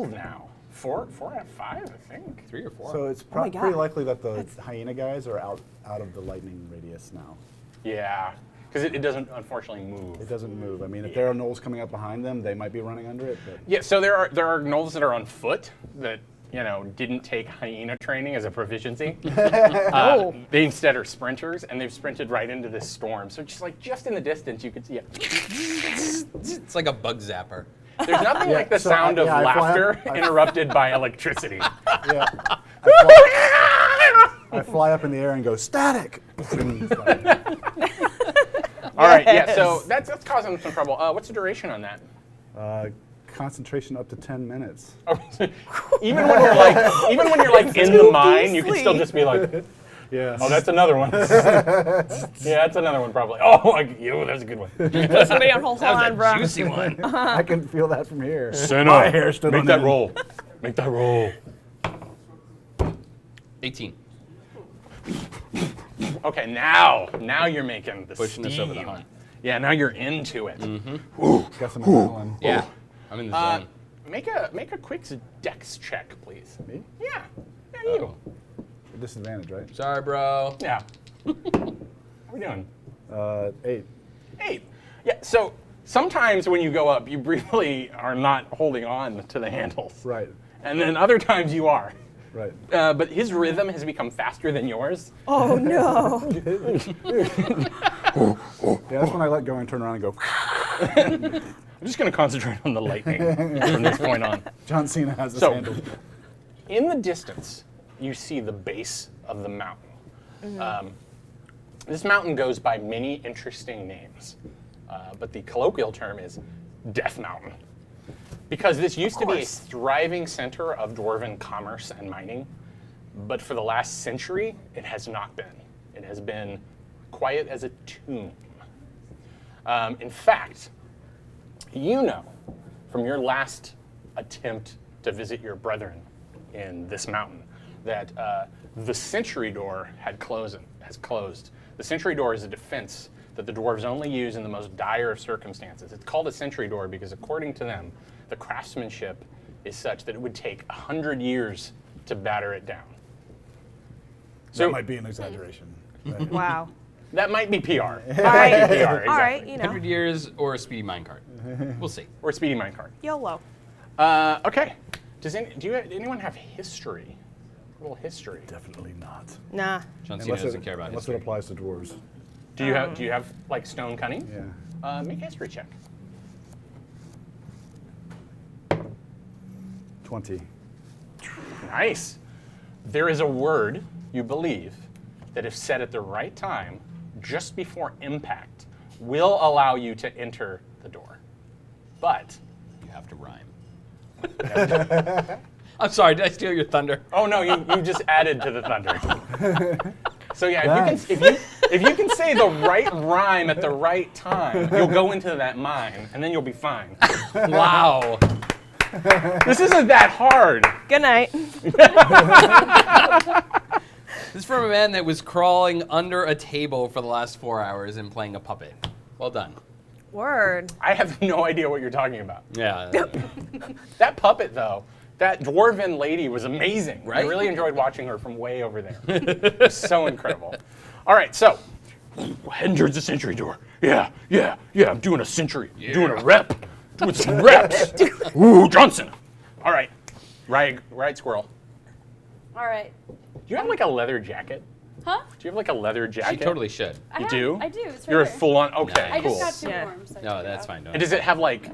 12 now. 4 out of 5, I think. 3 or 4. So it's pretty likely that the hyena guys are out of the lightning radius now. Yeah, because it doesn't unfortunately move. It doesn't move. I mean, if there are gnolls coming up behind them, they might be running under it. But Yeah, so there are gnolls that are on foot that didn't take hyena training as a proficiency. They instead are sprinters, and they've sprinted right into this storm. So just in the distance, you could see it. It's like a bug zapper. There's nothing like the sound of laughter interrupted by electricity. Yeah. I fly up in the air and go, static! All right, yeah, so that's causing some trouble. What's the duration on that? Concentration up to 10 minutes. Even when you're like in the mine, you can still just be like, Yeah. oh, that's another one. Yeah, that's another one probably. Oh, that's a good one. Somebody hold on, bro. Juicy one. I can feel that from here. My hair stood make on that end. roll. Make that roll. 18. Okay, now you're making the Pushing us over the steam. hump. Yeah, now you're into it. Got some adrenaline. Yeah. I'm in the zone. Make a quick dex check, please. Me? Yeah, you. Disadvantage, right? Sorry, bro. Yeah. How we doing? 8. 8. Yeah. So sometimes when you go up, you briefly are not holding on to the handles. Right. And then other times you are. Right. But his rhythm has become faster than yours. Oh no. Yeah, that's when I let go and turn around and go. I'm just going to concentrate on the lightning from this point on. John Cena has this So, handle. in the distance, you see the base of the mountain. This mountain goes by many interesting names, but the colloquial term is Death Mountain. Because this used to be a thriving center of dwarven commerce and mining, but for the last century, it has not been. It has been quiet as a tomb. In fact, you know from your last attempt to visit your brethren in this mountain that the sentry door has closed. The sentry door is a defense that the dwarves only use in the most dire of circumstances. It's called a sentry door because according to them, the craftsmanship is such that it would take 100 years to batter it down. So That might be an exaggeration. Wow. that might be PR. All right. PR, exactly. All right, 100 years or a speedy minecart. We'll see. Or a speedy minecart. YOLO. Okay. Anyone have history? A little history. Definitely not. Nah. John Cena doesn't care about unless history. it applies to dwarves. Do you have like stone cunning? Yeah. Make a history check. 20. Nice. There is a word, you believe, that if said at the right time, just before impact, will allow you to enter the door. But You have to rhyme. I'm sorry, did I steal your thunder? oh no, you just added to the thunder. So yeah, if you can say the right rhyme at the right time, you'll go into that mine, and then you'll be fine. Wow. This isn't that hard. Good night. This is from a man that was crawling under a table for the last 4 hours and playing a puppet. Well done. Word. I have no idea what you're talking about. Yeah. That puppet, though, that dwarven lady was amazing. I Right? really enjoyed watching her from way over there. It was so incredible. All right, so heading towards the sentry door. Yeah, I'm doing a sentry. Doing a rep. Doing some reps. Ooh, Johnson. All right, right, squirrel. All right. Do you have like a leather jacket? Huh? Do you have like a leather She jacket? totally should. You do? I do. It's right You're a here. full-on. Okay, I cool. just got too Yeah. warm. So I No, took it that's off. fine. And does it have like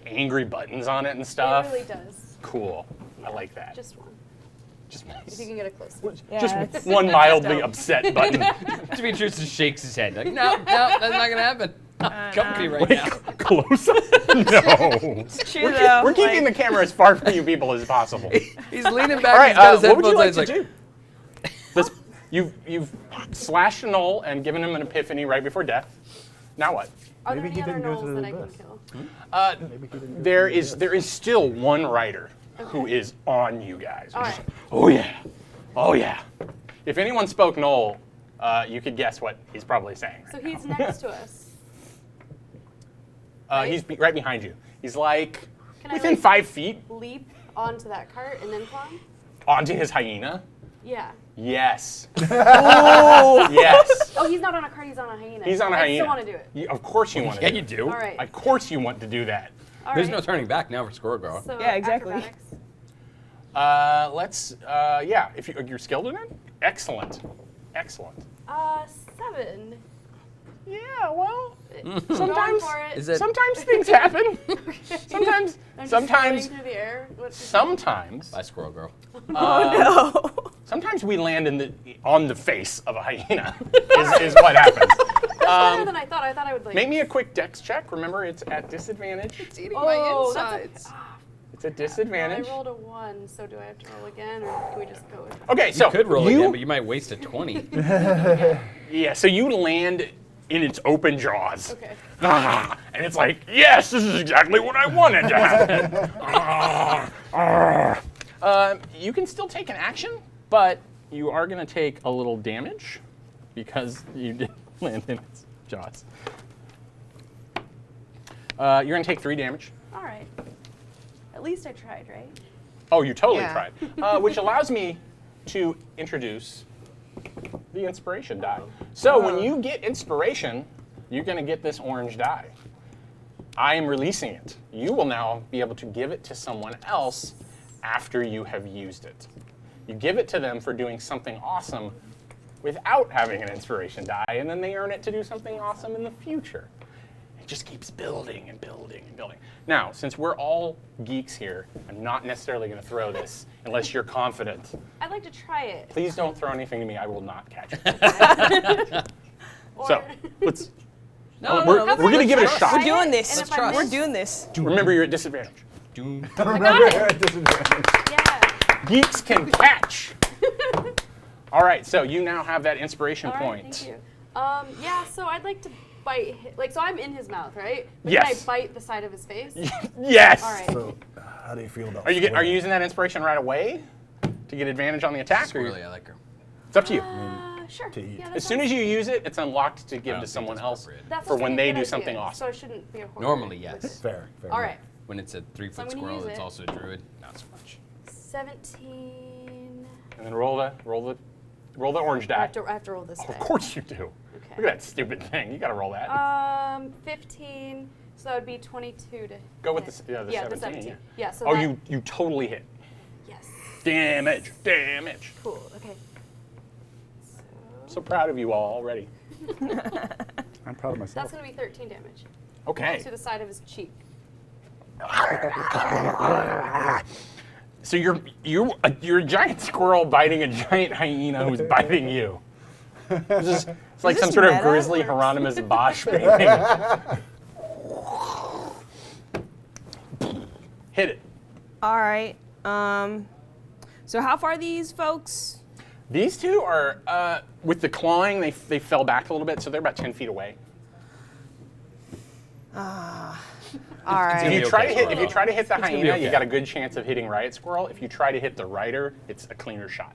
angry buttons on it and stuff? It really does. Cool. I like that. Just one. Just If you can get it closer. just it's- one mildly dope. upset button. Demetrius just shakes his head like, no, that's not gonna happen. Company right Wait, now. close up? No. True though. We're keeping the camera as far from you people as possible. He's leaning back. All right, he's got his what would you like headphones to on, do? This, you've slashed a knoll and given him an epiphany right before death. Now what? Are Maybe there he any other didn't go to gnolls that the I can best. kill? Maybe he didn't There is still one rider who is on you guys. All right. Oh yeah, oh yeah. If anyone spoke Knoll, you could guess what he's probably saying. So he's next to us. He's right behind you. He's like Can I, within like, 5 feet. Leap onto that cart and then climb? Onto his hyena? Yeah. Yes. Yes. Oh, he's not on a cart, he's on a hyena. He's on a I hyena. still want to do it. Of course you want to Yeah, do you it. do. All right. Of course you want to do that. All There's right. no turning back now for Squirrel Girl. So Yeah, exactly. acrobatics. Yeah, if you're skilled in it, excellent. Excellent. 7. Yeah, well, Going sometimes, for it. Is it- sometimes things happen. Okay. Sometimes, I'm just sometimes, floating through the air. sometimes, Bye, Squirrel Girl. Oh no. sometimes we land on the face of a hyena. is what happens. That's better than I thought. I thought I would like. Make me a quick dex check. Remember, it's at disadvantage. It's eating Oh, that's It's at I disadvantage. rolled a 1, so do I have to roll again, or can we just go with it? Okay, so You could roll again, but you might waste a 20. yeah, so you land in its open jaws. Okay. And it's like, yes, this is exactly what I wanted to happen. You can still take an action, but you are going to take a little damage because you did land in its jaws. You're going to take 3 damage. All right. At least I tried, right? Oh, you totally Yeah. tried. Which allows me to introduce the inspiration die. So when you get inspiration, you're going to get this orange die. I am releasing it. You will now be able to give it to someone else after you have used it. You give it to them for doing something awesome without having an inspiration die, and then they earn it to do something awesome in the future. It just keeps building and building and building. Now, since we're all geeks here, I'm not necessarily going to throw this unless you're confident. I'd like to try it. Please don't throw anything to me. I will not catch it. Or So, let's. No, we're no, we're going to give it a let's shot. We're doing this. And if Let's I trust. We're miss- doing this. Remember, you're at disadvantage. Doom. Remember, at disadvantage. Yeah. Geeks can catch. All right, so you now have that inspiration All right, point. thank you. Yeah, so I'd like to bite. So I'm in his mouth, right? But Yes. Can I bite the side of his face? Yes. All right. So, how do you feel about Are you using that inspiration right away to get advantage on the attack? Or Squirrely, I like her. it's up to you. Sure. to eat. Yeah, that As soon sounds- as you use it, it's unlocked to give don't to think someone that's else appropriate. that's for actually when a they good do idea, something So awesome. I shouldn't be a hoarder. Normally, with yes. it. Fair. All right. When it's a 3-foot I'm gonna squirrel use that's it. also a druid, not so much. 17. And then roll the orange I die. have to roll this Of die. course you do. Okay. Look at that stupid thing. You got to roll that. 15. So that would be 22 to. Go with hit. the 17. Yeah, the 17. Yeah. So Oh, that, you totally hit. Yes. Damage. Damage. Cool. Okay. So proud of you all already. I'm proud of myself. That's gonna be 13 damage Okay. to the side of his cheek. So you're a giant squirrel biting a giant hyena who's biting you. It's like Is some this sort of meta? grizzly Hieronymus Bosch painting. Hit it. All right. So how far are these folks? These two are, with the clawing, they fell back a little bit, so they're about 10 feet away. All If right. you be try okay, to hit, if you Squirrel. try to hit the gonna be hyena, okay. you got a good chance of hitting Riot Squirrel. If you try to hit the rider, it's a cleaner shot.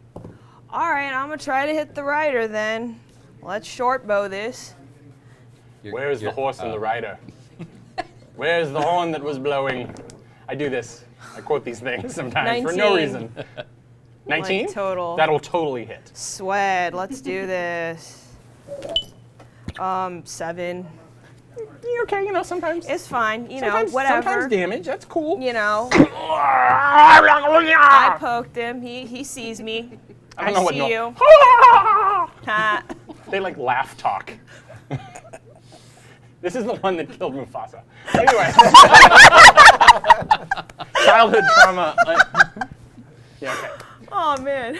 All right. I'm gonna try to hit the rider then. Let's short bow this. Where's the horse and the rider? Where's the horn that was blowing? I do this. I quote these things sometimes for no 19. reason. 19? Like total. That'll totally hit. Sweat. Let's do this. 7. You're okay, you know, sometimes. It's fine. You know, sometimes, whatever. Sometimes damage, that's cool. You know, I I poked him. He sees me. don't know what see no- you. Ha. They like laugh talk. This is the one that killed Mufasa. Anyway. Childhood trauma. Yeah, okay. Oh man.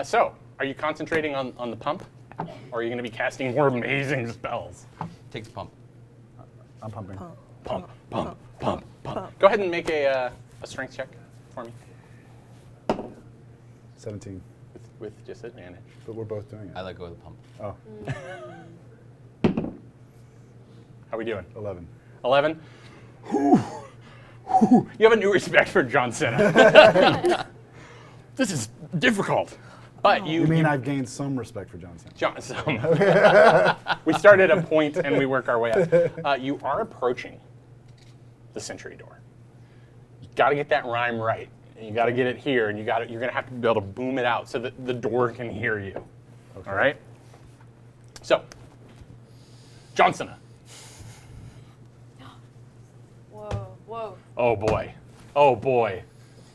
So, are you concentrating on the pump? Or are you going to be casting more amazing spells? Take the pump. I'm pumping. Pump, pump, pump, pump. Go ahead and make a strength check for me 17. with disadvantage. But we're both doing it. I let go of the pump. Oh, How are we doing? 11. 11? You have a new respect for John Cena. This is difficult. But You mean I've gained some respect for Johnson? John, we start at a point and we work our way up. You are approaching the sentry door. You got to get that rhyme right. And you got to get it here, and you're going to have to be able to boom it out so that the door can hear you. Okay. All right? So, Johnson. Whoa, whoa. Oh, boy. Oh, boy.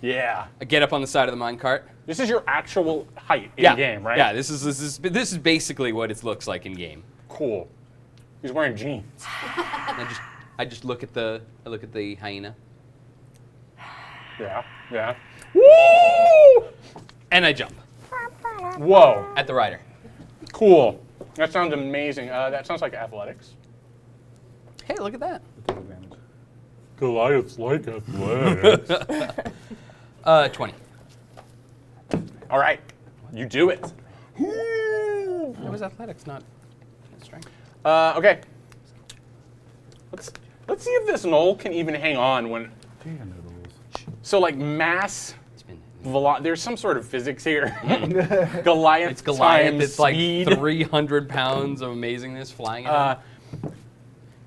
Yeah. I get up on the side of the minecart. This is your actual height in game, right? Yeah, this is basically what it looks like in game. Cool. He's wearing jeans. I just look at the hyena. Yeah, yeah. Woo! And I jump Whoa. at the rider. Cool. That sounds amazing. That sounds like athletics. Hey, look at that. Disadvantage. Goliath's like athletics. 20. All right. You do it. It was athletics, not strength. Okay. Let's see if this knoll can even hang on when. So like mass, there's some sort of physics here. Goliath. It's Goliath. times It's like speed. 300 pounds of amazingness flying at him.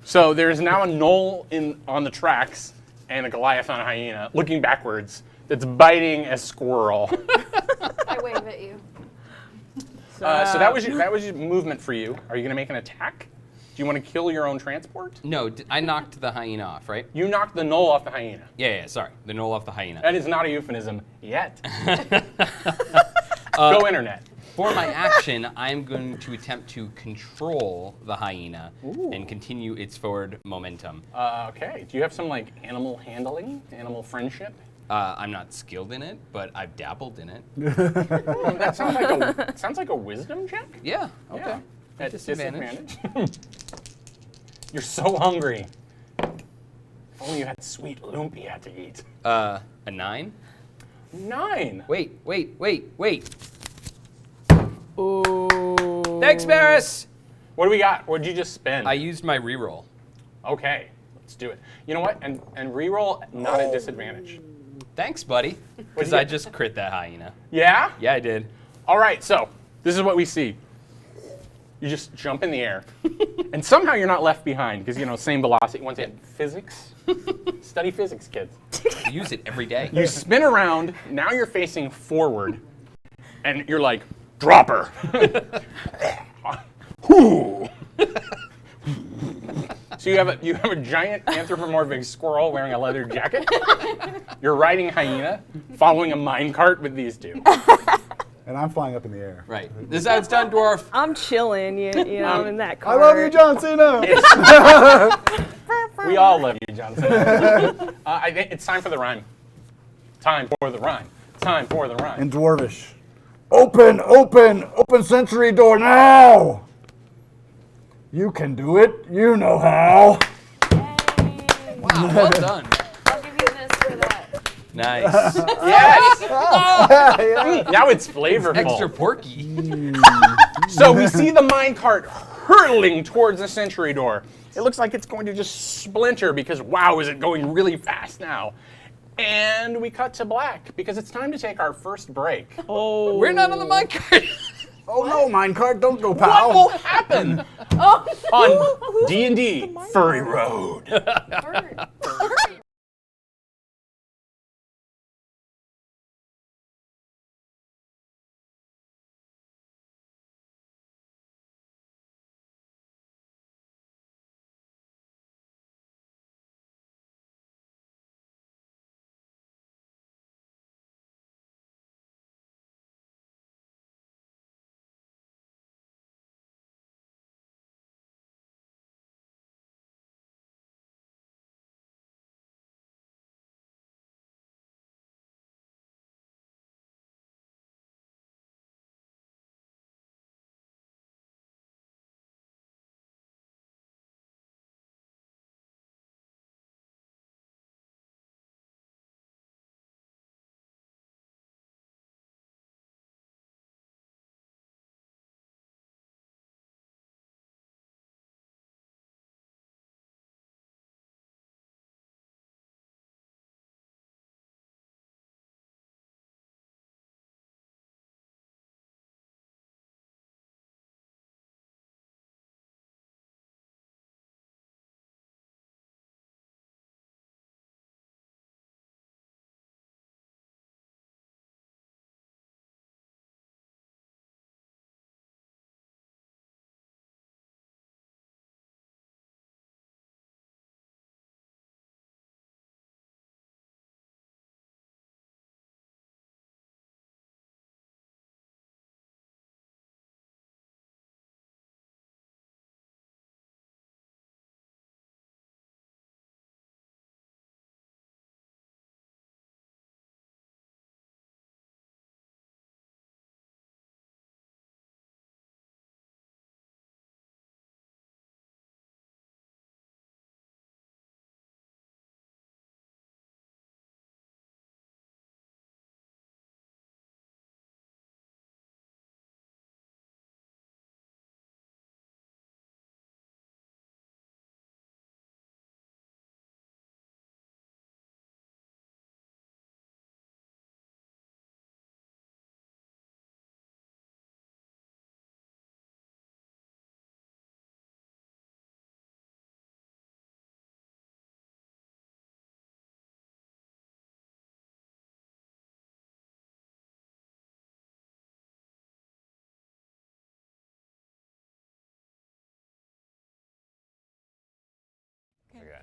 So there's now a knoll on the tracks and a Goliath on a hyena looking backwards that's biting a squirrel. I wave at you. So that was your movement for you. Are you going to make an attack? Do you want to kill your own transport? No, I knocked the hyena off, right? You knocked the knoll off the hyena. Yeah, sorry. The knoll off the hyena. That is not a euphemism yet. Go internet. For my action, I'm going to attempt to control the hyena and continue its forward momentum. Okay. Do you have some like animal handling, animal friendship? I'm not skilled in it, but I've dabbled in it. That sounds like a wisdom check. Yeah, okay. Yeah. At Disadvantage. disadvantage. You're so hungry. If only you had sweet lumpia to eat. A 9? 9. Wait. Ooh. Thanks, Maris! What do we got? What did you just spend? I used my reroll. Okay, let's do it. You know what? And reroll not at disadvantage. Thanks, buddy. Because I just crit that hyena. Yeah? Yeah, I did. All right, so this is what we see. You just jump in the air, and somehow you're not left behind because, same velocity. Once again, physics. Study physics, kids. I use it every day. You spin around, now you're facing forward, and you're like, drop her. So you have a giant anthropomorphic squirrel wearing a leather jacket. You're riding hyena, following a minecart with these two. And I'm flying up in the air. Right. This is how it's done, dwarf. I'm chilling, in that I car. love you, John Cena. We all love you, Johnson. I think it's time for the rhyme. Time for the rhyme. Time for the rhyme. In Dwarvish. Open sentry door now. You can do it. You know how. Yay. Wow, well done. I'll give you this for that. Nice. Yes! Now it's flavorful. Extra porky. So we see the minecart hurtling towards the sentry door. It looks like it's going to just splinter because, wow, is it going really fast now. And we cut to black because it's time to take our first break. Oh. We're not on the minecart. Oh no, minecart, don't go, What pal. will happen on D&D Furry Road? Bird.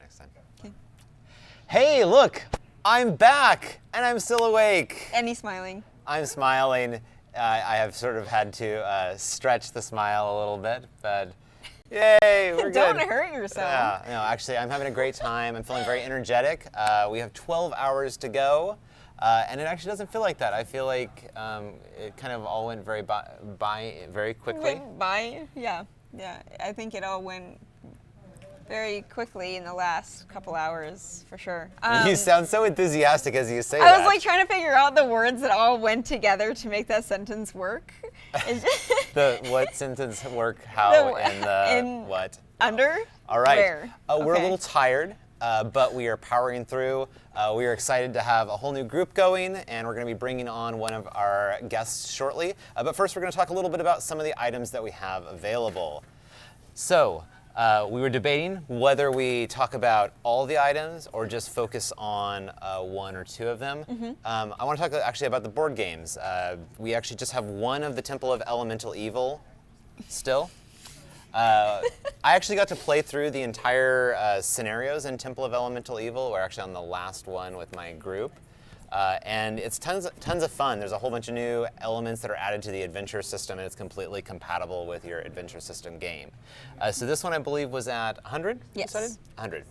next time. Okay. Hey, look! I'm back! And I'm still awake! And he's smiling. I'm smiling. I have sort of had to stretch the smile a little bit, but yay, we're good. Don't hurt yourself. Yeah, no, actually, I'm having a great time. I'm feeling very energetic. We have 12 hours to go, and it actually doesn't feel like that. I feel like it kind of all went very by very quickly. Bye. Yeah. I think it all went very quickly in the last couple hours, for sure. You sound so enthusiastic as you say that. I was like trying to figure out the words that all went together to make that sentence work. The what sentence work? How in what? Under. All right. Where? We're a Okay. little tired, but we are powering through. We are excited to have a whole new group going, and we're going to be bringing on one of our guests shortly. But first, we're going to talk a little bit about some of the items that we have available. So, we were debating whether we talk about all the items or just focus on one or two of them. I want to talk actually about the board games. We actually just have one of the Temple of Elemental Evil still. I actually got to play through the entire scenarios in Temple of Elemental Evil. We're actually on the last one with my group. And it's tons of fun. There's a whole bunch of new elements that are added to the adventure system, and it's completely compatible with your adventure system game. So this one, I believe, was at 100? Yes. 100.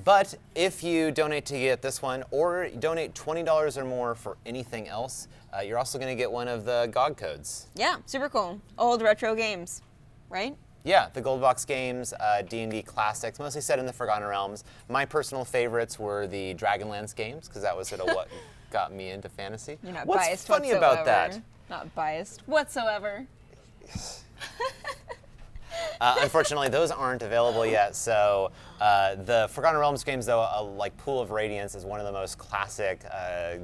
But if you donate to get this one, or donate $20 or more for anything else, you're also going to get one of the GOG codes. Yeah, super cool. Old retro games, right? Yeah, the Gold Box games, D&D classics, mostly set in the Forgotten Realms. My personal favorites were the Dragonlance games, because that was sort of what got me into fantasy. You're not What's biased funny whatsoever. about that? Not biased whatsoever. Unfortunately, those aren't available yet. So the Forgotten Realms games, though, like Pool of Radiance, is one of the most classic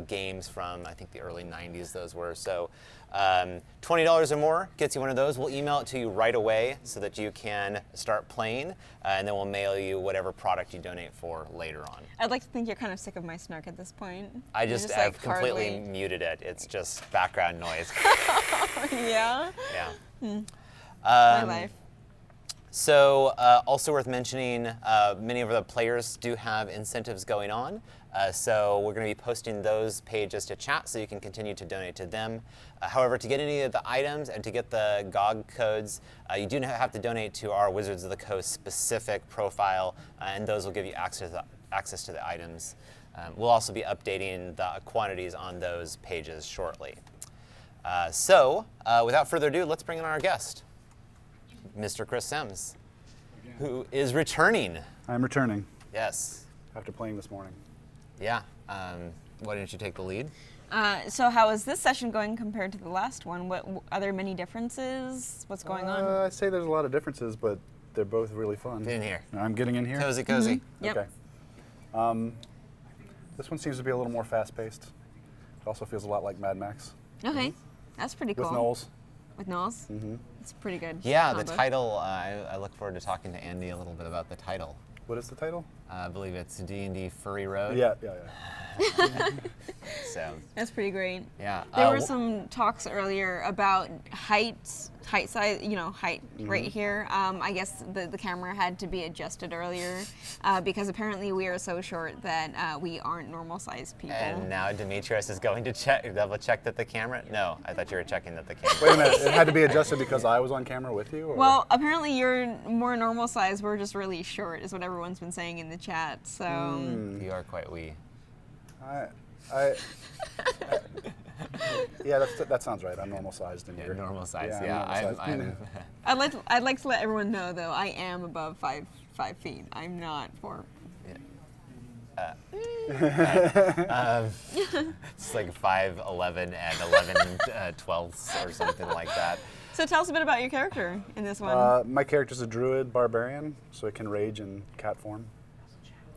games from, I think, the early 90s, those were. So $20 or more gets you one of those. We'll email it to you right away so that you can start playing, and then we'll mail you whatever product you donate for later on. I'd like to think you're kind of sick of my snark at this point. I You're just like, have completely hardly- muted it. It's just background noise. Yeah. Yeah. My life. So also worth mentioning, many of the players do have incentives going on. So we're going to be posting those pages to chat so you can continue to donate to them. However, to get any of the items and to get the GOG codes, you do have to donate to our Wizards of the Coast specific profile, and those will give you access to the items. We'll also be updating the quantities on those pages shortly. So without further ado, let's bring in our guest, Mr. Chris Sims, who is returning. I'm returning Yes. after playing this morning. Yeah. Why didn't you take the lead? So how is this session going compared to the last one? What are there many differes? What's going on? I'd say there's a lot of differences, but they're both really fun. Get in here. I'm getting in here? Cozy, cozy. Yep. Okay. This one seems to be a little more fast-paced. It also feels a lot like Mad Max. Okay, that's pretty cool. With Knowles. With Knowles? Mm-hmm. It's pretty good. Yeah, the combo. title, I look forward to talking to Andy a little bit about the title. What is the title? I believe it's D&D Furry Road. Yeah. So, That's pretty great. yeah. There were some talks earlier about height size, height right here. I guess the camera had to be adjusted earlier because apparently we are so short that we aren't normal sized people. And now Demetrius is going to double check that the camera. No, I thought you were checking that the camera. Wait a minute. It had to be adjusted because I was on camera with you? Or? Well, apparently you're more normal size. We're just really short, is what everyone's been saying in the chat. So You are quite wee. Yeah, that sounds right. I'm normal sized. Yeah, normal size. I'm Yeah, normal-sized. I'd like to let everyone know though I am above 5 feet. I'm not 4. It's like 5'11" and 11 twelfths or something like that. So tell us a bit about your character in this one. My character's a druid barbarian, so it can rage in cat form,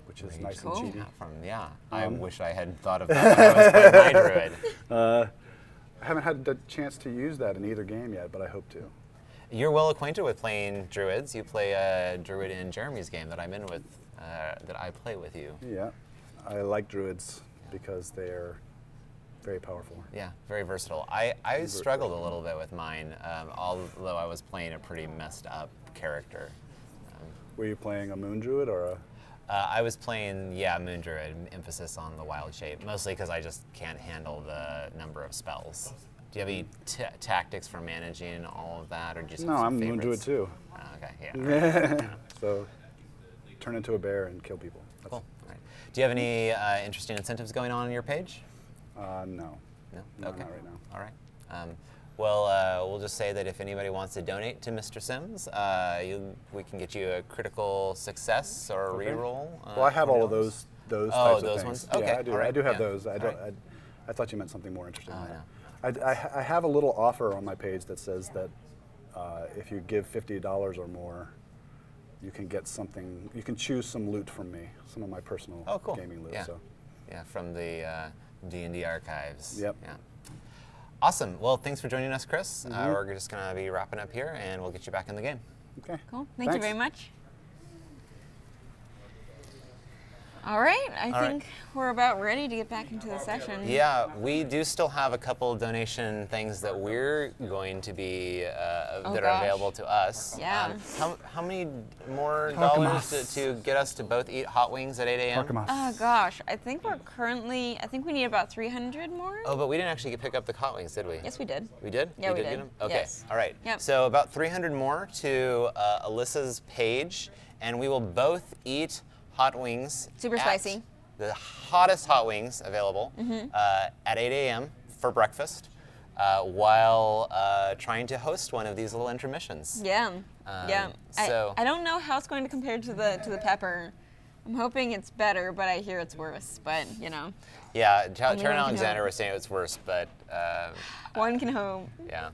which is nice Cool. and cheaty. I wish I had thought of that when I was playing my druid. I haven't had the chance to use that in either game yet, but I hope to. You're well acquainted with playing druids. You play a druid in Jeremy's game that I'm in with, that I play with you. Yeah, I like druids because they're very powerful. Yeah, very versatile. I struggled a little bit with mine, although I was playing a pretty messed up character. Were you playing a moon druid or a? I was playing, Moon Druid, emphasis on the wild shape, mostly because I just can't handle the number of spells. Do you have any tactics for managing all of that, or just No, some I'm Moon Druid favorites? too. Okay, yeah. So, turn into a bear and kill people. That's, Cool. All right. Do you have any interesting incentives going on your page? No. No? No, Okay. not right now. All right. We'll just say that if anybody wants to donate to Mr. Sims, we can get you a critical success or a reroll. Well, I have all of $20. those Oh, types those of things. ones? Okay, Yeah, I do. all right, I do have yeah. those. All right. I thought you meant something more interesting Oh, than that. I have a little offer on my page that says that if you give $50 or more, you can get something. You can choose some loot from me, some of my personal Oh, cool. gaming loot. Yeah. So. Yeah, from the D&D archives. Yep. Yeah. Awesome. Well, thanks for joining us, Chris. We're just going to be wrapping up here, and we'll get you back in the game. Okay. Cool. Thank you Thanks. very much. All right, I right. think we're about ready to get back into the session. Yeah, we do still have a couple donation things that we're going to be that are gosh. available to us. Yeah. How many more Takamas. dollars to get us to both eat hot wings at 8 a.m.? Takamas. Oh gosh, I think we need about 300 more. Oh, but we didn't actually pick up the hot wings, did we? Yes, we did. We did? Yeah, You we did. did. Get them? Okay. Yes. All right. Yep. So about 300 more to Alyssa's page, and we will both eat hot wings. Super at spicy. The hottest hot wings available at 8 a.m. for breakfast, while trying to host one of these little intermissions. Yeah. Yeah. so- I don't know how it's going to compare to the pepper. I'm hoping it's better, but I hear it's worse. But you know, Yeah, Tara one and can Alexander hope. were saying it's worse, but one can hope. yeah.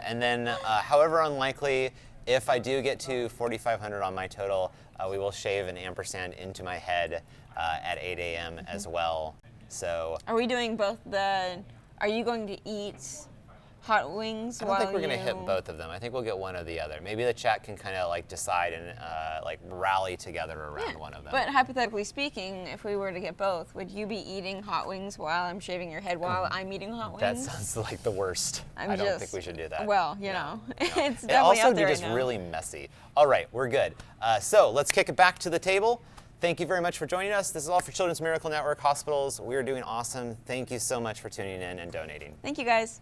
And then, however unlikely, if I do get to 4,500 on my total, we will shave an ampersand into my head at 8 a.m. as well. So Are we doing both Are you going to eat hot wings I don't while think we're going to hit you- both of them. I think we'll get one or the other. Maybe the chat can kind of like decide and like rally together around one of them. But hypothetically speaking, if we were to get both, would you be eating hot wings while I'm shaving your head while I'm eating hot that wings? sounds like the worst. I don't think we should do that. Well, you know, it's It definitely also out be there just right now. really messy. All right, we're good. So let's kick it back to the table. Thank you very much for joining us. This is all for Children's Miracle Network Hospitals. We are doing awesome. Thank you so much for tuning in and donating. Thank you, guys.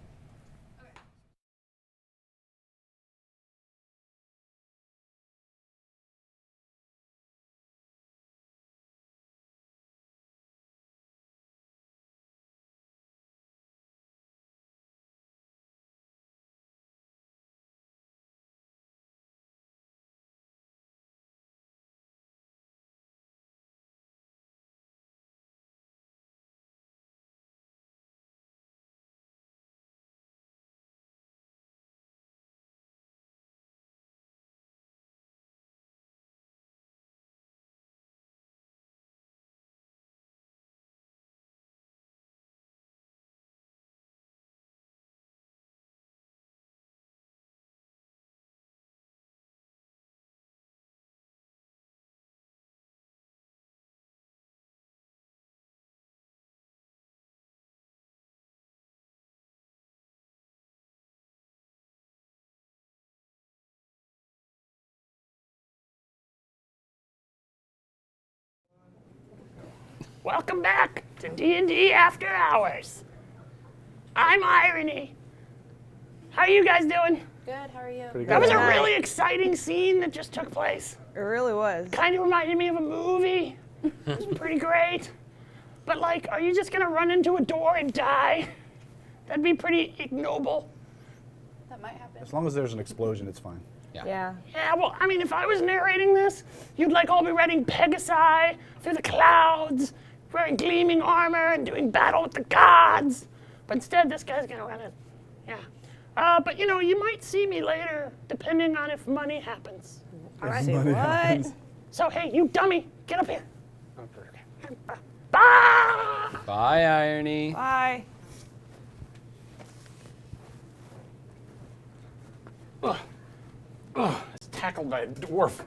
Welcome back to D&D After Hours. I'm Irony. How are you guys doing? Good. How are you? Pretty That good. was a really exciting scene that just took place. It really was. Kind of reminded me of a movie. It was pretty great. But like, are you just gonna run into a door and die? That'd be pretty ignoble. That might happen. As long as there's an explosion, it's fine. Yeah. Yeah, well, I mean, if I was narrating this, you'd like all be riding Pegasi through the clouds, wearing gleaming armor and doing battle with the gods. But instead, this guy's gonna run it. Yeah. But you know, you might see me later, depending on if money happens. All right. Say what? So hey, you dummy, get up here. Bye. Bye, Irony. Bye. I was tackled by a dwarf.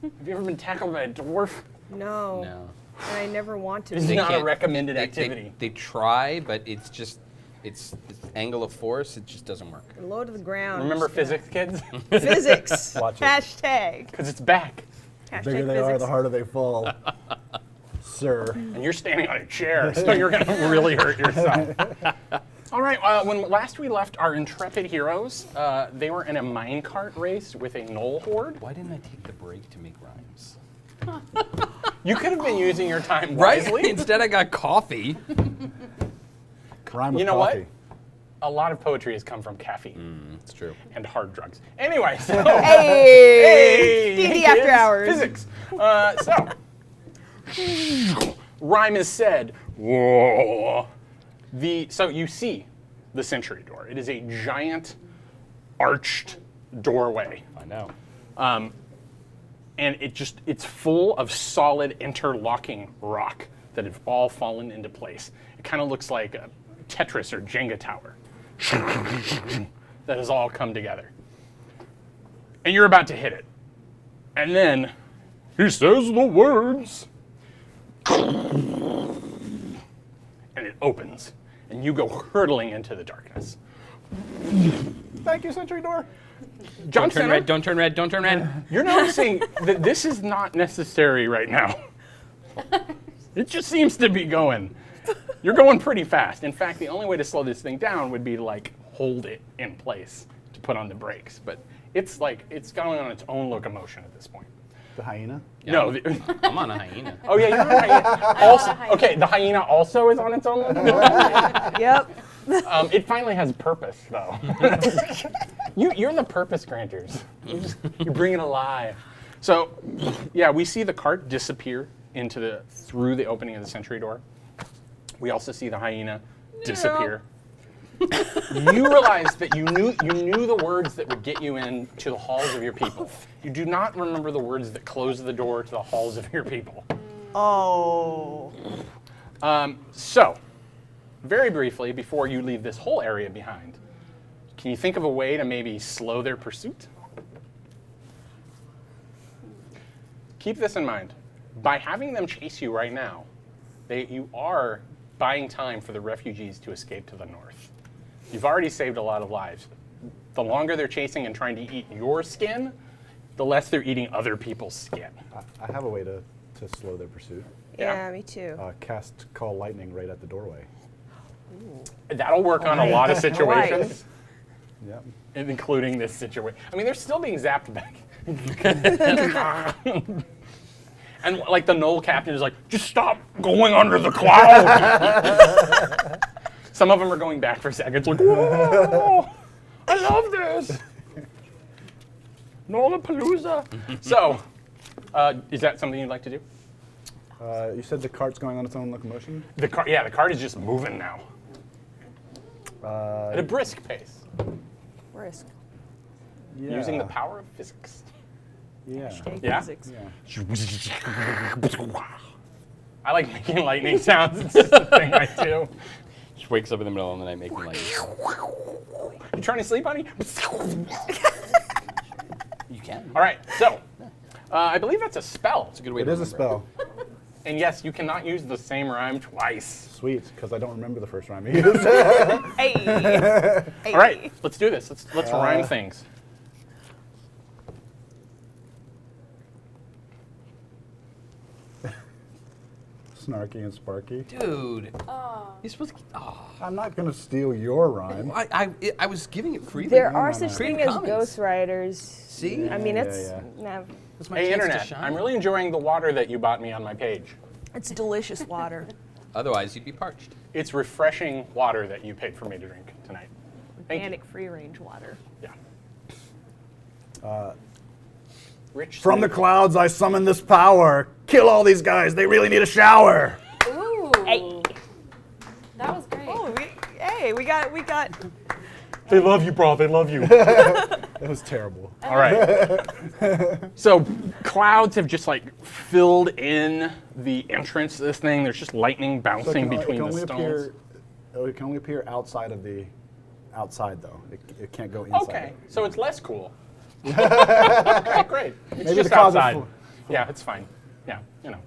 Have you ever been tackled by a dwarf? No. No. And I never want to This is be. not a can't- recommended activity. They try, but it's just, it's angle of force, it just doesn't work. Low to the ground. Remember Just physics, kids? Physics. Watch it. Hashtag. Because it's back. bigger they are, the harder they fall. Sir. And you're standing on a chair, so you're going to really hurt yourself. All right, when last we left our intrepid heroes, they were in a minecart race with a gnoll horde. Why didn't I take the break to make rhymes? You could have been using your time Right? wisely. Instead, I got coffee. Rhyme with You know coffee. what? A lot of poetry has come from caffeine It's true. and hard drugs. Anyway, so Hey! D&D after kids, hours. Physics. Rhyme is said. Whoa. So you see the sentry door. It is a giant arched doorway. I know. And it's full of solid interlocking rock that have all fallen into place. It kind of looks like a Tetris or Jenga tower that has all come together. And you're about to hit it. And then he says the words. And it opens. And you go hurtling into the darkness. Thank you, Sentry Door. John Don't turn Center, red, don't turn red, don't turn red. you're noticing that this is not necessary right now. It just seems to be going. You're going pretty fast. In fact, the only way to slow this thing down would be to like hold it in place to put on the brakes. But it's going on its own locomotion at this point. The hyena? No. I'm on a hyena. Oh yeah, you're on a hyena. Also, okay, the hyena also is on its own locomotion. Yep. It finally has purpose, though. You're the purpose granters. You bring it alive. So, yeah, we see the cart disappear through the opening of the sentry door. We also see the hyena disappear. You realize that you knew the words that would get you into the halls of your people. You do not remember the words that close the door to the halls of your people. Oh. So, very briefly, before you leave this whole area behind, can you think of a way to maybe slow their pursuit? Keep this in mind. By having them chase you right now, you are buying time for the refugees to escape to the north. You've already saved a lot of lives. The longer they're chasing and trying to eat your skin, the less they're eating other people's skin. I have a way to slow their pursuit. Yeah, me too. Cast Call Lightning right at the doorway. That'll work on a lot of situations, Yep. including this situation. I mean, they're still being zapped back. And like the Knoll captain is like, just stop going under the cloud. Some of them are going back for seconds like, whoa, I love this. Knollapalooza. So, is that something you'd like to do? You said the cart's going on its own locomotion? The cart is just moving now. At a brisk pace, Risk. Yeah. using the power of physics. Yeah. Yeah? Physics. Yeah. I like making lightning sounds. It's just a thing I do. Just wakes up in the middle of the night making like. You trying to sleep, honey? You can. All right, so I believe that's a spell. It's a good way It to is a remember. spell. And yes, you cannot use the same rhyme twice. Sweet, because I don't remember the first rhyme you used. Hey. All right, let's do this. Let's rhyme things. Snarky and Sparky. Dude. You're supposed to. Oh. I'm not going to steal your rhyme. I was giving it freely. There are such Creative things as Commons. ghostwriters. See? I mean, Yeah, it's yeah. That's my Hey, chance to Internet, shine. I'm really enjoying the water that you bought me on my page. it's delicious water. Otherwise, you'd be parched. It's refreshing water that you paid for me to drink tonight. Thank you. Organic free range water. Yeah. Rich From the sleep. clouds I summon this power. Kill all these guys. They really need a shower. Ooh. Hey. That was great. Oh, we got. They love you, bro. They love you. That was terrible. All right. So clouds have just like filled in the entrance to this thing. There's just lightning bouncing between the stones. It can only appear outside though. It can't go inside. Okay, so it's less cool. Okay, great. It's Maybe just the clouds are outside. full. Yeah, it's fine. Yeah, you know.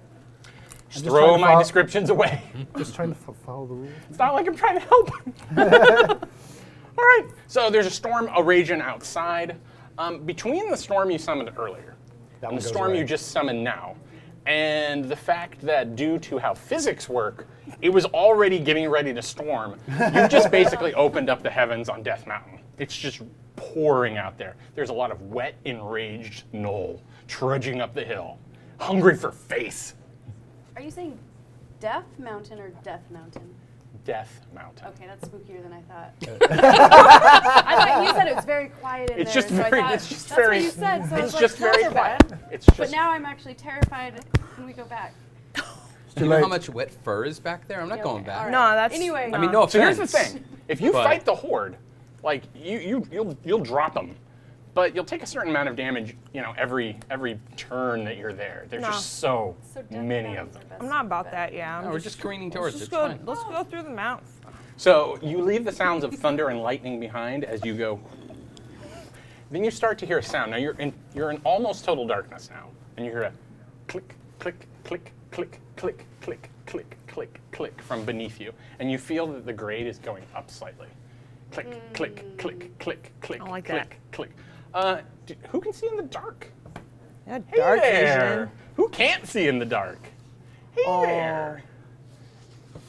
Just just throw trying to my follow- descriptions away. Just trying to follow the rules. It's not like I'm trying to help. All right, so there's a storm raging outside. Between the storm you summoned earlier That and one the goes storm away. you just summoned now. And the fact that due to how physics work, it was already getting ready to storm. You've just basically opened up the heavens on Death Mountain. It's just pouring out there. There's a lot of wet, enraged Knoll trudging up the hill, hungry for face. Are you saying Death Mountain or Death Mountain? Death Mountain. Okay, that's spookier than I thought. I thought you said it was very quiet in It's there. just so I very, thought, it's just that's very, what you said, so I it's was like, just very "Not so quiet. bad." It's just, But now I'm actually terrified when we go back. Do you know how much wet fur is back there? I'm not Yeah, going okay, back. all right. No, that's. Anyway. I mean, no offense. so here's the thing: if you But- fight the horde, like you'll drop them, but you'll take a certain amount of damage, every turn that you're there. There's No. just so So Death many Mountain's of them. our best I'm not about bet. that. Yeah. No, we're just careening towards it. Let's It's go. fine. Let's go through the mount. So you leave the sounds of thunder and lightning behind as you go. Then you start to hear a sound. Now you're in almost total darkness now, and you hear a click, click, click, click, click, click, click, click, click from beneath you, and you feel that the grade is going up slightly. Click, click, click, click, click, I like click, click. Who can see in the dark? Yeah, Hey dark there. vision. Who can't see in the dark? Hey Oh. there.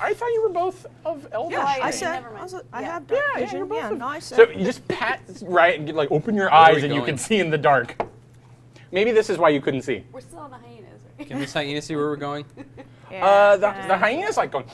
I thought you were both of elvish. Yeah, I range. said. Never mind. I Yeah. have dark Yeah, vision. you're both Yeah, of- no, I said. So you just pat right and open your Where are eyes we and you going? can see in the dark. Maybe this is why you couldn't see. We're still on the hyenas, right? Can this hyena see where we're going? Yeah, The hyena's like going.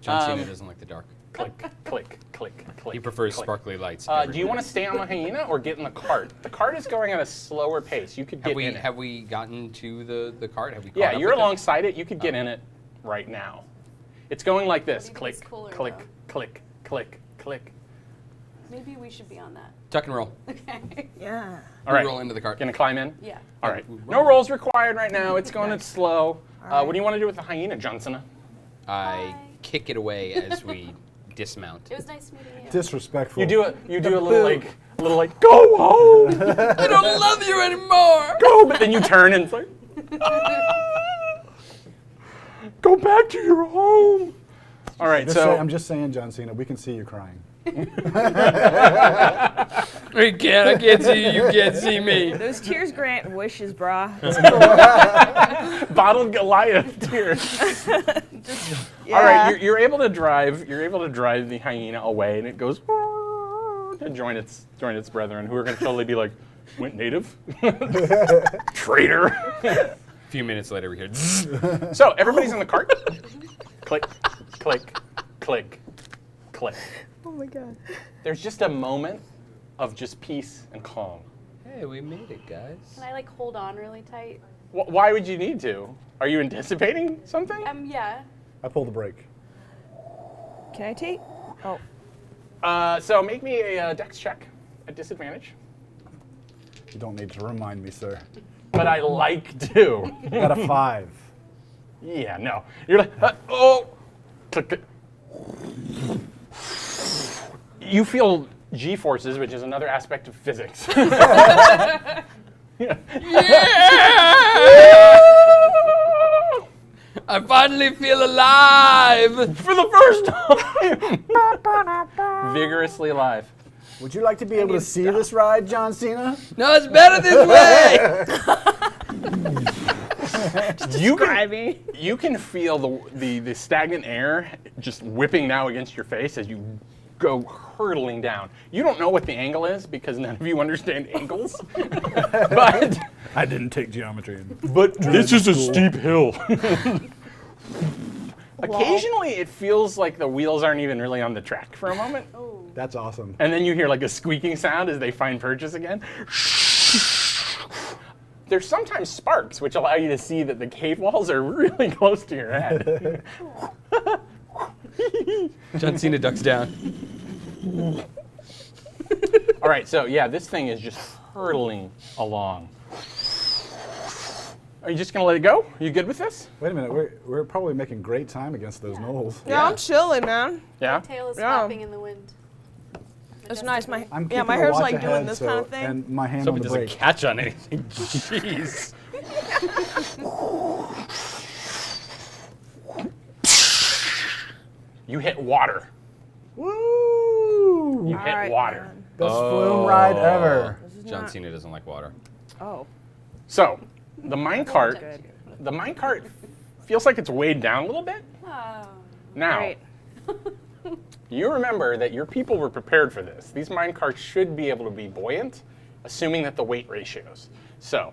John Cena doesn't like the dark. Click, click, click, click. He prefers click. sparkly lights. Do you want to stay on the hyena or get in the cart? The cart is going at a slower pace. You could get in it. Have we gotten to the cart? Have we? Yeah, caught up you're with it? alongside it. You could get in it right now. It's going like this: Maybe click, it's cooler, click, though. click, click, click. Maybe we should be on that. Tuck and roll. Okay. Yeah. All right, roll into the cart. Gonna climb in. Yeah. All right. No rolls required right now. It's going at slow. right. What do you want to do with the hyena, Johnson? I Bye. kick it away as we dismount. It was nice meeting you. Disrespectful. You do a little like go home, I don't love you anymore. go, but then you turn and it's like go back to your home. All right, I'm just saying, John Cena, we can see you crying. I can't see you. You can't see me. Those tears grant wishes, brah. bottled Goliath tears. Yeah. All right, you're able to drive. You're able to drive the hyena away, and it goes to join its brethren, who are going to totally be like, went native, traitor. A few minutes later, we hear. So everybody's in the cart. Click, click, click, click. Oh my god. There's just a moment of just peace and calm. Hey, we made it, guys. Can I hold on really tight? Why would you need to? Are you anticipating something? Yeah. I pull the brake. Can I take? Oh. So make me a dex check at disadvantage. You don't need to remind me, sir. But I like to. Got a 5. Yeah, no. You're like, oh. Click, click. You feel G-forces, which is another aspect of physics. I finally feel alive. For the first time. Vigorously alive. Would you like to be able to see this ride, John Cena? No, it's better this way. You can feel the stagnant air just whipping now against your face as you go hurtling down. You don't know what the angle is because none of you understand angles. but I didn't take geometry. this is a steep hill. Occasionally it feels like the wheels aren't even really on the track for a moment. That's awesome. And then you hear like a squeaking sound as they find purchase again. There's sometimes sparks, which allow you to see that the cave walls are really close to your head. John Cena ducks down. All right, so yeah, this thing is just hurtling along. Are you just gonna let it go? Are you good with this? Wait a minute, we're probably making great time against those gnolls. Yeah, I'm chilling, man. Yeah? Tail is Yeah. flapping in the wind. That's nice. My I'm yeah, my keeping a hair's watch like doing ahead, this so- kind of thing. And my hand Hope on it the doesn't brake. catch on anything. Jeez. You hit water. Woo! You hit Alright, water. man. Best flume ride ever. John not- Cena doesn't like water. Oh. So, the minecart feels like it's weighed down a little bit. Oh. Now, Great. you remember that your people were prepared for this. These minecarts should be able to be buoyant, assuming that the weight ratios. So,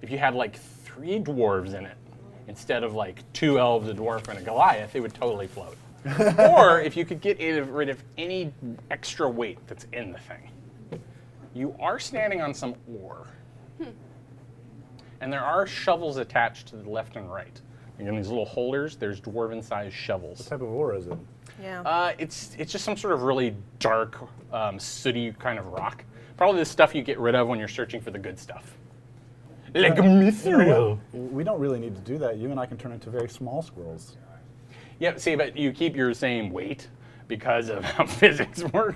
if you had like 3 dwarves in it, instead of like 2 elves, a dwarf, and a Goliath, it would totally float. Or if you could get rid of any extra weight that's in the thing. You are standing on some ore. And there are shovels attached to the left and right. And in these little holders, there's dwarven-sized shovels. What type of ore is it? Yeah. It's just some sort of really dark, sooty kind of rock. Probably the stuff you get rid of when you're searching for the good stuff. Like mithril. We don't really need to do that. You and I can turn into very small squirrels. Yeah, see, but you keep your same weight because of how physics work.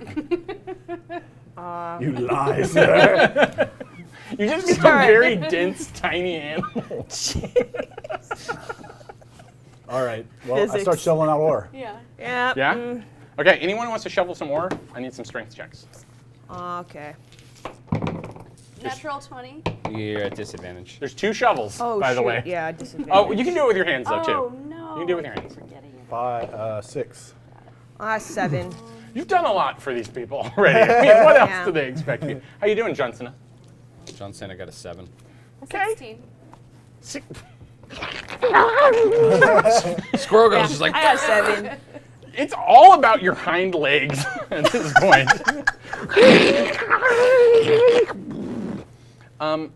You lie, sir. You just become a very dense, tiny animal. All right. Well, I Physics. start shoveling out ore. Yeah. Yeah. Yeah? Okay, anyone who wants to shovel some ore? I need some strength checks. Okay. Natural 20. You're at disadvantage. There's 2 shovels, Oh, by the shoot. way. Yeah, disadvantage. Oh, you can do it with your hands, though, Oh, too. no. You can do it with your hands. Forgetting it. 5, 6. 7. You've done a lot for these people already. I mean, what else Yeah. do they expect you? How you doing, Johnson? John Cena got a 7. Okay. 16. Squirrel Girl's just like, I got 7. It's all about your hind legs at this point.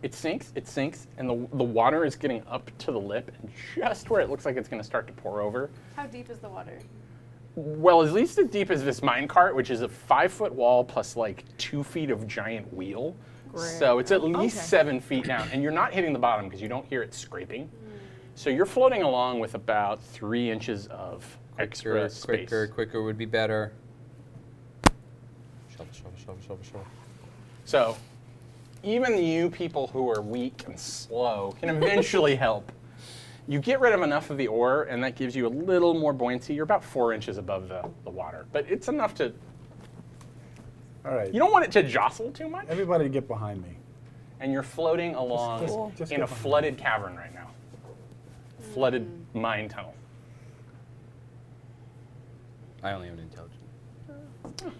It sinks, and the water is getting up to the lip, and just where it looks like it's going to start to pour over. How deep is the water? Well, at least as deep as this minecart, which is a 5-foot wall plus like 2 feet of giant wheel. So it's at least 7 feet down, and you're not hitting the bottom because you don't hear it scraping. So you're floating along with about 3 inches of extra space. quicker would be better. Shovel. So even you people who are weak and slow can eventually help. You get rid of enough of the ore, and that gives you a little more buoyancy. You're about 4 inches above the water, but it's enough to. All right. You don't want it to jostle too much, Everybody get behind me. and you're floating along just in get a behind flooded cavern right now. Flooded mine tunnel. I only have an intelligence.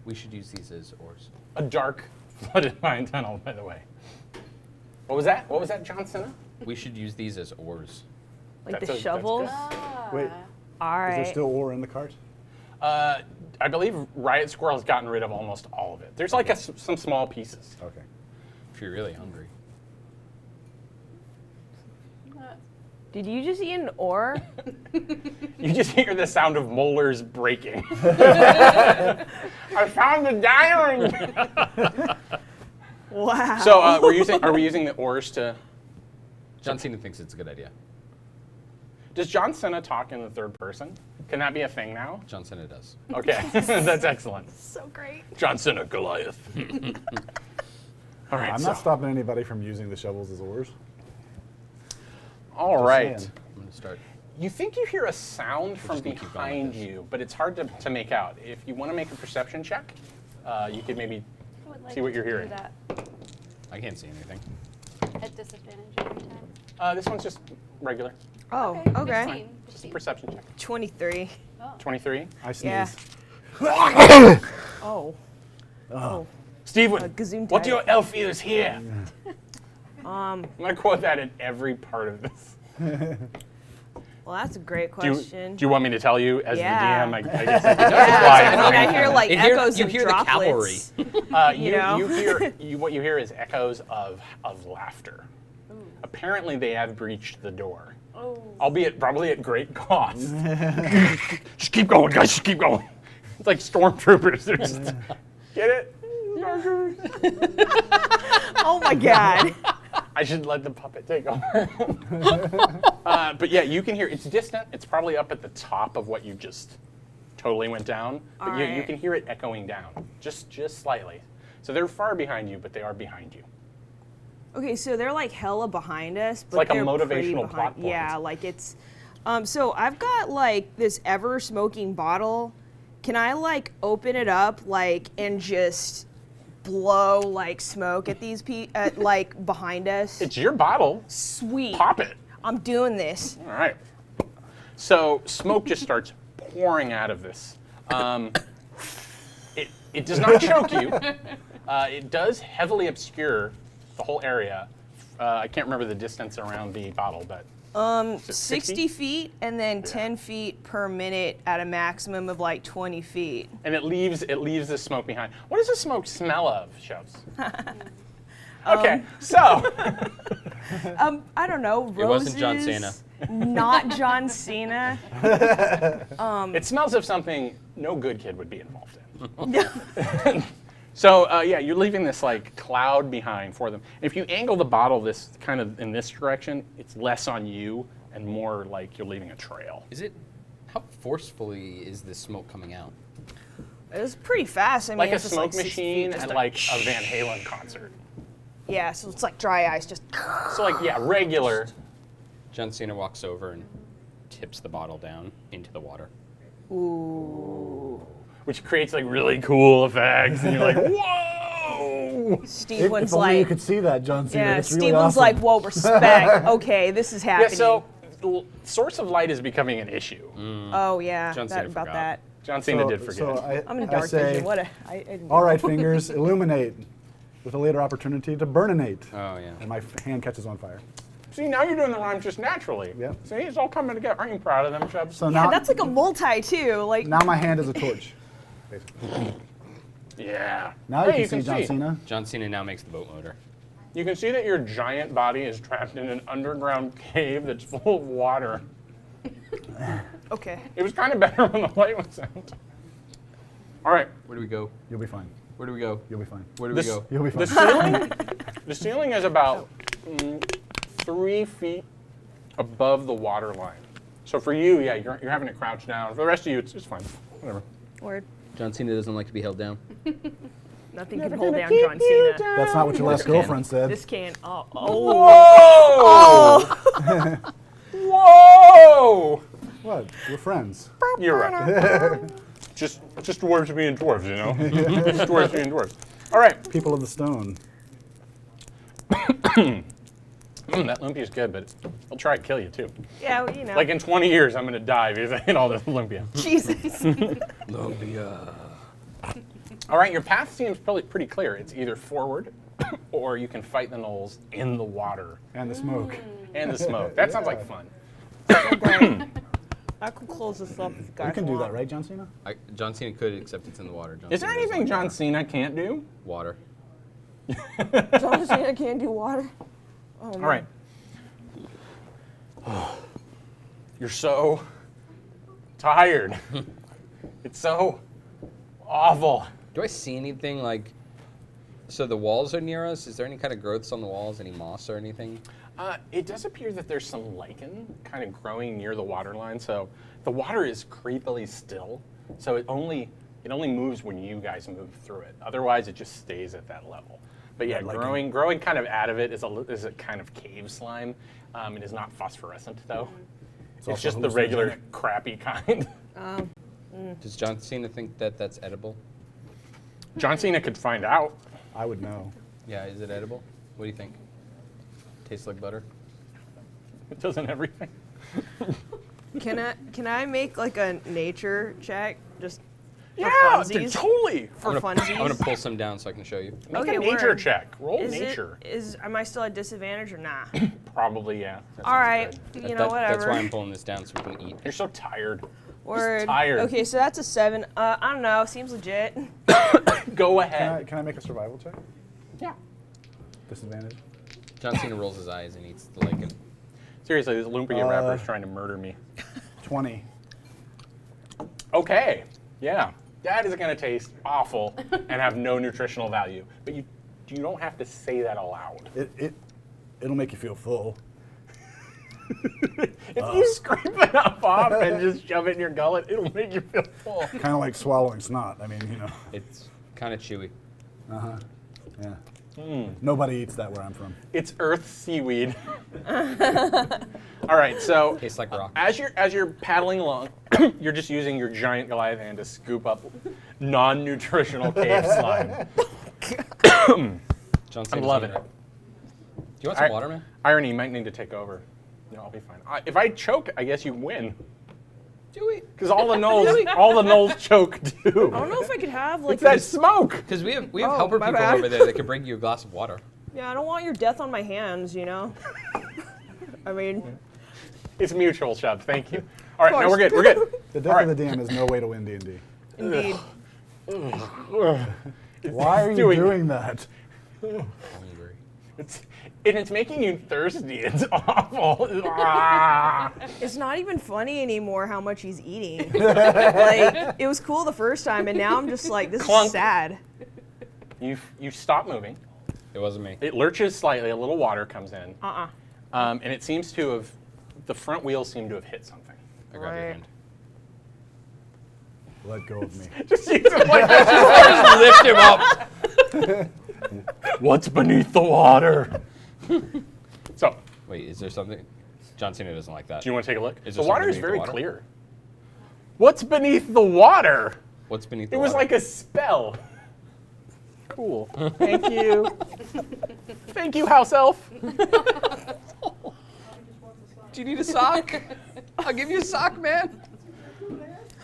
We should use these as oars. A dark, flooded mine tunnel, by the way. What was that? What was that, John Cena? We should use these as oars. Like That's the that's shovels? good. Wait, All is there right. still ore in the cart? I believe Riot Squirrel has gotten rid of almost all of it. There's like some small pieces. Okay. If you're really hungry. Did you just eat an ore? You just hear the sound of molars breaking. I found the diamond. Wow. So are we using the oars to? John Cena thinks it's a good idea. Does John Cena talk in the third person? Can that be a thing now? John Cena does. Okay, that's excellent. So great. John Cena, Goliath. All right. I'm not stopping anybody from using the shovels as oars. All right. saying. I'm gonna start. You think you hear a sound from just gonna keep going behind with this. you, but it's hard to make out. If you want to make a perception check, you could maybe I would like See what you're to do hearing. that I can't see anything. at disadvantage every time. this one's just regular. Oh, okay. 15. Just a 15. perception check. 23. 23. I sneeze. Yeah. Oh. Stephen, Gazoon what do type. your elf ears hear? Um, I'm gonna quote that in every part of this. well, that's a great Do question. you want me to tell you as Yeah. the DM? I guess I could Yeah, supply I mean, I information. hear like You hear- echoes you of hear the droplets. You know? hear what you hear is echoes of laughter. Apparently, they have breached the door, Oh. albeit probably at great cost. Just keep going, guys. Just keep going. It's like stormtroopers. They're just get it. Oh my god. I should let the puppet take over. But yeah, you can hear. It's distant. It's probably up at the top of what you just totally went down. But you Alright. can hear it echoing down, just slightly. So they're far behind you, but they are behind you. Okay, so they're like hella behind us, but like a they're pretty motivational behind. plot point. Yeah, like it's. So I've got like this ever smoking bottle, Can I like open it up like and just blow like smoke at these like behind us? It's your bottle. Sweet. Pop it. I'm doing this. All right. So smoke just starts pouring out of this. It does not choke you. It does heavily obscure the whole area. I can't remember the distance around the bottle, but 60 feet and then 10 feet per minute at a maximum of like 20 feet. and it leaves the smoke behind. What does the smoke smell of, Shubs? Okay, so I don't know. Roses. It wasn't John Cena. Not John Cena. it smells of something no good kid would be involved in. So yeah, you're leaving this like cloud behind for them. If you angle the bottle this kind of in this direction, it's less on you and more like you're leaving a trail. How forcefully is this smoke coming out? It was pretty fast. I mean, Like a it's just, smoke 6 machine feet, just at like a Van Halen concert. Yeah, so it's like dry ice, just. So like yeah, regular. John Cena walks over and tips the bottle down into the water. Ooh. Which creates like really cool effects, and you're like, whoa! Steven's if only you like, could see that, John Cena. yeah, It's really Steven's awesome. like, whoa, respect. Okay, this is Yeah, happening. so source of light is becoming an issue. Oh yeah, John that, Cena about forgot. that. John Cena did forget. So I'm in I dark say, vision. What a. I didn't all right, fingers, illuminate, with a later opportunity to burninate. Oh, yeah. And my hand catches on fire. See, now you're doing the rhymes just naturally. Yep. See, it's all coming together. Aren't you proud of them, Chubbs? So Yeah, now, that's like a multi too. Like. now my hand is a torch. Basically. Yeah. Now Hey, you can see John Cena. John Cena now makes the boat motor. You can see that your giant body is trapped in an underground cave that's full of water. Okay. It was kind of better when the light was out. All right. Where do we go? You'll be fine. Where do we go? You'll be fine. Where do we go? You'll be The fine. ceiling is about 3 feet above the water line. So for you, yeah, you're having to crouch down. For the rest of you, it's fine. Whatever. Word. John Cena doesn't like to be held down. Nothing can hold down John Cena. That's not what your last girlfriend said. This can't. Oh. Whoa! What? We're friends. You're right. just dwarves being dwarves, you know? Just dwarves being dwarves. All right. People of the stone. That lumpia's good, but I'll try to kill you too. Yeah, well, you know. Like in 20 years, I'm gonna die because I ate all this lumpia. Jesus. All right, your path seems pretty clear. It's either forward, or you can fight the gnolls in the water And the smoke. and the smoke. That sounds like fun. I can close this up if you guys You can do want. that, right, John Cena? John Cena could, except it's in the water. John Is there Cena doesn't anything like John Cena can't do? water? John Cena can't do water. All right. You're so tired. It's so awful. Do I see anything like? So the walls are near us. Is there any kind of growths on the walls? Any moss or anything? It does appear that there's some lichen kind of growing near the water line. So the water is creepily still. So it only moves when you guys move through it. Otherwise, it just stays at that level. But yeah, growing kind of out of it is a kind of cave slime. It is not phosphorescent though. It's also just the regular hallucinogenic. crappy kind. Does John Cena think that that's edible? John Cena could find out. I would know. Yeah, is it edible? What do you think? Tastes like butter. It doesn't everything. Can I make like a nature check just for Yeah, dude, funsies? totally. For I'm funsies. gonna pull some down so I can show you. Make Okay, a nature word. check. Roll Is nature. am I still at disadvantage or nah? Probably, yeah. That All sounds right, good. you know whatever. That's why I'm pulling this down so we can eat. You're so tired. Word. tired. Okay, so that's a 7. I don't know. Seems legit. Go Can ahead. I make a survival check? Yeah. Disadvantage? John Cena rolls his eyes and eats the lichen. Seriously, this lumpia rapper is trying to murder me. 20. Okay. Yeah. That is going to taste awful and have no nutritional value. But you don't have to say that aloud. It'll make you feel full. If you scrape enough off and just shove it in your gullet, it'll make you feel full. Kind of like swallowing snot. I mean, you know. It's kind of chewy. Uh-huh. Yeah. Nobody eats that where I'm from. It's earth seaweed. All right, so Tastes like rock. as you're paddling along, you're just using your giant Goliath hand to scoop up non-nutritional cave slime. John I'm loving it. Do you want All some right, water, man? Irony, you might need to take over. No, I'll be fine. If I choke, I guess you win. Do we? Because all the gnolls choke too. I don't know if I could have like It's that smoke. Because we have Oh, helper my people bad. over there that can bring you a glass of water. Yeah, I don't want your death on my hands, you know? I mean, It's mutual, Shub. Thank you. All right, Of now we're course. good. We're good. The death of the DM is no way to win D&D. indeed. Why are you doing that? Hungry. It's making you thirsty. It's awful. Ah. It's not even funny anymore how much he's eating. Like, it was cool the first time, and now I'm just like, this Clunk. is sad. You stop moving. It wasn't me. It lurches slightly. A little water comes in, Uh-uh. and it seems to have. The front wheels seem to have hit something. I grabbed your Right. hand. Let go of me. Just use it like that. Just lift him up. What's beneath the water? So, Wait, is there something? John Cena doesn't like that. do you want to take a look? Is The there water something is beneath the very water? clear. What's beneath the water? What's beneath the It was water? like a spell. Cool. Thank you. Thank you, house elf. Do you need a sock? I'll give you a sock, man.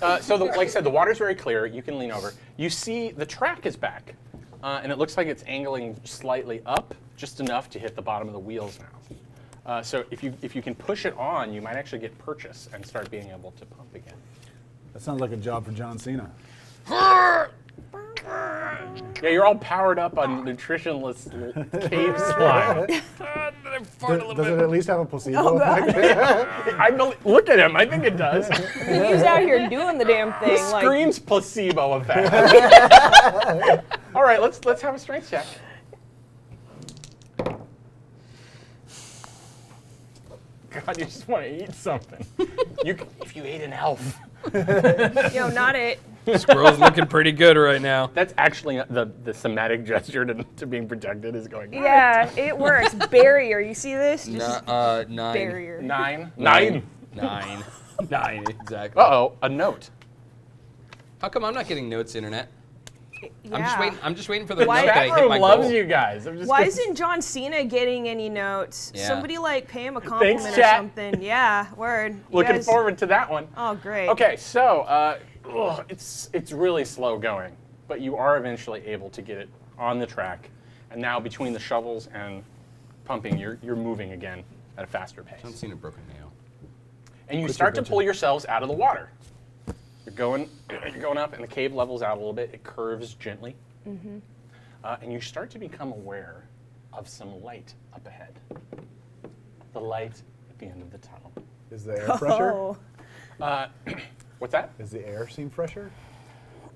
Like I said, the water's very clear. You can lean over. You see the track is back, and it looks like it's angling slightly up, just enough to hit the bottom of the wheels now. So if you can push it on, you might actually get purchase and start being able to pump again. That sounds like a job for John Cena. Yeah, you're all powered up on nutritionless cave slime. Does it at least have a placebo effect? Look at him. I think it does. He's out here doing the damn thing. He Like, screams placebo effect. All right, let's have a strength check. God, you just want to eat something. If you ate an elf. yo, not it. Squirrel's looking pretty good right now. That's actually the somatic gesture to being protected is going. Yeah, it works. Barrier. You see this? Just 9. barrier. Nine. 9. 9, exactly. Uh-oh, a note. How come I'm not getting notes, internet? Yeah. I'm just waiting for the Why- note that I Chat hit room my loves goal. you guys. I'm just Why gonna- isn't John Cena getting any notes? Yeah. Somebody like pay him a compliment or chat. something. Yeah, word. You Looking guys- forward to that one. Oh, great. Okay, so it's really slow going, but you are eventually able to get it on the track, and now between the shovels and pumping, you're moving again at a faster pace. John Cena broke a nail. And you start to pull yourselves out of the water. You're going up, and the cave levels out a little bit. It curves gently, and you start to become aware of some light up ahead. The light at the end of the tunnel. Is the air fresher? Oh, What's that? Does the air seem fresher?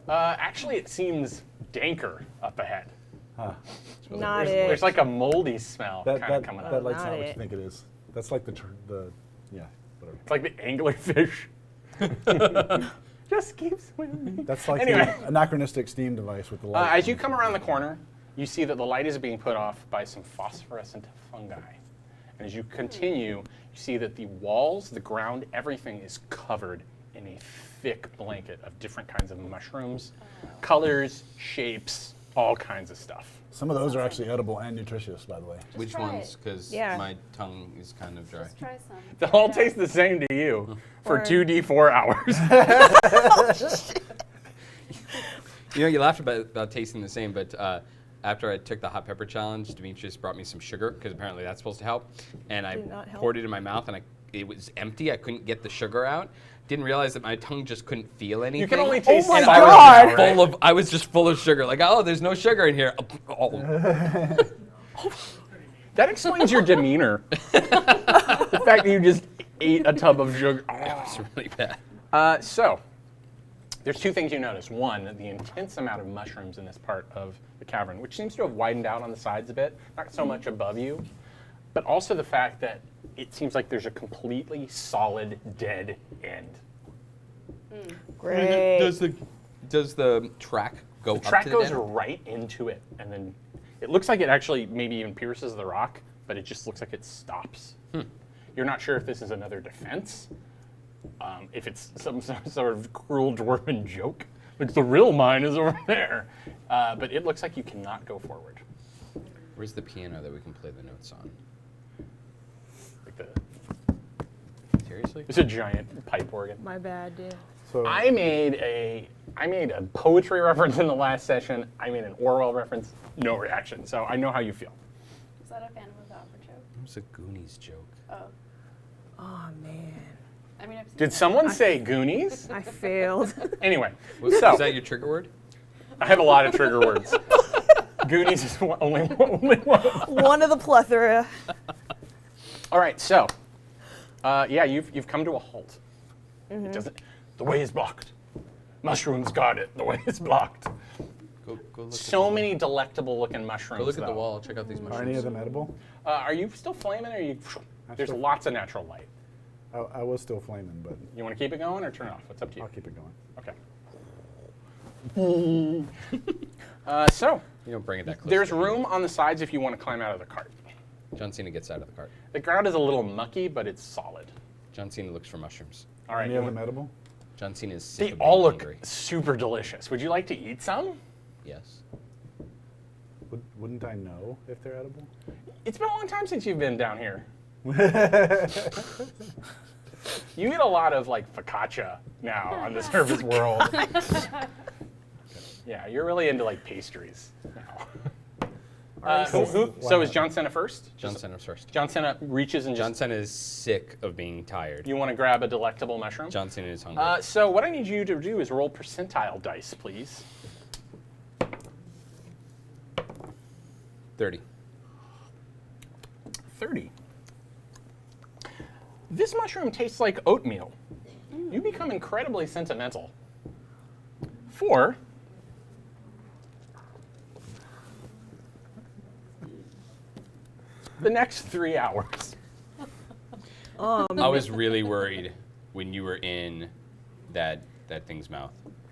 Actually, it seems danker up ahead. not There's it. like a moldy smell kind of coming That up. light's Not not what you it. think it is. That's like the yeah, whatever. It's like the anglerfish. Just keep swimming. That's like Anyway. the anachronistic steam device with the light. As you come around the corner, you see that the light is being put off by some phosphorescent fungi. And as you continue, you see that the walls, the ground, everything is covered in a thick blanket of different kinds of mushrooms, colors, shapes, all kinds of stuff. Some of those are actually edible and nutritious, by the way. Which try ones? Because Yeah. my tongue is kind of dry. Let's try some. They all taste the same to you for Or- 2d4 hours. You know, you laughed about tasting the same, but after I took the hot pepper challenge, Demetrius brought me some sugar because apparently that's supposed to help. And I Did not help. poured it in my mouth, and it was empty. I couldn't get the sugar out. Didn't realize that my tongue just couldn't feel anything. You can only taste my sour God. now, right? I was just full of sugar. Like, oh, there's no sugar in here. Oh. That explains your demeanor. The fact that you just ate a tub of sugar. It's really bad. So, there's two things you notice. One, the intense amount of mushrooms in this part of the cavern, which seems to have widened out on the sides a bit, not so much above you, but also the fact that it seems like there's a completely solid dead end. Great. Does the track go The up track to the goes den? right into it, and then It looks like it actually maybe even pierces the rock, but it just looks like it stops. You're not sure if this is another defense, if it's some sort of cruel dwarven joke. Like the real mine is over there. But it looks like you cannot go forward. Where's the piano that we can play the notes on? Like the, Seriously? it's a giant pipe organ. My bad, dude. So I made a poetry reference in the last session. I made an Orwell reference. No reaction. So I know how you feel. Is that a Phantom of the Opera joke? It was a Goonies joke. Oh. Oh man, I mean, I've seen Did that. someone say Goonies? I failed. Anyway, Was so that your trigger word? I have a lot of trigger words. Goonies is only one. One of the plethora. All right, so yeah, you've come to a halt. It doesn't. The way is blocked. Mushrooms got it. The way is blocked. Go look. So many delectable looking mushrooms. Go look at the though. wall. Check out these are mushrooms. any of them edible? Are you still flaming? Or are you? There's still- lots of natural light. I was still flaming, but You want to keep it going or turn it off? What's up to you? I'll keep it going. Okay. So You don't bring it that close. there's to me. room on the sides if you want to climb out of the cart. John Cena gets out of the cart. The ground is a little mucky, but it's solid. John Cena looks for mushrooms. All right. Any you of want- them edible? John Cena is sick They of being all look hungry. super delicious. Would you like to eat some? Yes. Wouldn't I know if they're edible? It's been a long time since you've been down here. You eat a lot of like focaccia now on the surface world. Yeah, you're really into like pastries now. So is John Cena first? John Cena's first. John Cena reaches and John just. Cena is sick of being tired. You want to grab a delectable mushroom? John Cena is hungry. So what I need you to do is roll percentile dice, please. 30. 30. This mushroom tastes like oatmeal. You become incredibly sentimental. For the next 3 hours. I was really worried when you were in that thing's mouth.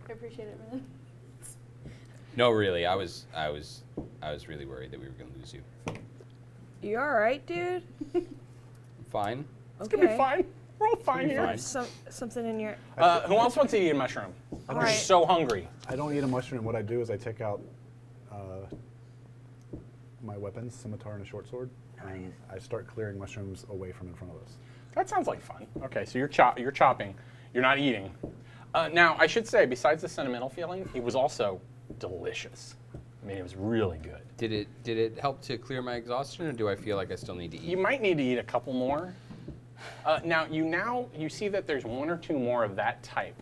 I appreciate it, man. No, really, I was really worried that we were gonna lose you. You all right, dude? Fine. It's gonna be fine. We're all fine here. fine. Something in your. Who else wants to eat a mushroom? I'm right. so hungry. I don't eat a mushroom. What I do is I take out my weapons, scimitar and a short sword, and I start clearing mushrooms away from in front of us. That sounds like fun. Okay, so you're chopping. You're not eating. Now, I should say, besides the sentimental feeling, it was also delicious. I mean, it was really good. Did it help to clear my exhaustion, or do I feel like I still need to You eat? might need to eat a couple more. Now you see that there's one or two more of that type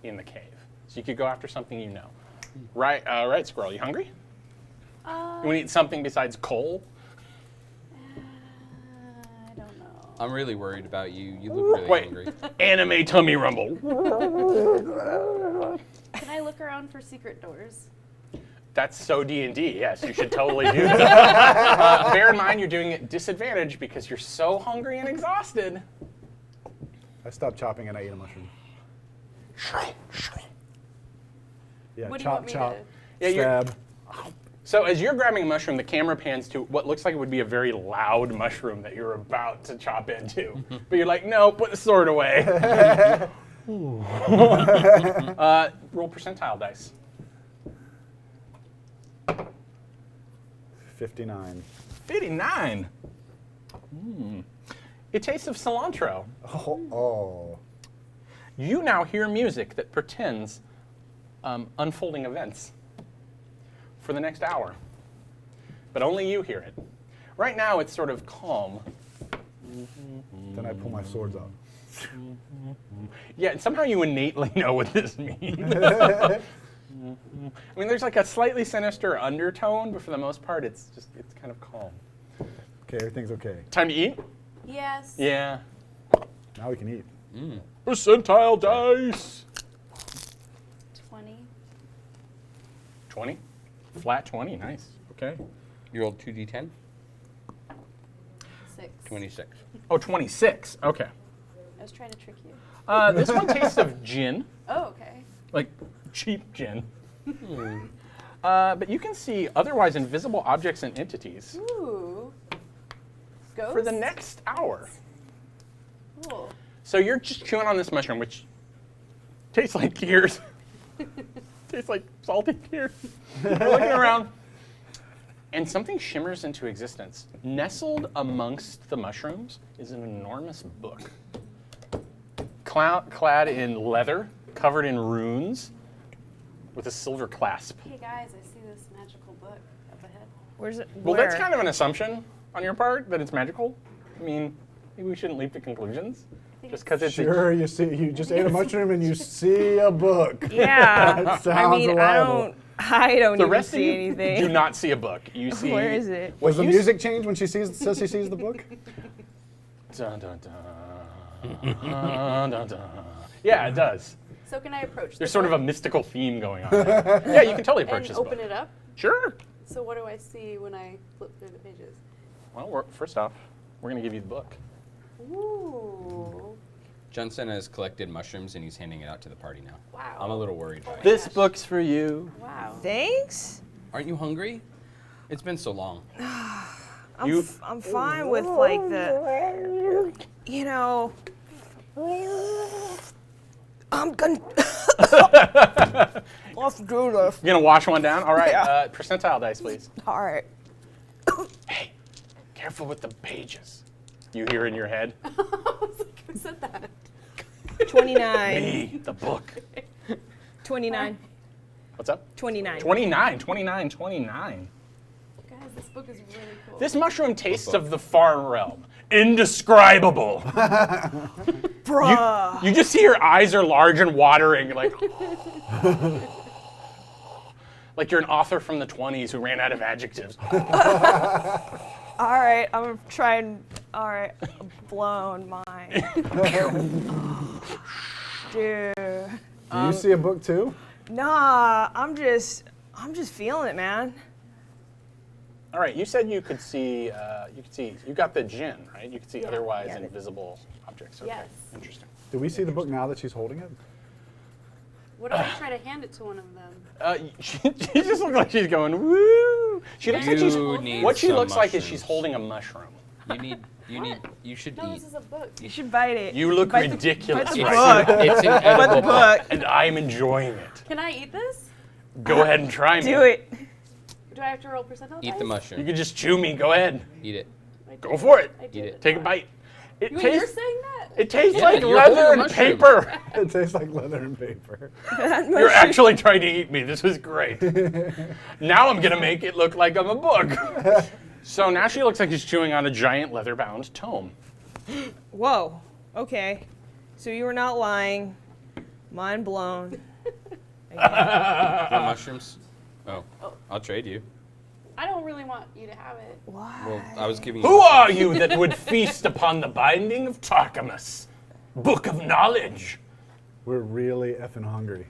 in the cave. So you could go after something you know. Right, right, Squirrel. You hungry? You want to eat something besides coal? I don't know. I'm really worried about you. You look really Wait. hungry. Anime tummy rumble. Can I look around for secret doors? That's so D&D. Yes, you should totally do that. Bear in mind you're doing it at disadvantage because you're so hungry and exhausted. I stop chopping and I eat a mushroom. Yeah, What do you chop, want me chop, to- Yeah, you're- stab. So as you're grabbing a mushroom, the camera pans to what looks like it would be a very loud mushroom that you're about to chop into. But you're like, no, put the sword away. Roll percentile dice. 59. 59. It tastes of cilantro. Oh. You now hear music that pretends unfolding events for the next hour. But only you hear it. Right now it's sort of calm. Then I pull my swords out. Yeah, and somehow you innately know what this means. I mean, there's like a slightly sinister undertone, but for the most part, it's kind of calm. Okay, everything's okay. Time to eat? Yes. Yeah. Now we can eat. Percentile dice. 20. 20. Flat 20. Nice. Okay. You rolled 2d10? 6. 26. Oh, 26. Okay. I was trying to trick you. This one tastes of gin, Oh, okay. like cheap gin. But you can see otherwise invisible objects and entities Ooh. Ghosts? for the next hour. Cool. So you're just chewing on this mushroom, which tastes like tears. Tastes like salty tears. You're looking around, and something shimmers into existence. Nestled amongst the mushrooms is an enormous book. Clad in leather, covered in runes, with a silver clasp. Hey guys, I see this magical book up ahead. Where's it? Well, where? that's kind of an assumption on your part that it's magical. I mean, maybe we shouldn't leap to conclusions just because it's Sure, you just ate a mushroom and you see a book. Yeah. That sounds I mean, reliable. I don't the even rest of see you anything. do not see a book. You see. Where is it? what Does the you music change when she says she sees the book? Dun, dun, dun, dun, dun, dun. Yeah, it does. So can I approach There's the sort of a book mystical theme going on there. Yeah, you can totally approach and this open book. it up? Sure. So what do I see when I flip through the pages? Well, first off, we're going to give you the book. Ooh. Johnson has collected mushrooms and he's handing it out to the party now. Wow. I'm a little worried by it. This book's for you. Wow. Thanks. Aren't you hungry? It's been so long. I'm fine with like the, you know. I'm gonna. Let's do this. You're going to wash one down? All right. Yeah. Percentile dice, please. All right. Hey, careful with the pages. You hear in your head, I was like, who said that? 29. me, the book. 29. What's up? 29. 29, 29, 29. Guys, this book is really cool. This mushroom tastes of the far realm. Indescribable. Bruh. You just see her eyes are large and watering, like, like you're an author from the 20s who ran out of adjectives. All right, I'm gonna try and. All right, blown mind. Dude. Do you see a book too? Nah, I'm just feeling it, man. All right, you said you could see, you got the djinn, right? You could see Yeah. otherwise Yeah. invisible objects. Okay. Yes. Interesting. Do we see the book now that she's holding it? What if I try to hand it to one of them? She just looks like she's going, woo! She looks like she's, You need what she some looks like is she's mushrooms. holding a mushroom. You should No, eat. this is a book. You should bite it. You look Bite the- ridiculous bite the right book. now, It's an edible book. and I'm enjoying it. Can I eat this? Go ahead and try me. Do it. Do I have to roll percentile Eat dice? the You mushroom. can just chew me. Go ahead. Eat it. I did Go for it. I did Eat it. Take a bite. It You're tastes. saying that? It tastes Yeah, like you're leather holding a and mushroom. paper. It tastes like leather and paper. You're actually trying to eat me. This is great. Now I'm gonna make it look like I'm a book. So now she looks like she's chewing on a giant leather-bound tome. Whoa. Okay. So you were not lying. Mind blown. Want mushrooms? Oh, I'll trade you. I don't really want you to have it. What? Well, I was giving you. Who are you that would feast upon the binding of Tarkamus? Book of knowledge. We're really effing hungry.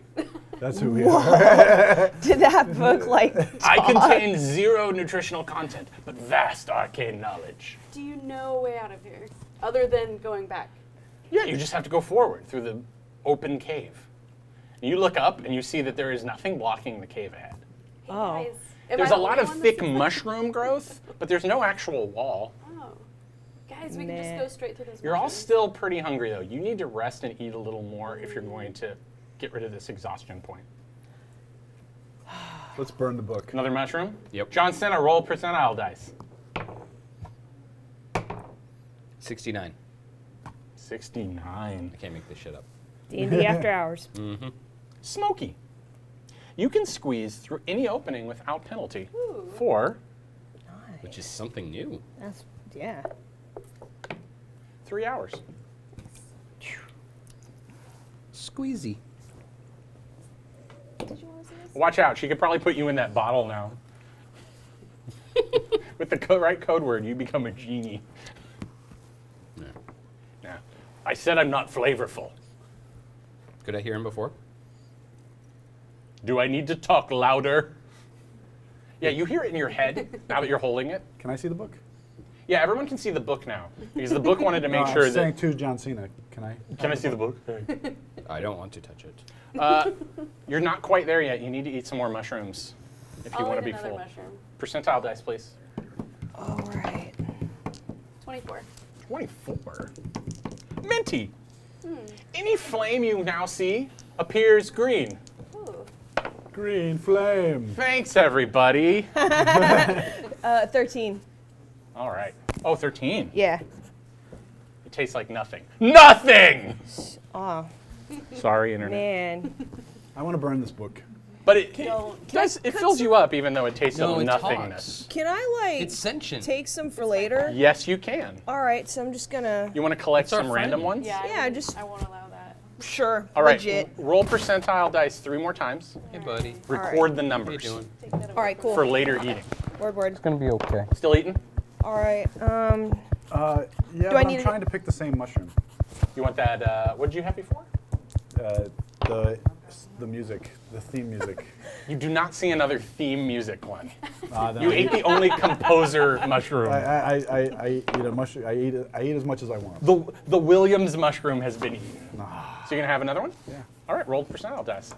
That's who we are. Did that book like? I contain 0 nutritional content, but vast arcane knowledge. Do you know a way out of here? Other than going back? Yeah, you just have to go forward through the open cave. And you look up and you see that there is nothing blocking the cave ahead. Hey Oh. guys, am There's I a the lot only of one that thick sees that? mushroom growth, but there's no actual wall. Oh. Guys, we can just Nah. go straight through those You're all mushrooms. still pretty hungry though. You need to rest and eat a little more if you're going to get rid of this exhaustion point. Let's burn the book. Another mushroom? Yep. Johnson, a roll percentile dice. 69. 69. I can't make this shit up. D&D After Hours. Smoky. You can squeeze through any opening without penalty Ooh. for Which is something new. That's yeah. 3 hours. Squeezy. Did you want to see this? Watch out, she could probably put you in that bottle now. With the right code word, you become a genie. No. Yeah. I said I'm not flavorful. Could I hear him before? Do I need to talk louder? Yeah, you hear it in your head now that you're holding it. Can I see the book? Yeah, everyone can see the book now because the book wanted to make No, sure I'm saying that. to John Cena. Can I? Can I see the book? I don't want to touch it. You're not quite there yet. You need to eat some more mushrooms if you I'll want to eat be another full. mushroom. Percentile dice, please. All right. 24. 24. Minty. Any flame you now see appears green. Ooh. Green flame. Thanks, everybody. 13. All right. Oh, 13. Yeah. It tastes like nothing. Nothing! Oh, Sorry, Internet. man. I want to burn this book. But it Don't. does. It fills you up, even though it tastes No, of it nothingness. talks. Can I, like, It's sentient. take some for later? Yes, you can. All right, so I'm just gonna. You want to collect It's our some random friend. ones? Yeah, Yeah, I won't allow that. Sure. All right. Legit. Roll percentile dice 3 more times. Hey, buddy. Record the How you numbers doing? Take that All right, cool. for later eating. Word. Gonna be okay. Still eating? All right. Yeah, Do I but need I'm to- trying to pick the same mushroom. You want that? What did you have before? The music, the theme music. You do not see another theme music one. Then You I ate the only composer mushroom. I eat a mushroom. I eat as much as I want. The Williams mushroom has been eaten. So you're gonna have another one? Yeah. All right, roll the percentile dice.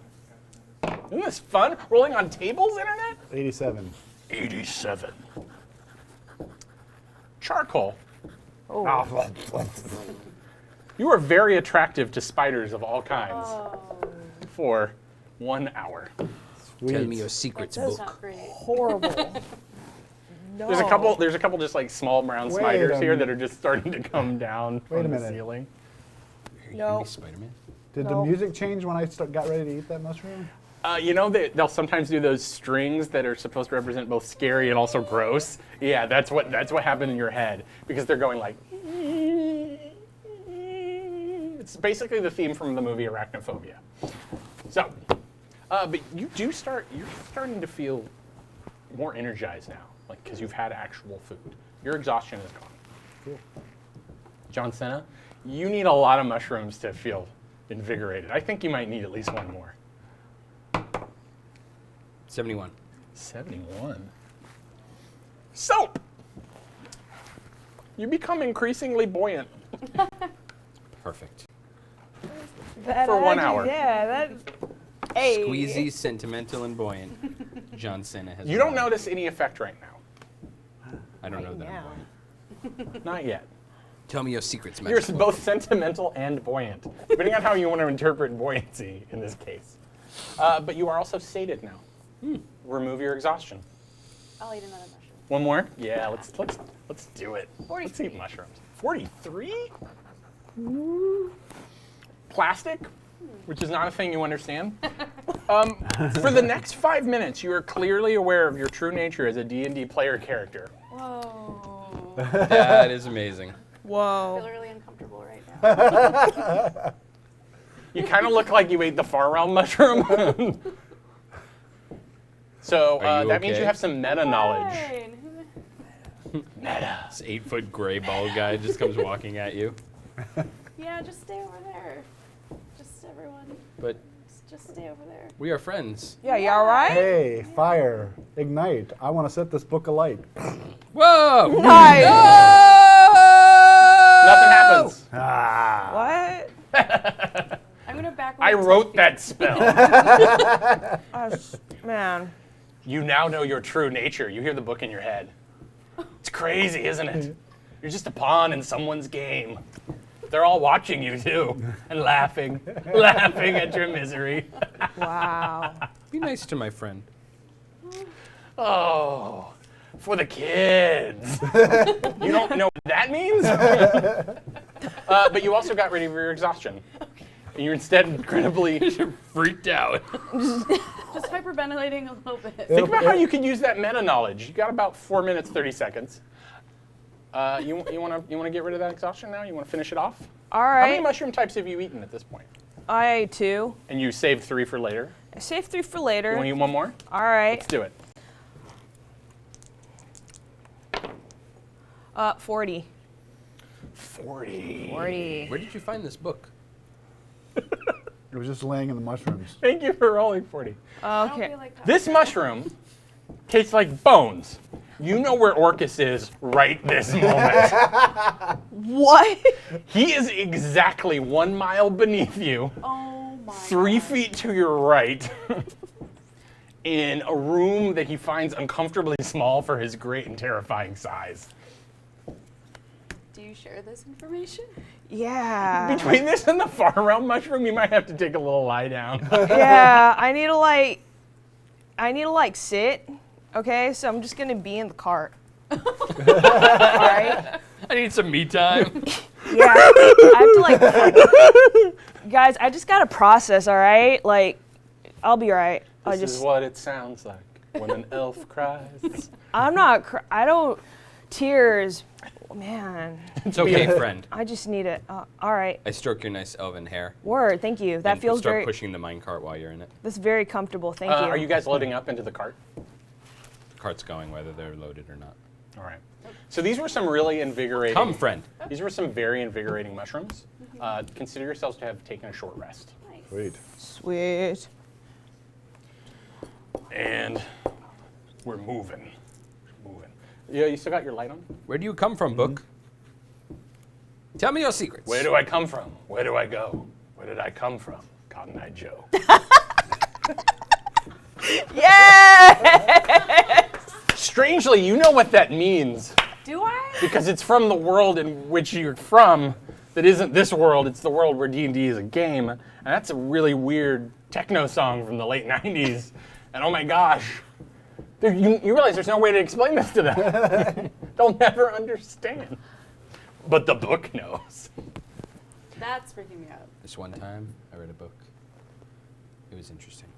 Isn't this fun? Rolling on tables, Internet? 87. 87. Charcoal. You are very attractive to spiders of all kinds for 1 hour. Tell me your secrets, That's book. not great. Horrible. No. There's a couple just like small brown Wait spiders a here that minute. are just starting to come down Wait a from the minute. ceiling. Are you No. gonna be Spider-Man? Did the No. music change when I got ready to eat that mushroom? You know, they'll sometimes do those strings that are supposed to represent both scary and also gross. Yeah, that's what happened in your head because they're going like. It's basically the theme from the movie Arachnophobia. So, but you're starting to feel more energized now, like because you've had actual food. Your exhaustion is gone. Cool. John Cena, you need a lot of mushrooms to feel invigorated. I think you might need at least one more. 71. 71. Soap! You become increasingly buoyant. Perfect. That for 1 actually- hour. Yeah, that. Hey. Squeezy, sentimental, and buoyant. John Cena has. You don't arrived. notice any effect right now. I don't know that I'm now. buoyant. Not yet. Tell me your secrets, You're Magic. both sentimental and buoyant, depending on how you want to interpret buoyancy in this case. But you are also sated now. Remove your exhaustion. I'll eat another mushroom. One more? Yeah, let's do it. 43. Let's eat mushrooms. 43? Plastic, which is not a thing you understand. For the next 5 minutes, you are clearly aware of your true nature as a D&D player character. Whoa. That is amazing. I Whoa. feel really uncomfortable right now. You kind of look like you ate the Far Realm mushroom. So Are you that means you okay? have some meta knowledge. Fine. Meta. This 8-foot gray bald guy just comes walking at you. Yeah, just stay over there. Just everyone, But just stay over there. we are friends. Yeah, you all right? Hey, fire, ignite. I want to set this book alight. Whoa! Nice. Nothing happens. What? I'm gonna back. I away 10 wrote feet. that spell. Man. You now know your true nature. You hear the book in your head. It's crazy, isn't it? You're just a pawn in someone's game. They're all watching you too and laughing at your misery. Wow. Be nice to my friend. Oh, for the kids. You don't know what that means? But you also got rid of your exhaustion. And you're instead incredibly Freaked out. Just hyperventilating a little bit. Think about how you could use that meta knowledge. You got about 4 minutes, 30 seconds. You want to get rid of that exhaustion now? You want to finish it off? All How many right. mushroom types have you eaten at this point? I ate 2. And you saved 3 for later. I saved 3 for You later. want to eat one more? All right. Let's do it. 40. 40. 40. Where did you find this book? It was just laying in the mushrooms. Thank you for rolling 40. I don't Okay. feel like This mushroom tastes like bones. You know where Orcus is right this moment. What? He is exactly 1 mile beneath you, Oh my. 3 feet to your right, in a room that he finds uncomfortably small for his great and terrifying size. Do you share this information? Yeah. Between this and the far realm mushroom, you might have to take a little lie down. Yeah, I need to like sit. Okay, so I'm just gonna be in the cart. All right. I need some me time. Yeah, I have to like, guys. I just gotta process. All right, like, I'll be all right. This is what it sounds like when an elf cries. I'm not. I don't. Tears, man. It's okay, friend. I just need it. All right. I stroke your nice elven hair. Word. Thank you. That and feels start very. pushing the minecart while you're in it. That's very comfortable. Thank you. Are you guys loading up into the cart? The cart's going whether they're loaded or not. All right. So these were some really invigorating. Come, friend. These were some very invigorating mushrooms. Consider yourselves to have taken a short rest. Nice. Sweet. Sweet. And we're moving. Yeah, you still got your light on? Where do you come from, Book? Tell me your secrets. Where do I come from? Where do I go? Where did I come from? Cotton Eye Joe. Yeah. Strangely, you know what that means. Do I? Because it's from the world in which you're from that isn't this world. It's the world where D&D is a game. And that's a really weird techno song from the late 90s. And oh my gosh. You realize there's no way to explain this to them. They'll never understand. But the book knows. That's freaking me out. This one time, I read a book. It was interesting.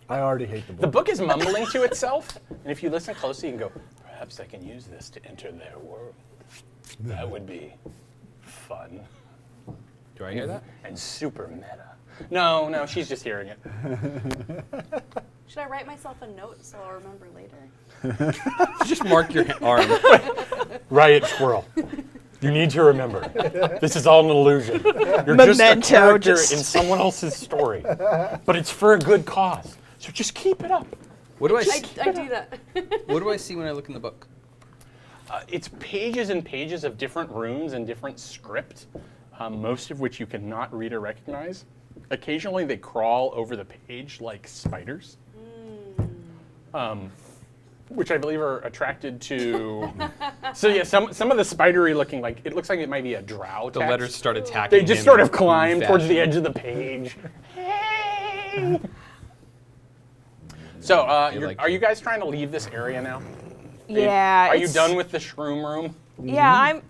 I already hate the book. The book is mumbling to itself. And if you listen closely, you can go, perhaps I can use this to enter their world. That would be fun. Do I hear that? And super meta. No, she's just hearing it. Should I write myself a note so I'll remember later? Just mark your arm. Riot Squirrel. You need to remember, this is all an illusion. You're just a Memento, character just- in someone else's story. But it's for a good cause. So just keep it up. What do I I see? do that. What do I see when I look in the book? It's pages and pages of different runes and different script, most of which you cannot read or recognize. Occasionally they crawl over the page like spiders, which I believe are attracted to. So yeah, some of the spidery looking, like it looks like it might be a drow The text. letters start attacking They just him sort in of climb fashion. towards the edge of the page. Hey! So like are you guys trying to leave this area now? Yeah. Are you it's- done with the shroom room? Yeah,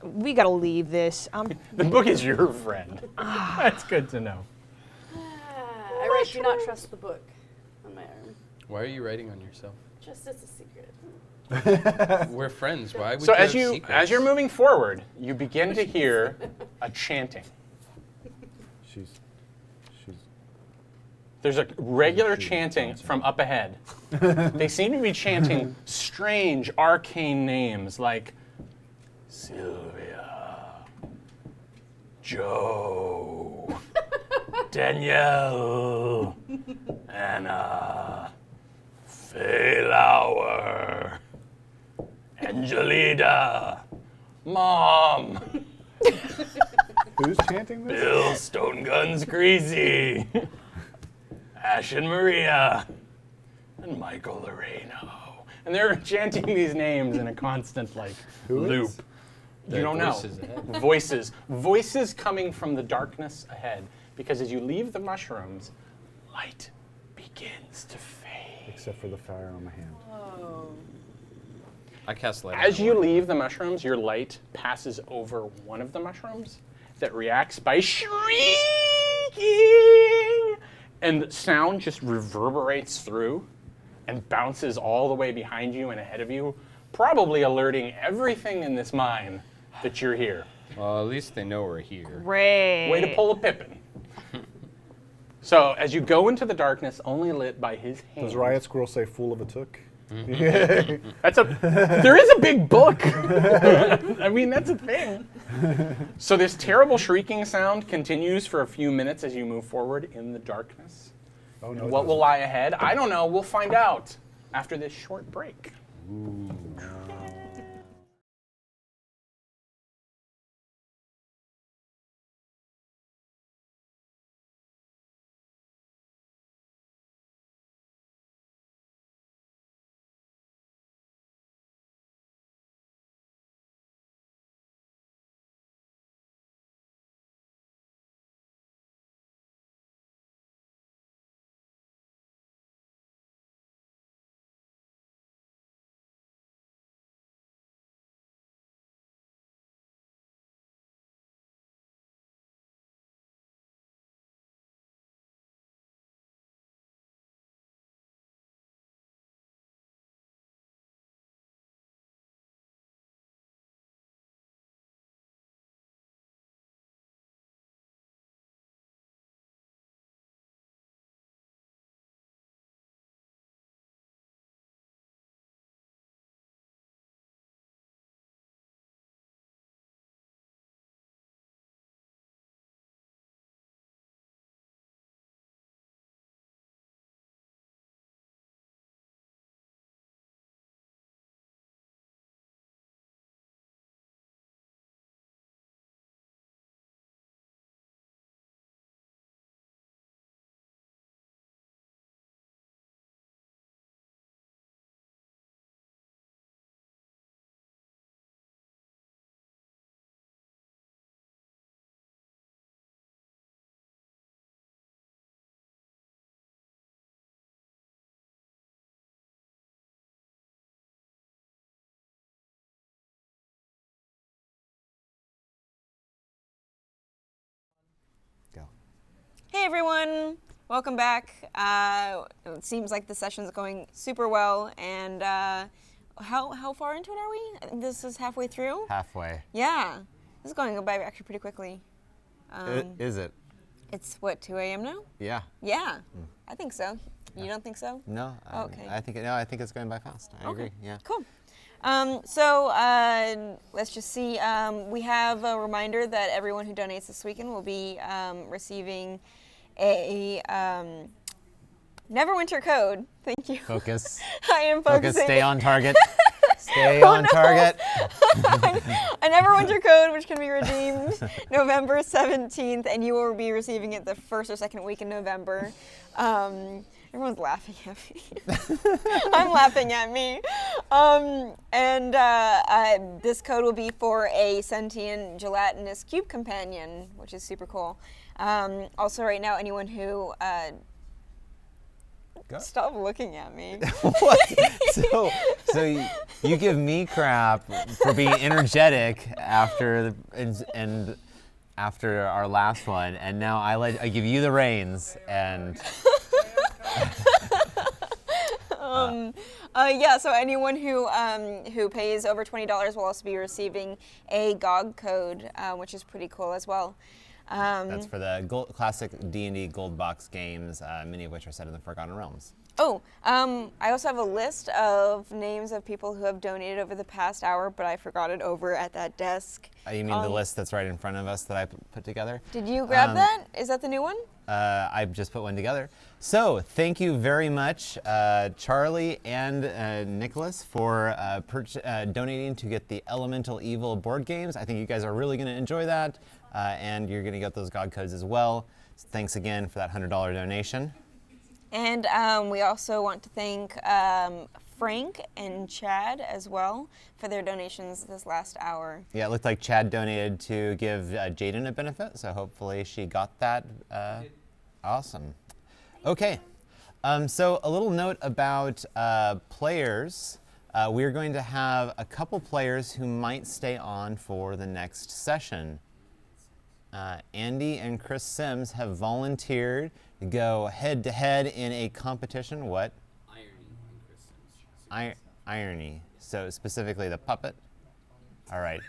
we gotta leave this. The book is your friend. That's good to know. I write do not trust the book on my arm. Why are you writing on yourself? Just as a secret. We're friends. Why would So you as have you secrets? as you're moving forward, you begin to hear a chanting. She's There's a regular chanting from up ahead. They seem to be chanting strange arcane names like Sylvia, Joe, Danielle, Anna, Faylauer, Angelita, Mom, who's chanting this? Bill Stone Guns Greasy, Ash and Maria, and Michael Loreno. And they're chanting these names in a constant loop. You There are don't know. voices ahead. Voices coming from the darkness ahead. Because as you leave the mushrooms, light begins to fade. Except for the fire on my hand. I cast light. As on you the leave the mushrooms, your light passes over one of the mushrooms that reacts by shrieking. And sound just reverberates through and bounces all the way behind you and ahead of you, probably alerting everything in this mine that you're here. Well, at least they know we're here. Great. Way to pull a Pippin. So as you go into the darkness, only lit by his hand. Does Riot Squirrel say "fool of a took"? There is a big book. I mean, that's a thing. So this terrible shrieking sound continues for a few minutes as you move forward in the darkness. Oh no. And it what will doesn't. lie ahead? I don't know. We'll find out after this short break. Hey everyone, welcome back. It seems like the session's going super well, and how far into it are we? I think this is halfway through. Halfway. Yeah, this is going by actually pretty quickly. Is it? It's what, 2 a.m. now? Yeah. Yeah, I think so. You don't think so? No. Okay. I think it's going by fast. I agree. Yeah. Cool. Let's just see. We have a reminder that everyone who donates this weekend will be receiving a Neverwinter code. Thank you. Focus. I am focusing. Focus. Stay on target. Stay on target. A Neverwinter code, which can be redeemed November 17th, and you will be receiving it the first or second week in November. Everyone's laughing at me. I'm laughing at me. This code will be for a sentient gelatinous cube companion, which is super cool. Also, right now, anyone who stop looking at me. What? So you give me crap for being energetic after after our last one, and now I give you the reins and. So anyone who pays over $20 will also be receiving a GOG code, which is pretty cool as well. That's for the classic D&D Gold Box games, many of which are set in the Forgotten Realms. Oh, I also have a list of names of people who have donated over the past hour, but I forgot it over at that desk. You mean the list that's right in front of us that I put together? Did you grab that? Is that the new one? I just put one together. So thank you very much, Charlie and Nicholas, for donating to get the Elemental Evil board games. I think you guys are really going to enjoy that, and you're going to get those GOG codes as well. So thanks again for that $100 donation. And we also want to thank Frank and Chad as well for their donations this last hour. Yeah, it looked like Chad donated to give Jaden a benefit, so hopefully she got that. Awesome. Okay, so a little note about players. We're going to have a couple players who might stay on for the next session. Andy and Chris Sims have volunteered to go head-to-head in a competition. What? Irony and Chris Sims. Irony. So specifically the puppet. All right.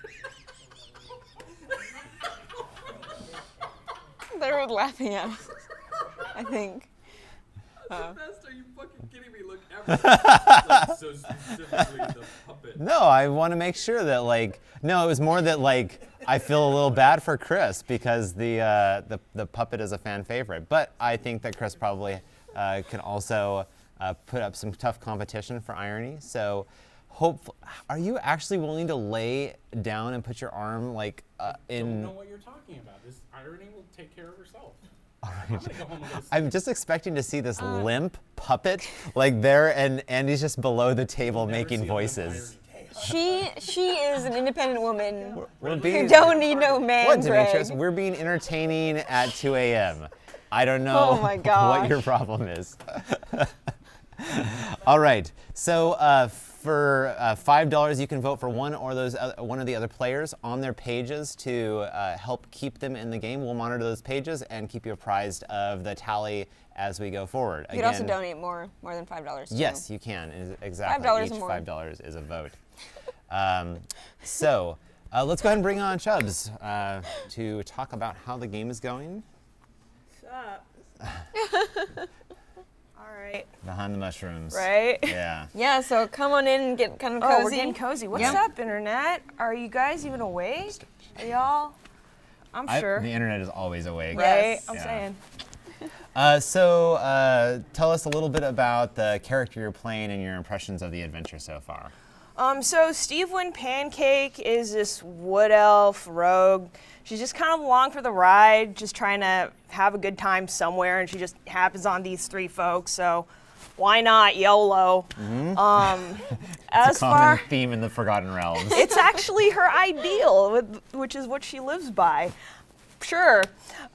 They were laughing at us, I think. Are you fucking kidding me? Look, like, so specifically the puppet. No, I want to make sure that no, it was more that I feel a little bad for Chris because the puppet is a fan favorite. But I think that Chris probably can also put up some tough competition for Irony. So, are you actually willing to lay down and put your arm I don't know what you're talking about. This Irony will take care of herself. All right. I'm gonna go home and go to sleep. I'm just expecting to see this limp puppet there, and Andy's just below the table making voices. She is an independent woman We're who don't need no man. What, Demetrius? We're being entertaining at 2 a.m. I don't know Oh my gosh. what your problem is. All right. So for $5, you can vote for one of the other players on their pages to help keep them in the game. We'll monitor those pages and keep you apprised of the tally as we go forward. You could also donate more than $5. Too. Yes, you can. Exactly. $5 Each or more. $5 is a vote. So let's go ahead and bring on Shubs to talk about how the game is going. Sup? All right. Behind the mushrooms. Right? Yeah. Yeah, so come on in and get kind of cozy. Oh, we're getting cozy. What's up, Internet? Are you guys even awake? Are y'all? I'm sure. The internet is always awake. Right? Yes. I'm Yeah. saying. So tell us a little bit about the character you're playing and your impressions of the adventure so far. So Steve Wynn Pancake is this wood elf rogue. She's just kind of along for the ride, just trying to have a good time somewhere, and she just happens on these three folks, so why not YOLO? It's a common theme in the Forgotten Realms. It's actually her ideal, which is what she lives by. Sure.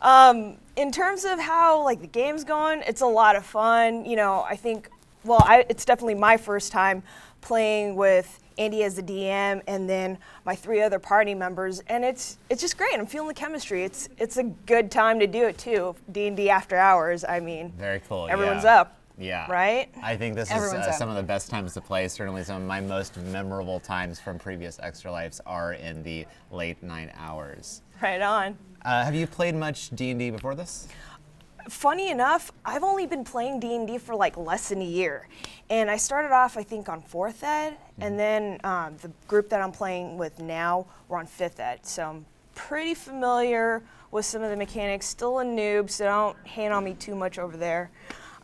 In terms of how the game's going, it's a lot of fun. I think it's definitely my first time playing with Andy as the DM, and then my 3 other party members, and it's just great. I'm feeling the chemistry. It's a good time to do it too. D&D after hours. I mean, Very cool. everyone's yeah. up. Yeah. Right? I think this Everyone's is up. some of the best times to play. Certainly some of my most memorable times from previous Extra Lives are in the late night hours. Right on. Have you played much D&D before this? Funny enough, I've only been playing D&D for like less than a year. And I started off, I think, on 4th Ed, and then the group that I'm playing with now, we're on 5th Ed. So I'm pretty familiar with some of the mechanics, still a noob, so don't hate on me too much over there.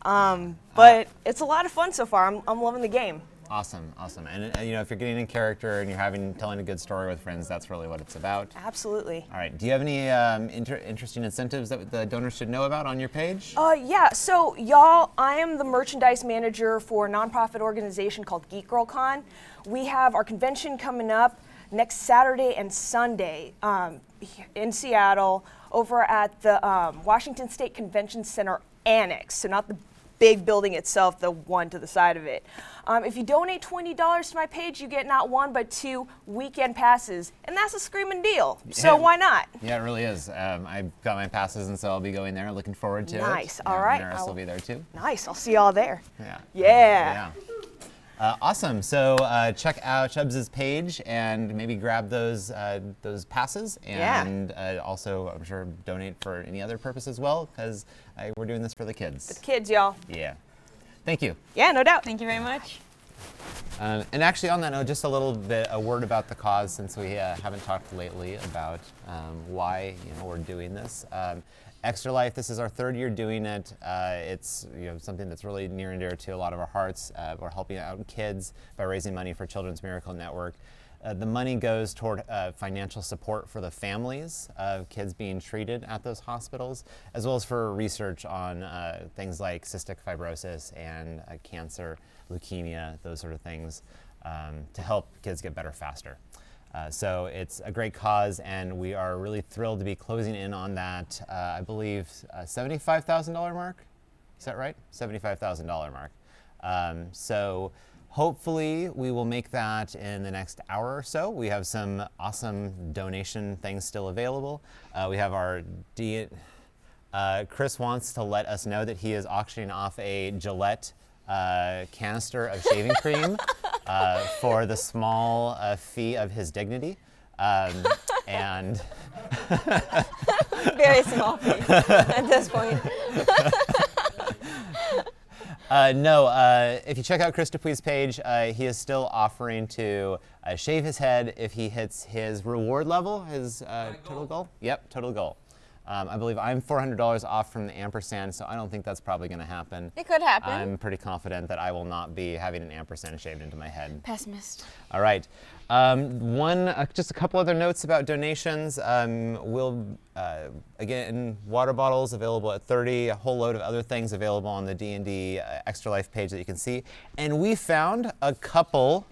But it's a lot of fun so far. I'm loving the game. Awesome, awesome. And you know, if you're getting in character and you're telling a good story with friends, that's really what it's about. Absolutely. All right. Do you have any interesting incentives that the donors should know about on your page? Yeah, so y'all, I am the merchandise manager for a nonprofit organization called Geek Girl Con. We have our convention coming up next Saturday and Sunday in Seattle over at the Washington State Convention Center Annex, so not the big building itself, the one to the side of it. If you donate $20 to my page, you get not 1 but 2 weekend passes, and that's a screaming deal. So why not? Yeah, it really is. I've got my passes, and so I'll be going there. Looking forward to it. Nice. All right. Maris will be there too. Nice. I'll see y'all there. Yeah. Yeah. Awesome. So check out Shubz's page and maybe grab those passes, and also I'm sure donate for any other purpose as well, because we're doing this for the kids. The kids, y'all. Yeah. Thank you. Yeah, no doubt. Thank you very much. And actually, on that note, just a word about the cause, since we haven't talked lately about why we're doing this. Extra Life, this is our 3rd year doing it. It's something that's really near and dear to a lot of our hearts. We're helping out kids by raising money for Children's Miracle Network. The money goes toward financial support for the families of kids being treated at those hospitals, as well as for research on things like cystic fibrosis and cancer, leukemia, those sort of things, to help kids get better faster. So it's a great cause, and we are really thrilled to be closing in on that, I believe, $75,000 mark. Is that right? $75,000 mark. So hopefully we will make that in the next hour or so. We have some awesome donation things still available. We have our Chris wants to let us know that he is auctioning off a Gillette canister of shaving cream for the small fee of his dignity. And Very small fee at this point. If you check out Chris Dupuis' page, he is still offering to shave his head if he hits his reward level, his total goal. Yep, total goal. I believe I'm $400 off from the ampersand, so I don't think that's probably going to happen. It could happen. I'm pretty confident that I will not be having an ampersand shaved into my head. Pessimist. All right. Just a couple other notes about donations. Again, water bottles available at $30, a whole load of other things available on the D&D Extra Life page that you can see. And we found a couple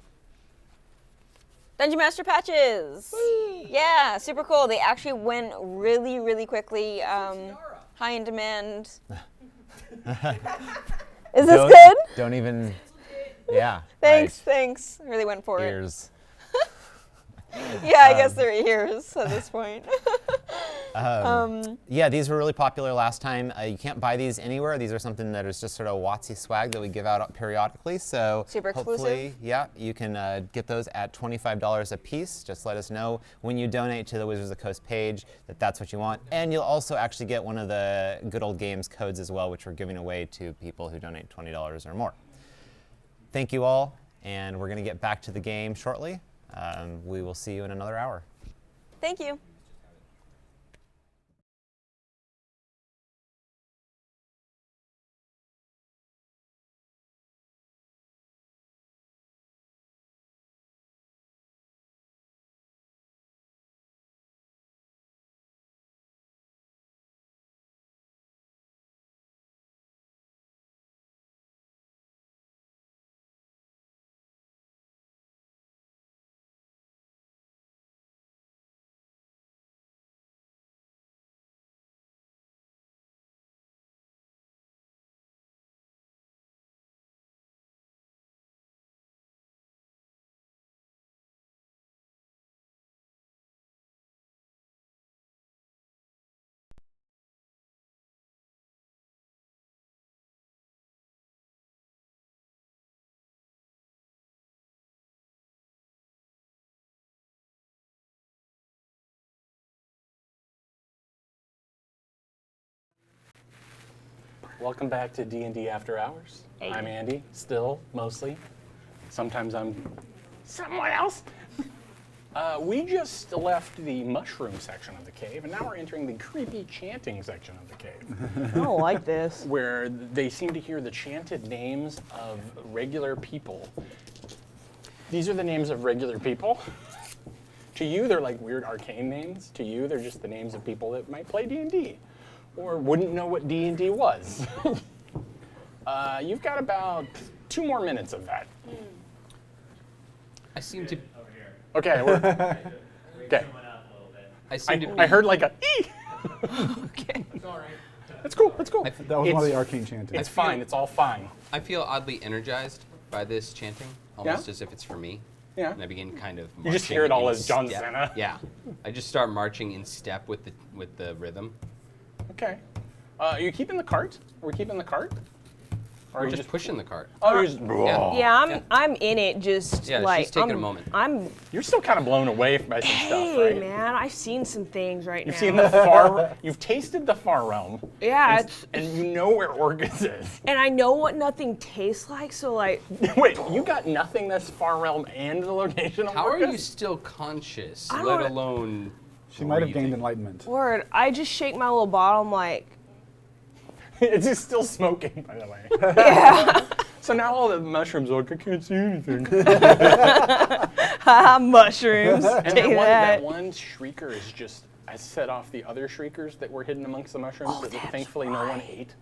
Dungeon Master patches. Whee! Yeah, super cool. They actually went really, really quickly. High in demand. Is this good? Don't even. Yeah. Thanks, right. thanks. Really went for Ears. it. Yeah, I guess they're ears at this point. Yeah, these were really popular last time. You can't buy these anywhere. These are something that is just sort of WotC swag that we give out periodically. So Super hopefully, exclusive. yeah, you can get those at $25 a piece. Just let us know when you donate to the Wizards of the Coast page that that's what you want. And you'll also actually get one of the Good Old Games codes as well, which we're giving away to people who donate $20 or more. Thank you all, and we're going to get back to the game shortly. We will see you in another hour. Thank you. Welcome back to D&D After Hours. Hey. I'm Andy, still, mostly. Sometimes I'm someone else. We just left the mushroom section of the cave, and now we're entering the creepy chanting section of the cave, I don't like this. where they seem to hear the chanted names of regular people. These are the names of regular people. To you, they're like weird arcane names. To you, they're just the names of people that might play D&D, or wouldn't know what D&D was. You've got about 2 more minutes of that. I seem to. Okay, okay. I seem to. I heard like a ee. Okay. That's cool. That's cool. That was one of the arcane chanting. It's fine. It's all fine. I feel oddly energized by this chanting, almost as if it's for me. Yeah. And I begin kind of. You just marching hear it all in as John step. Cena. Yeah. I just start marching in step with the rhythm. Okay. Are you keeping the cart? Are we keeping the cart? Or Or are you just pushing the cart. Oh, you're just. Yeah. Yeah, I'm in it. Just Yeah, like she's taking I'm, a moment. I'm. You're still kind of blown away by some Hey, stuff, right? man, I've seen some things right You've now. seen the far. You've tasted the far realm. Yeah, And you know where Orcus is. and I know what nothing tastes like. So like, Wait, you got nothing that's far realm and the location of How are Orcus? you still conscious, I let don't- alone? She might have gained breathing? enlightenment. word, I just shake my little bottle. I'm like, It's just still smoking, by the way. yeah, So now all the mushrooms are like, I can't see anything. mushrooms. And Take that that. one shrieker is just, I set off the other shriekers that were hidden amongst the mushrooms Oh, that that's thankfully no one ate.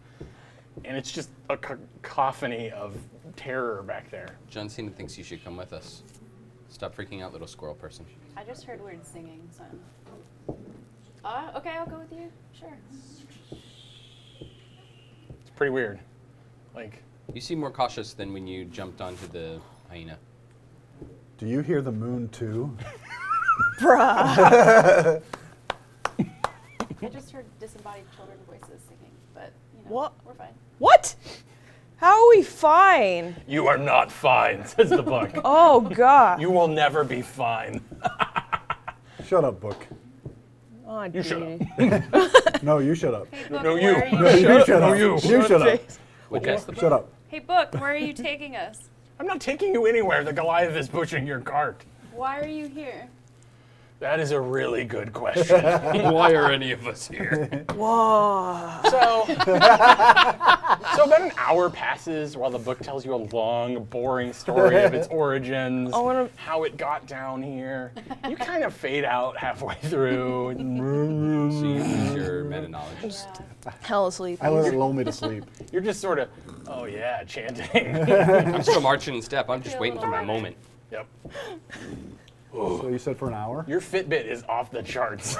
And it's just a cacophony of terror back there. John Cena thinks you should come with us. Stop freaking out, little squirrel person. I just heard weird singing, so. Okay, I'll go with you. Sure. It's pretty weird. Like, You seem more cautious than when you jumped onto the hyena. Do you hear the moon too? Bruh. I just heard disembodied children voices singing, but What? we're fine. What? How are we fine? you are not fine, says the book. Oh God. You will never be fine. Shut up, book. Oh, You shut up. dude. No, you shut up. Hey, Book, No, you. where are No, you shut up. you. You shut up. Okay. that's the Shut up. Hey, Book, where are you taking us? I'm not taking you anywhere. The Goliath is pushing your cart. Why are you here? That is a really good question. Why are any of us here? Whoa. So about an hour passes while the book tells you a long, boring story of its origins, I wanna- how it got down here. You kind of fade out halfway through. So you lose your meta knowledge. Hell asleep. I let it lull me to sleep. You're just sort of, oh yeah, chanting. I'm still marching in step. I'm just Feel a waiting for my little moment. Yep. So you said for an hour? Your Fitbit is off the charts.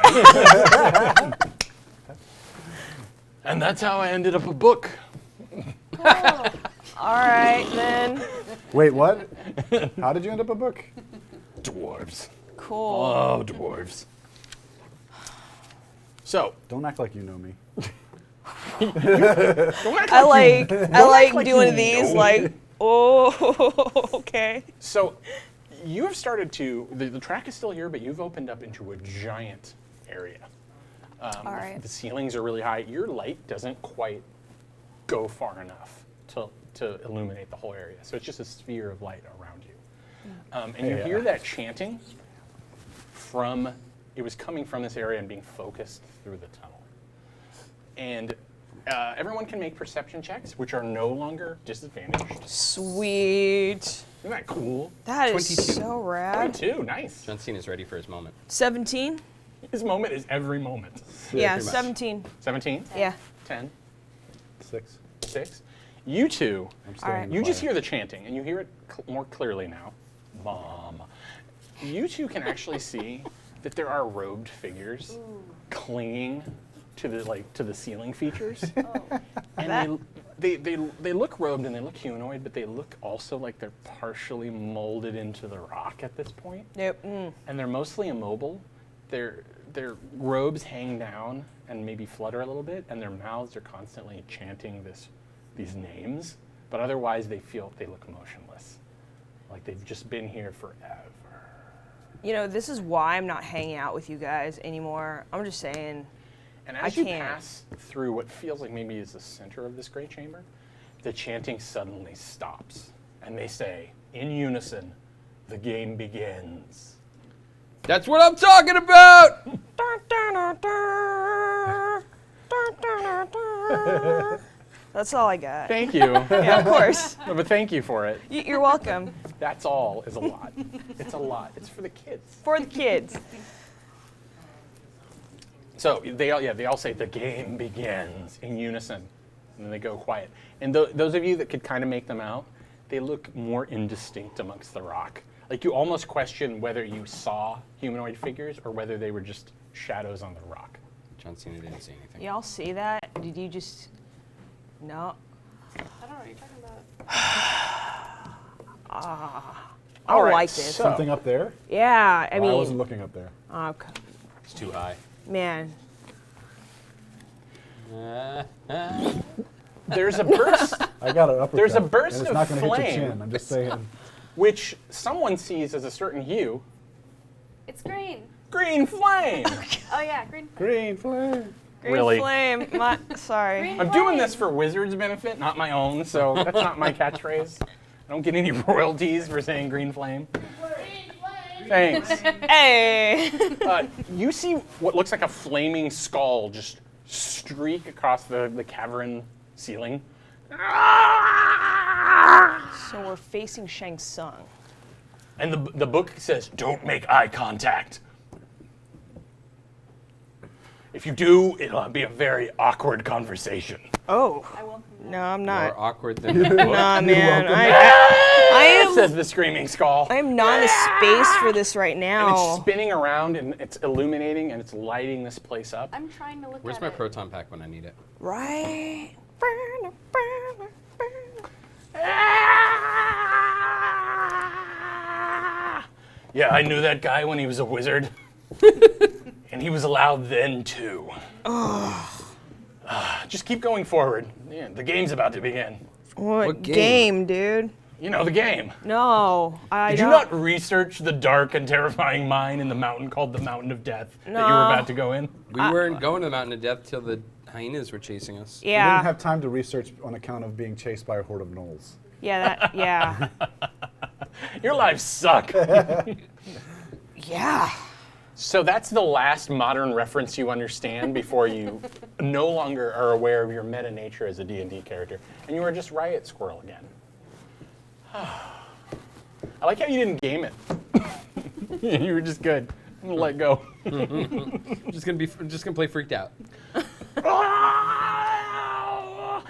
And that's how I ended up a book. All right then. Wait, what? How did you end up a book? Dwarves. Cool. Oh, dwarves. So, Don't act like you know me. don't act I like like I like like doing you these know. like oh okay. So, you have started to, the track is still here, but you've opened up into a giant area. All right. The ceilings are really high. Your light doesn't quite go far enough to illuminate the whole area. So it's just a sphere of light around you. And you hear that chanting from, it was coming from this area and being focused through the tunnel. And everyone can make perception checks, which are no longer disadvantaged. Sweet. Isn't that cool? That is 22. so rad. 22, nice. John Cena's ready for his moment. 17? His moment is every moment. Yeah, pretty much. 17. 17, Yeah. 10, 6. 6. You two, I'm staying Alright. you just quiet. hear the chanting, and you hear it more clearly now. Mom. You two can actually see that there are robed figures clinging to the ceiling features, and they look robed and they look humanoid, but they look also like they're partially molded into the rock at this point, Nope. Mm. and they're mostly immobile. Their robes hang down and maybe flutter a little bit, and their mouths are constantly chanting these names, but otherwise they look motionless, like they've just been here forever. You know, this is why I'm not hanging out with you guys anymore. I'm just saying. And I as you can't. pass through what feels like maybe is the center of this great chamber, the chanting suddenly stops. And they say, in unison, the game begins. That's what I'm talking about! That's all I got. Thank you. Yeah, of course. No, but thank you for it. You're welcome. That's all is a lot. It's a lot. It's for the kids. For the kids. So they all say the game begins in unison, and then they go quiet. And those of you that could kind of make them out, they look more indistinct amongst the rock. Like you almost question whether you saw humanoid figures or whether they were just shadows on the rock. John Cena didn't say anything. Y'all see that? Did you just? No. I don't know what you're talking about. I All don't right, like this. so- Something up there? Yeah, I Well, I mean, wasn't looking up there. It's too high. man. There's a burst, I got an uppercut. There's a burst and it's of not gonna hit flame. your chin. I'm just saying. which someone sees as a certain hue. It's green. Green flame. Oh yeah, green. Green flame. Green Really? flame. Sorry. Green I'm doing flame. this for Wizards' benefit, not my own, so that's not my catchphrase. I don't get any royalties for saying green flame. Thanks. Hey. You see what looks like a flaming skull just streak across the cavern ceiling. So we're facing Shang Tsung. And the book says, don't make eye contact. If you do, it'll be a very awkward conversation. Oh. I will. No, I'm More not. awkward than the book. Nah, man. Says the screaming skull. I am not in a space for this right And now. it's spinning around and it's illuminating and it's lighting this place up. I'm trying to look Where's at my it. proton pack when I need it? Right. Yeah, I knew that guy when he was a wizard. And he was allowed then too. Just keep going forward. Yeah, the game's about to begin. What game? game, dude? You know the game. No, I Did don't. you not research the dark and terrifying mine in the mountain called the Mountain of Death that you were No. about to go in? We weren't going to the Mountain of Death till the hyenas were chasing us. We Yeah. didn't have time to research on account of being chased by a horde of gnolls. Yeah. Yeah. Your lives suck. Yeah. So that's the last modern reference you understand before you no longer are aware of your meta nature as a D&D character, and you are just Riot Squirrel again. I like how you didn't game it. You were just good. I'm gonna let go. I'm just gonna play freaked out.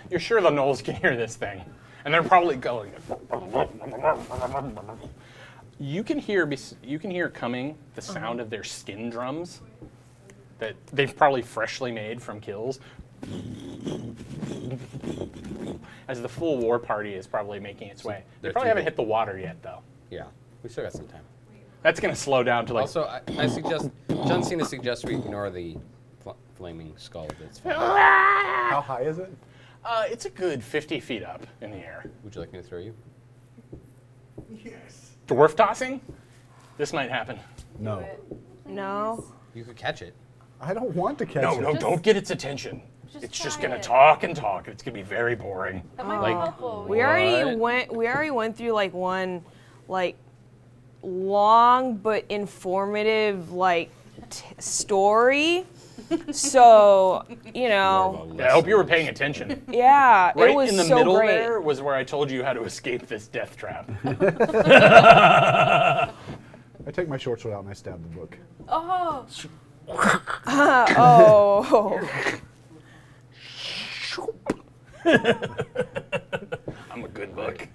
You're sure the gnolls can hear this thing, and they're probably going. You can hear coming the sound of their skin drums that they've probably freshly made from kills. As the full war party is probably making its way. They They're probably too haven't big. hit the water yet, though. Yeah, we still got some time. That's gonna slow down to like. Also, I suggest John Cena suggests we ignore the flaming skull. That's fine. How high is it? It's a good 50 feet up in the air. Would you like me to throw you? Dwarf tossing? This might happen. No. No. You could catch it. I don't want to catch No, it. no, don't get its attention. Just It's just try gonna it. talk and talk, and it's gonna be very boring. That might Like- be helpful. We already What? went through like one like long but informative like story. So, you know, Yeah, I hope you were paying attention. yeah, Right it was in the so middle great. there was where I told you how to escape this death trap. I take my short sword out and I stab the book. Oh, Oh. I'm a good book.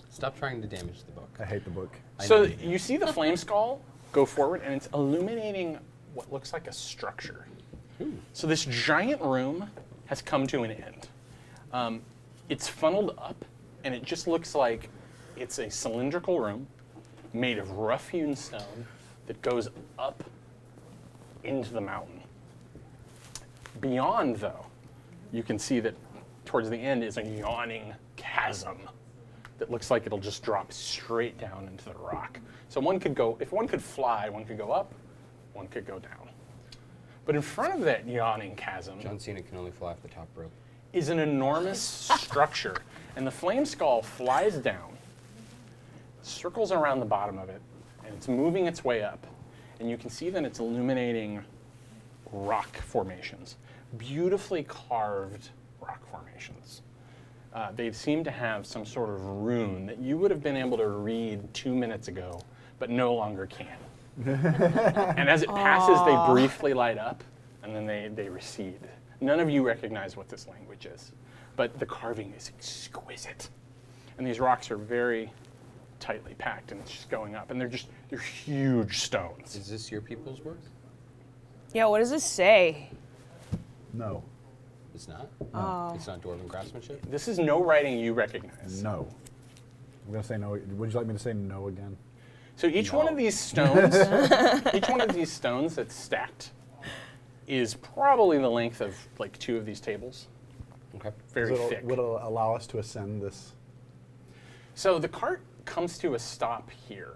Stop trying to damage the book. I hate the book. So you see the flame skull go forward, and it's illuminating what looks like a structure. So this giant room has come to an end. It's funneled up, and it just looks like it's a cylindrical room made of rough-hewn stone that goes up into the mountain. Beyond, though, you can see that towards the end is a yawning chasm that looks like it'll just drop straight down into the rock. So one could go, if one could fly, one could go up, one could go down. But in front of that yawning chasm John Cena can only fly off the top rope. is an enormous structure. And the flame skull flies down, circles around the bottom of it, and it's moving its way up. And you can see that it's illuminating rock formations, beautifully carved rock formations. They seem to have some sort of rune that you would have been able to read 2 minutes ago, but no longer can. And as it passes, they briefly light up, and then they recede. None of you recognize what this language is, but the carving is exquisite. And these rocks are very tightly packed, and it's just going up, and they're huge stones. Is this your people's work? Yeah, what does this say? No. It's not? Oh. It's not dwarven craftsmanship? This is no writing you recognize. No. I'm going to say no. Would you like me to say no again? So each one of these stones, each one of these stones that's stacked is probably the length of like 2 of these tables. Okay. Very thick. Would it allow us to ascend this? So the cart comes to a stop here.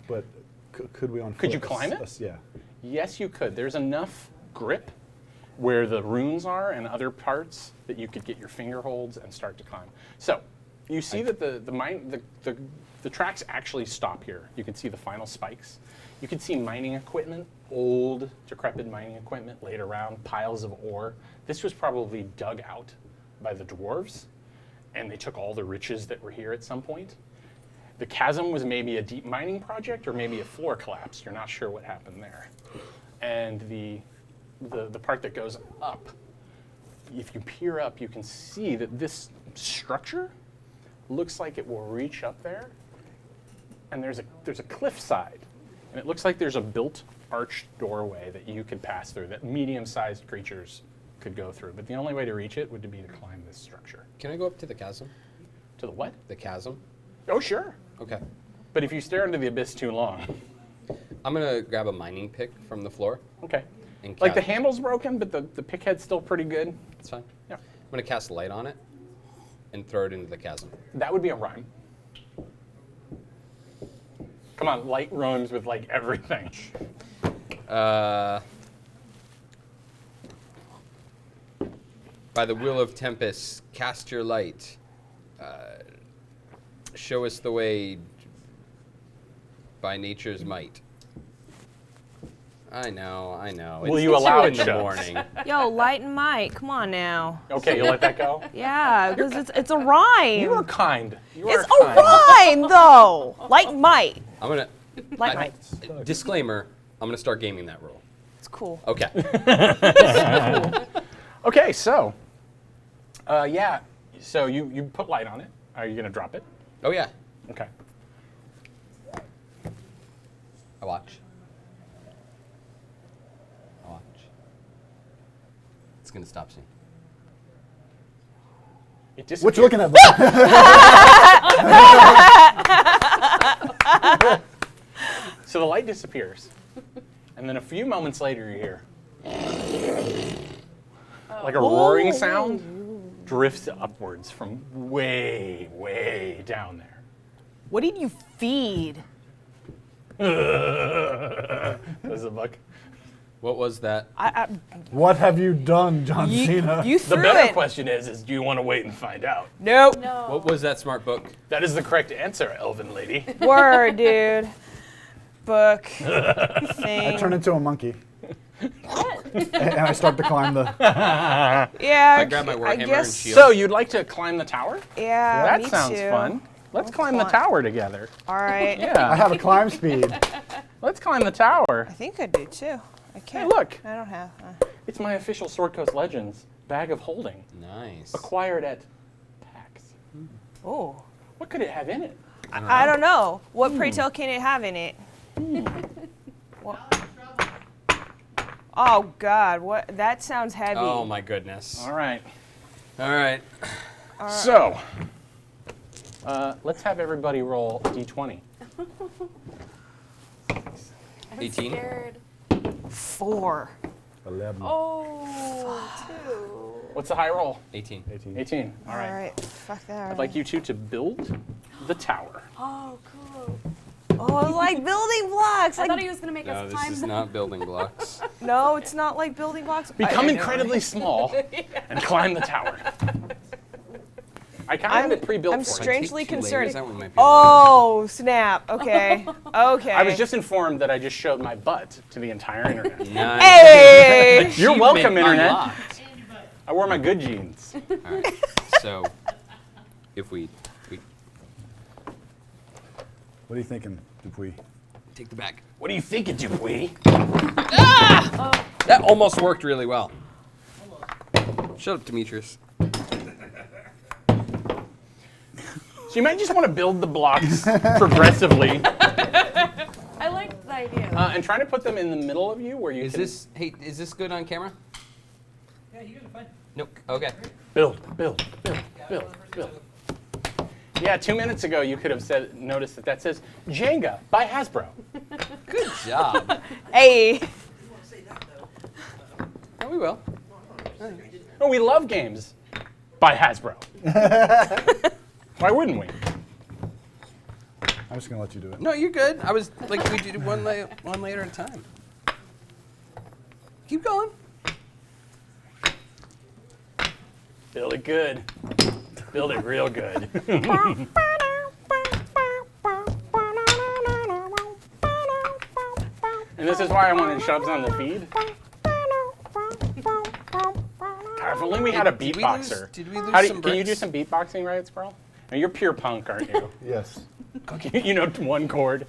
But could we on Could you foot climb it? Yeah. Yes, you could. There's enough grip where the runes are and other parts that you could get your finger holds and start to climb. So you see that the tracks actually stop here. You can see the final spikes. You can see mining equipment, old, decrepit mining equipment laid around, piles of ore. This was probably dug out by the dwarves, and they took all the riches that were here at some point. The chasm was maybe a deep mining project or maybe a floor collapse. You're not sure what happened there. And the part that goes up, if you peer up, you can see that this structure looks like it will reach up there. And there's a cliff side. And it looks like there's a built arched doorway that you could pass through, that medium-sized creatures could go through. But the only way to reach it would be to climb this structure. Can I go up to the chasm? To the what? The chasm? Oh, sure. Okay. But if you stare into the abyss too long. I'm going to grab a mining pick from the floor. Okay. And Like the cast- handle's broken, but the pick head's still pretty good. That's fine. Yeah. I'm going to cast light on it and throw it into the chasm. That would be a rhyme. Come on, light rhymes with like everything. By the will of Tempest, cast your light. Show us the way by nature's might. I know. Will It's you allow 2 it, in the Shubs? morning. Yo, light and might. Come on now. Okay, you let that go? Yeah, because it's a rhyme. You are kind. You It's are a kind. rhyme, though. Light and might. I'm going Light I- and might. disclaimer, I'm going to start gaming that rule. It's cool. Okay. Okay, so, yeah, so you put light on it. Are you going to drop it? Oh, yeah. Okay. I watch. It's going to stop soon. It disappears. What you looking at? So the light disappears. And then a few moments later you hear like a roaring sound drifts upwards from way, way down there. What did you feed? There's a book. What was that? What have you done, John Cena? You The threw better it. question is do you want to wait and find out? Nope. No. What was that smart book? That is the correct answer, elven lady. Word, dude. Book. I Thing. turn into a monkey. and I start to climb the. Yeah. I grab my warhammer and guess. shield. So you'd like to climb the tower? Yeah. That me sounds too. fun. Let's climb the fun. tower together. All right. I Yeah. have a climb speed. Let's climb the tower. I think I do too. I can't. look. I don't have. It's my official Sword Coast Legends bag of holding. Nice. Acquired at PAX. Oh. What could it have in it? I don't know. What pray tell can it have in it? What? Oh God! What? That sounds heavy. Oh my goodness. All right. All right. So, let's have everybody roll d20. I'm 18? scared. 4. 11. Oh, 2. What's the high roll? 18. 18. 18. All All right. right. Fuck that. I'd like you two to build the tower. Oh, cool. Oh, like building blocks. I Like thought he was gonna make No, us this climb is the not building blocks. No, it's not like building blocks. Become incredibly small and climb the tower. I kind of have it pre-built I'm for you. strangely Take 2 layers, concerned. that one might be a little Oh, snap. Okay. Okay. I was just informed that I just showed my butt to the entire internet. bit- Nice. Hey! You're welcome, Achievement internet. unlocked. I wore my good jeans. All right. So, if we What are you thinking, Dupuis? take the bag. What do you think, Dupuis? That almost worked really well. Shut up, Demetrius. So you might just want to build the blocks progressively I like the idea. and try to put them in the middle of you where you Is can this good on camera? Yeah, you guys are fine. Nope. Okay. build. Yeah, 2 minutes ago you could have noticed that says Jenga by Hasbro. Good job. Hey! Oh, we will. Oh, we love games by Hasbro. Why wouldn't we? I'm just gonna let you do it. No, you're good. I was like, we did one layer at a time. Keep going. Build it good. Build it real good. And this is why I wanted Shubs on the feed. God, if only we had a Did we beatboxer. lose- did we lose some Can you do bricks? some beatboxing, right, Squirrel? No, you're pure punk, aren't you? Yes. You know one chord.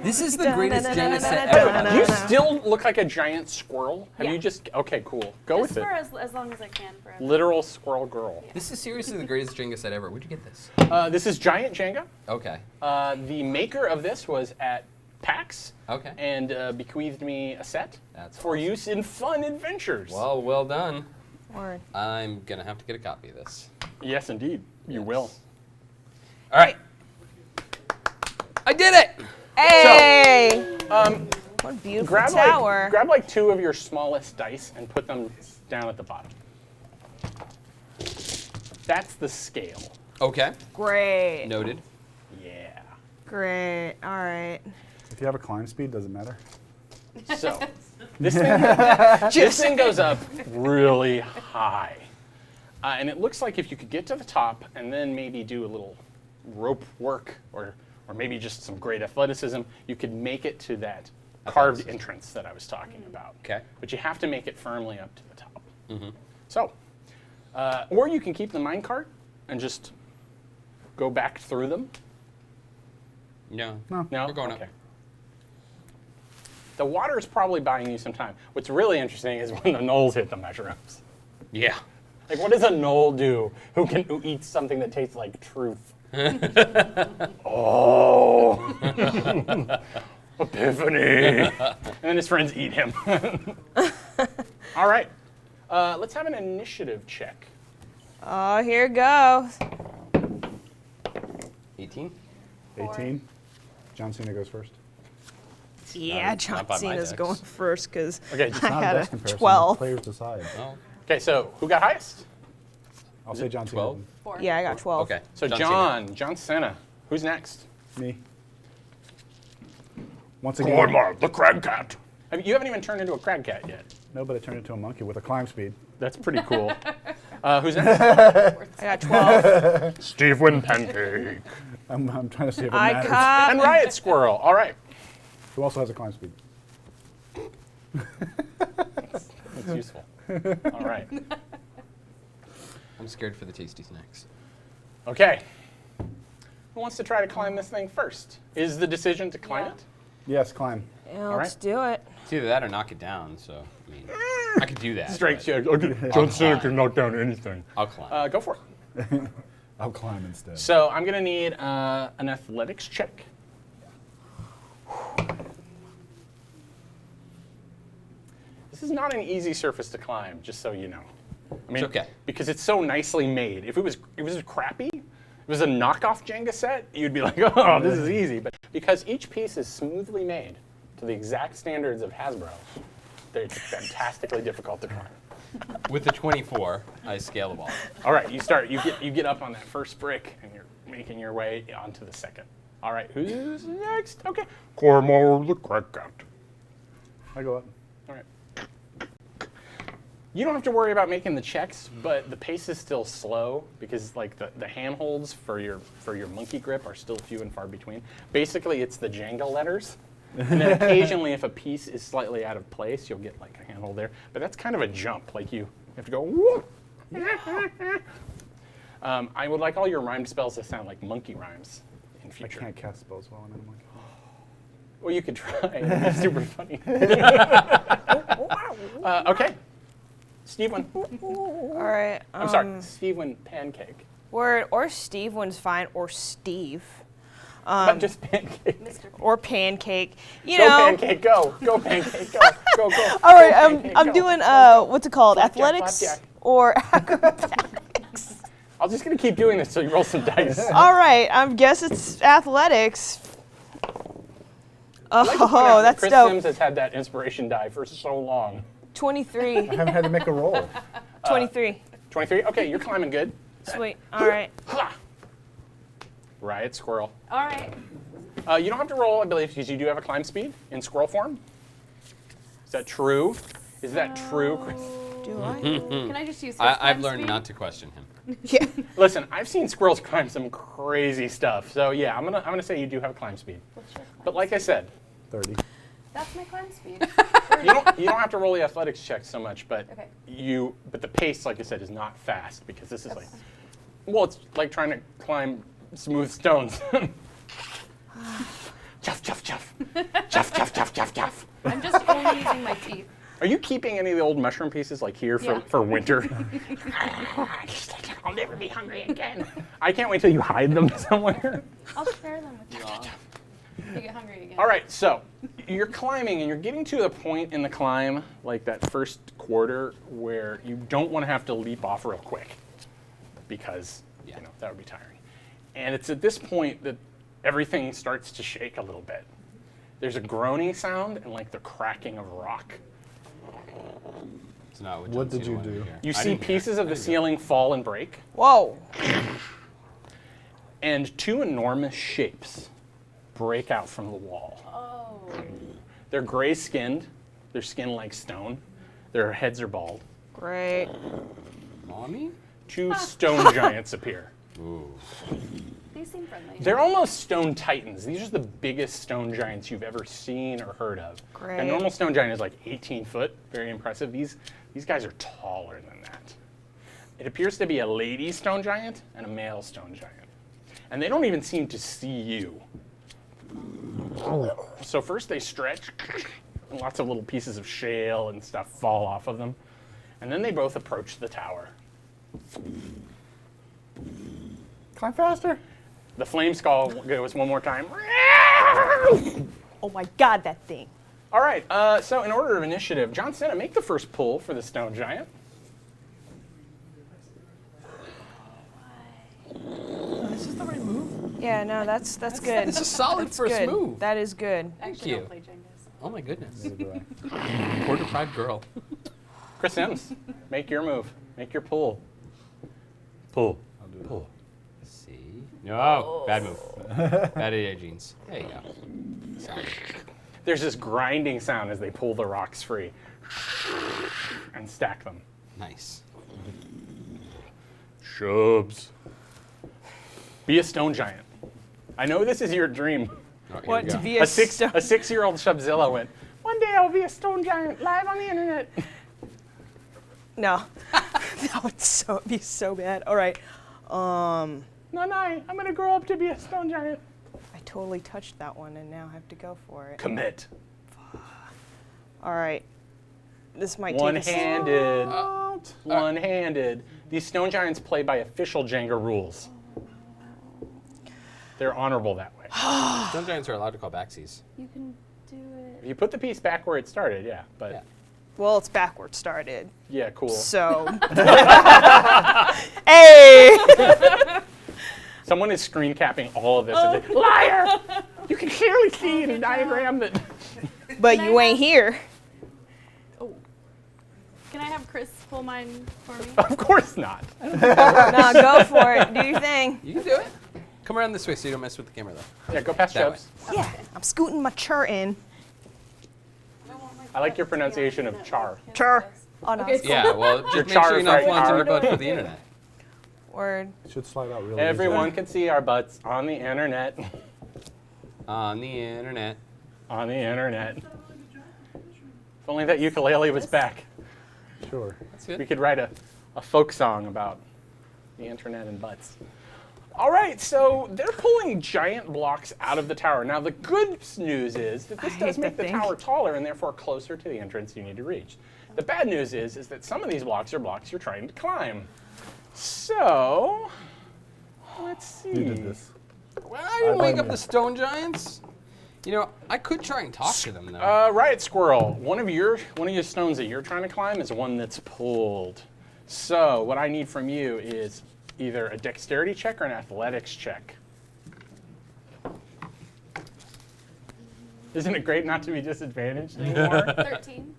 This is the greatest Jenga set ever. You still look like a giant squirrel. Have Yeah. you just? Okay, cool. Go Just with for it. as long as I can. Forever. Literal squirrel girl. This is seriously the greatest Jenga set ever. Where'd you get this? This is Giant Jenga. Okay. The maker of this was at PAX. Okay. And bequeathed me a set That's for awesome. use in fun adventures. Well done. Word. I'm gonna have to get a copy of this. Yes, indeed. You Yes. will. All right. I did it. Hey! What a beautiful Grab tower. grab like 2 of your smallest dice and put them down at the bottom. That's the scale. Okay. Great. Noted. Yeah. Great. All right. If you have a climb speed, does it matter? So this thing goes up really high. And it looks like if you could get to the top and then maybe do a little rope work or maybe just some great athleticism, you could make it to that carved entrance that I was talking about. Okay. But you have to make it firmly up to the top. So, or you can keep the minecart and just go back through them. No. No. No? We're going okay. up. The water is probably buying you some time. What's really interesting is when the gnolls hit the mushrooms. Yeah. Like, what does a gnoll do who eats something that tastes like truth? Oh, epiphany! And then his friends eat him. All right, let's have an initiative check. Oh, here goes. 18. 18. John Cena goes first. Yeah, not John by my Cena's decks. going first because Okay, It's I not had a a dex comparison. 12. Players decide. Oh. Okay, so who got highest? I'll say John 12? Cena. 4. Yeah, I got 12. Okay. So Cena. John Cena. Who's next? Me. Once again. the crab cat. You haven't even turned into a crab cat yet. No, but I turned into a monkey with a climb speed. That's pretty cool. Who's next? I got 12. Stephen Pancake. I'm trying to see if it I matters. got. And Riot Squirrel. All right. Who also has a climb speed? That's useful. All right. I'm scared for the tasty snacks. Okay. Who wants to try to climb this thing first? Is the decision to climb it? Yes, climb. Yeah, let's do it. It's either that or knock it down. So I mean, I could do that. Straight but check. John Cena can knock down anything. I'll climb. Go for it. I'll climb instead. So I'm going to need an athletics check. This is not an easy surface to climb, just so you know. I mean, It's okay. because it's so nicely made. If it was crappy, if it was a knockoff Jenga set, you'd be like, oh, this is easy. But because each piece is smoothly made to the exact standards of Hasbro, they're fantastically difficult to climb. With the 24, I scale the wall. All right, you start. You get up on that first brick, and you're making your way onto the second. All right, who's next? Okay, Cormo the Crab Cat. I go up. All right. You don't have to worry about making the checks, but the pace is still slow because like the handholds for your monkey grip are still few and far between. Basically, it's the Jenga letters. And then occasionally, if a piece is slightly out of place, you'll get like a handhold there. But that's kind of a jump. Like you have to go, whoop. I would like all your rhymed spells to sound like monkey rhymes in I future. can't cast spells while I'm in a monkey. Well, you could try. It'd be super funny. Okay. Steve win. All right. I'm sorry. Steve win pancake. Or Steve one's fine, or Steve. But just pancake. Or pancake. You Go know. pancake, go. Go pancake, go. Go, go. All right, Go, pancake, I'm go. doing what's it called? Flapjack, Athletics flapjack. or acrobatics? I'm just going to keep doing this until you roll some dice. All right, I guess it's athletics. I'd like to point out Oh, that that's Chris dope. Sims has had that inspiration die for so long. 23. I haven't had to make a roll. 23. 23? Okay, you're climbing good. Sweet. All right. Ha! Riot squirrel. All right. You don't have to roll, I believe, because you do have a climb speed in squirrel form. Is that true? Is that true, Chris? Do I? Can I just use his I've climb learned speed? not to question him. Yeah. Listen, I've seen squirrels climb some crazy stuff. So yeah, I'm gonna say you do have a climb speed. What's your climb But like I said, 30. That's my climb speed. you don't have to roll the athletics check so much, but Okay. but the pace, like I said, is not fast because this is like, well, it's like trying to climb smooth stones. Chuff, chuff, chuff. Chuff, chuff, chuff, chuff, chuff. I'm just only using my teeth. Are you keeping any of the old mushroom pieces like here Yeah. for winter? I'll never be hungry again. I can't wait till you hide them somewhere. I'll share them with you all. If you get hungry again. All right, so you're climbing and you're getting to the point in the climb, like that first quarter, where you don't want to have to leap off real quick because that would be tiring. And it's at this point that everything starts to shake a little bit. There's a groaning sound and like the cracking of rock. It's not What John did Cena you wanted do? to hear. You I see didn't hear pieces it. of the ceiling fall and break, Whoa. and two enormous shapes break out from the wall. Oh. They're gray-skinned. Their skin like stone. Their heads are bald. Great. Mommy? Two stone giants appear. Ooh. These seem friendly. They're almost stone titans. These are the biggest stone giants you've ever seen or heard of. Great. A normal stone giant is like 18 foot, very impressive. These guys are taller than that. It appears to be a lady stone giant and a male stone giant. And they don't even seem to see you. So first they stretch, and lots of little pieces of shale and stuff fall off of them. And then they both approach the tower. Climb faster. The flame skull goes one more time. Oh my God, that thing. All right, so in order of initiative, John Cena, make the first pull for the stone giant. Is this the right move? Yeah, no, that's good. It's a solid That's first good. move. That is good. Actually, you. don't play Jengas. Oh my goodness. Neither do I. Poor deprived girl. Chris Sims, make your move. Make your pull. Pull. I'll do Pull. See? No, bad move. Bad idea, jeans. There you go. Sorry. There's this grinding sound as they pull the rocks free and stack them. Nice. Shubs. Be a stone giant. I know this is your dream. Oh, here What we to go. be A a stone? 6-year-old Shubzilla went, one day I'll be a stone giant live on the internet. No. That would be so bad. All right. No, I'm gonna grow up to be a stone giant. I totally touched that one and now I have to go for it. Commit. All right. This might take One-handed. One-handed. These stone giants play by official Jenga rules. They're honorable that way. Stone giants are allowed to call backsies. You can do it. If you put the piece back where it started, yeah, but Yeah. Well, it's backward started. yeah, cool. So. Hey! Someone is screen capping all of this. And they, liar! You can clearly see in the diagram that. But you ain't here. Oh. Can I have Chris pull mine for me? Of course not. No, go for it. Do your thing. You can do it. Come around this way so you don't mess with the camera, though. Yeah, go past That Chubbs. Yeah, I'm scooting my chair in. I want my I like your pronunciation of char. Char. Oh, no. Okay, cool. Yeah, well, Your just make sure char you're is not right, flaunting R. your butt for the internet. Word. It should slide out really Everyone can see our butts on the internet. On the internet. On the internet. If only that ukulele was back. easy. Sure. That's We good. could write a folk song about the internet and butts. All right, so they're pulling giant blocks out of the tower. Now, the good news is that this does hate make that the thing. tower taller and therefore closer to the entrance you need to reach. The bad news is that some of these blocks are blocks you're trying to climb. So, let's see. You did this. Well, I didn't blame wake up you. the stone giants. You know, I could try and talk to them though. Riot Squirrel, one of your stones that you're trying to climb is one that's pulled. So what I need from you is either a dexterity check or an athletics check. Isn't it great not to be disadvantaged anymore? 13.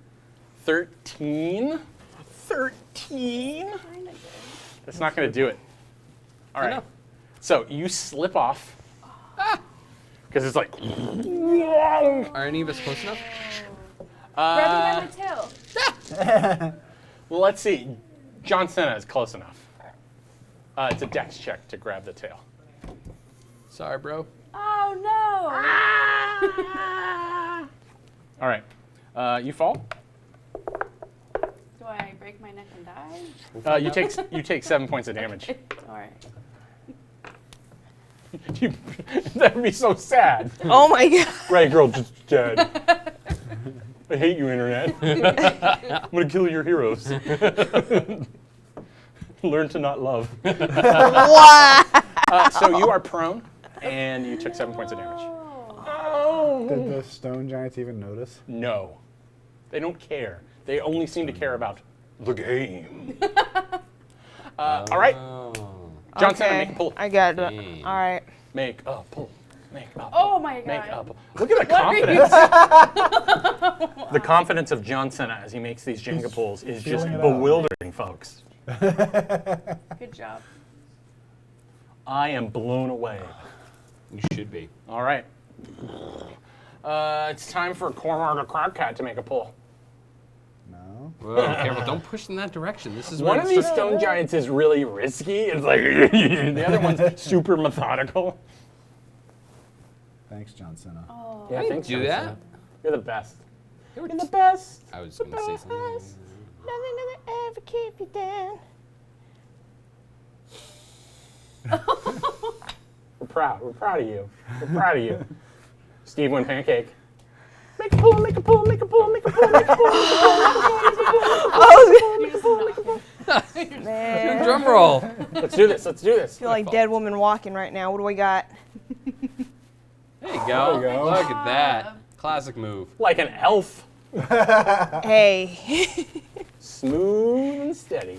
13. 13. That's not going to do it. All right. know. So you slip off. Because it's like. Are any of us close enough? Grab me by my tail. Well, let's see. John Cena is close enough. It's a dex check to grab the tail. Sorry, bro. Oh no! All right. You fall. Do I break my neck and die? You take 7 points of damage. All right. That would be so sad. Oh my god. Right, girl, just dead. I hate you, internet. I'm gonna kill your heroes. Learn to not love. Wow. So you are prone, and you took 7 points of damage. Did the stone giants even notice? No, they don't care. They only seem to care about the game. All right, Oh. John Cena, Okay, make a pull. I got it. Dang. All right. Make a pull. Make a pull. Oh my god. Make a pull. Look at the What are you confidence. The confidence of John Cena as he makes these Jenga pulls is just feeling it out. bewildering, folks. Good job. I am blown away. You should be. All right. It's time for Cormor the Crabcat to make a pull. No. Whoa, careful. Don't push in that direction. This is One where of it's these just- stone giants is really risky. It's like the other one's super methodical. Thanks, John Cena. Oh. Yeah, thanks, do John that? Cena. You're the best. You're You're the best. I was going to say something. Nothing will ever keep you down. We're proud. We're proud of you. We're proud of you. Steve win pancake. Make a pull, make a pull, make a pull, make a pull, make a pull, make a pull, make a pull. Man. Drum roll. Let's do this. Let's do this. I feel like dead woman walking right now. What do we got? There you go. There you go. Look at that. Classic move. Like an elf. Hey. Smooth and steady.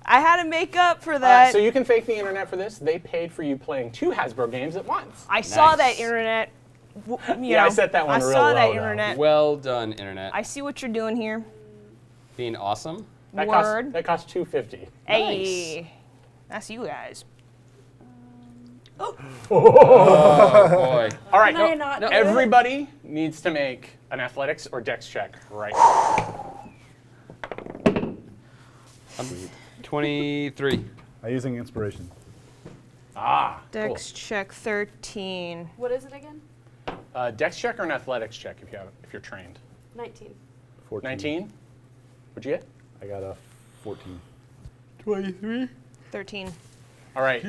I had to make up for that. So you can fake the internet for this. They paid for you playing 2 Hasbro games at once. I saw Nice. that internet. Yeah, I set that one I real saw that low, though. internet. Well done, internet. I see what you're doing here. Being awesome. That Word. cost $250. Hey. That's you guys. Oh, boy. All right, Can I not do it? everybody needs to make an athletics or dex check right now. 23. I'm using inspiration. Ah, Dex check 13. What is it again? cool. Dex check or an athletics check if you're trained. 19. 14. 19. What'd you get? I got a 14. 23. 13. All right.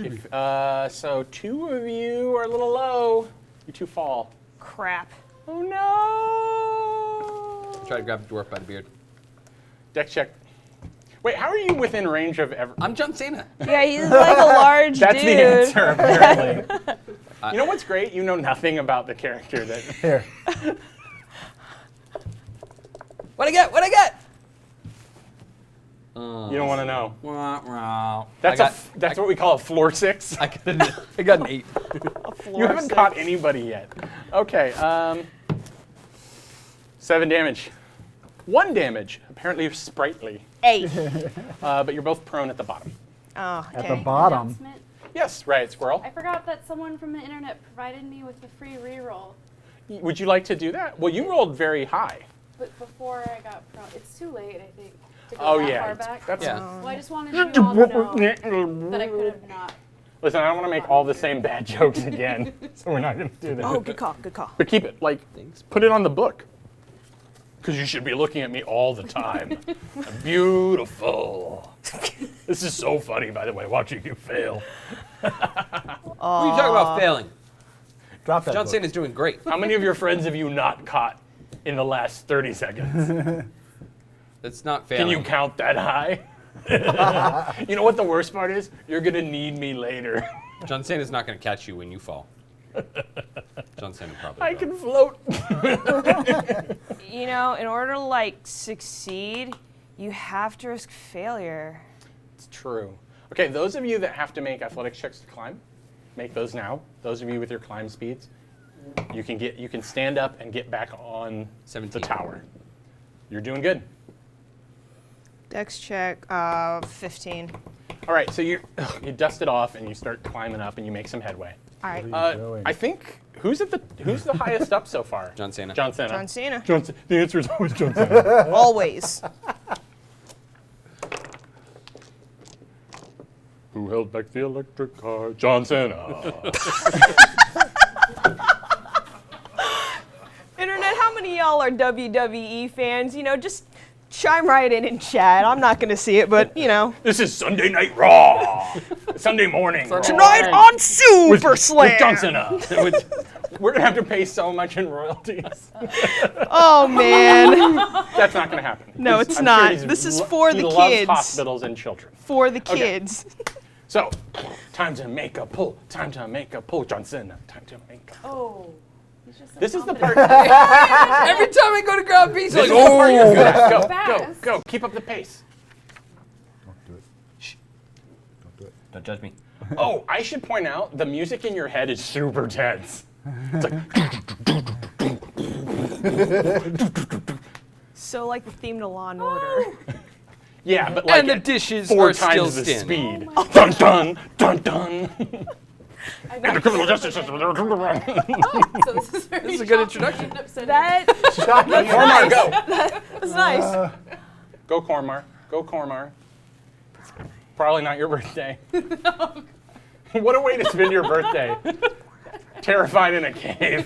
So 2 of you are a little low. You 2 fall. Crap. Oh no! Try to grab the dwarf by the beard. Dex check. Wait, how are you within range of ever? I'm John Cena. Yeah, he's like a large That's dude. the answer, apparently. You know what's great? You know nothing about the character that. Here. What'd I get? What'd I get? You don't want to know. Wah. That's what we call a floor 6. I got an 8. You haven't caught anybody yet. Okay. 7 damage. 1 damage. Apparently you're sprightly. 8. But you're both prone at the bottom. Oh, At the okay. bottom. Announcement. Yes, right, Squirrel. I forgot that someone from the internet provided me with a free reroll. Would you like to do that? Well, you rolled very high. but before I got it's too late, I think, to go Oh that yeah, far it's- back. that's Yeah. Well, I just wanted you all to know that I could have not. Listen, I don't want to make all the same bad jokes again, so we're not going to do that. Oh, good call, good call. But keep it, like, put it on the book. Because you should be looking at me all the time. Beautiful. This is so funny, by the way, watching you fail. What are you talking about failing? Drop that John book. Cena's doing great. How many of your friends have you not caught in the last 30 seconds? That's not Can failing. you count that high? You know what the worst part is? You're going to need me later. John Cena's not going to catch you when you fall. John Cena probably I will. can float. You know, in order to like succeed, you have to risk failure. It's true. Okay, those of you that have to make athletics checks to climb, make those now. Those of you with your climb speeds, you can stand up and get back on 17. the tower. You're doing good. Dex check, 15. All right, so you dust it off and you start climbing up and you make some headway. All right. Going. I think who's the highest up so far? John Cena. John Cena. John Cena. The answer is always John Cena. Always. Who held back the electric car? John Cena. Internet, how many of y'all are WWE fans? You know, just chime right in chat. I'm not going to see it, but, you know. This is Sunday Night Raw. Sunday morning. Raw. Tonight on Super Slam. With John Cena. We're going to have to pay so much in royalties. Oh, man. That's not going to happen. No, it's I'm not. Sure he's This is for he the loves kids. Hospitals and children. For the kids. So, time to make a pull. Time to make a pull. John Cena. Time to make a pull. Oh. He's just so This is the confident. part. Every time I go to ground beats, This like, is the part you're good at. Go, go, Fast. go. Keep up the pace. Don't do it. Shh. Don't do it. don't judge me. Oh, I should point out the music in your head is super tense. It's like So like the theme to Law and Order. yeah, but like And the at dishes 4 are times still the standing. speed. Dun dun dun dun. I And the know. criminal justice system. So this is very This is a good shocking introduction. and upsetting. That Cormar, go. was nice. Go, Cormar. Go, Cormar. Probably not your birthday. What a way to spend your birthday. Terrified in a cave.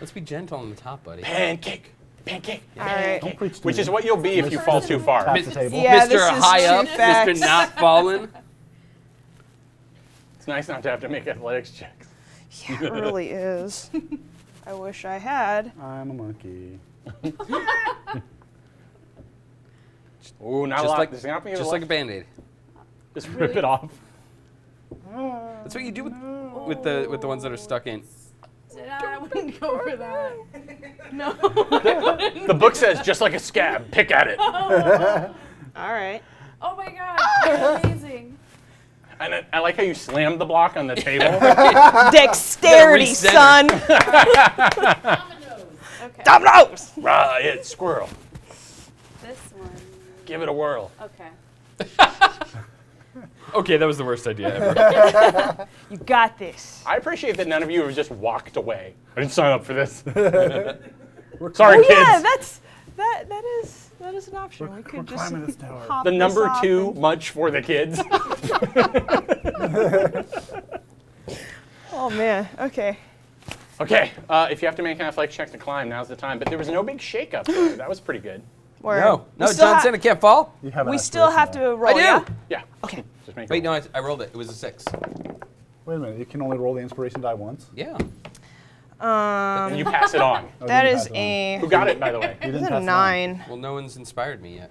Let's be gentle on the top, buddy. Pancake. Pancake. All right. Don't preach to Which me. is what you'll be if you fall too far. Tap the table. Yeah, Mr. this is High true Up, facts. Mr. Not Fallen. It's nice not to have to make athletics checks. Yeah, it really is. I wish I had. I'm a monkey. Ooh, not a Just lot. like, There's not gonna be just a like a lot. Band-Aid. Just rip it off. That's what you do with the ones that are stuck in. I wouldn't go for that. No. The book says just like a scab, pick at it. All right. Oh my god. Amazing. And I like how you slammed the block on the table. Dexterity, recenter. son. Okay. Dominoes. Right, squirrel. This one. Give it a whirl. Okay. Okay, that was the worst idea ever. You got this. I appreciate that none of you have just walked away. I didn't sign up for this. Sorry, Oh kids. yeah, that is an option. We We're could just climbing this tower. hop The this number off 2 and- much for the kids. Oh man. Okay. Okay, if you have to make an athletic check to climb, now's the time. But there was no big shakeup there. That was pretty good. Where No, we still John ha- Cena can't fall. You have an We still have aspiration, to roll. I do. Yeah? Yeah. Okay. Just make Wait, it. no, I rolled it. It was a 6. though. Wait a minute. You can only roll the inspiration die once. Yeah. And you pass it on. Oh, That you didn't is pass it on. a. Who got it, by the way? You That's didn't a pass it on. 9. Well, no one's inspired me yet.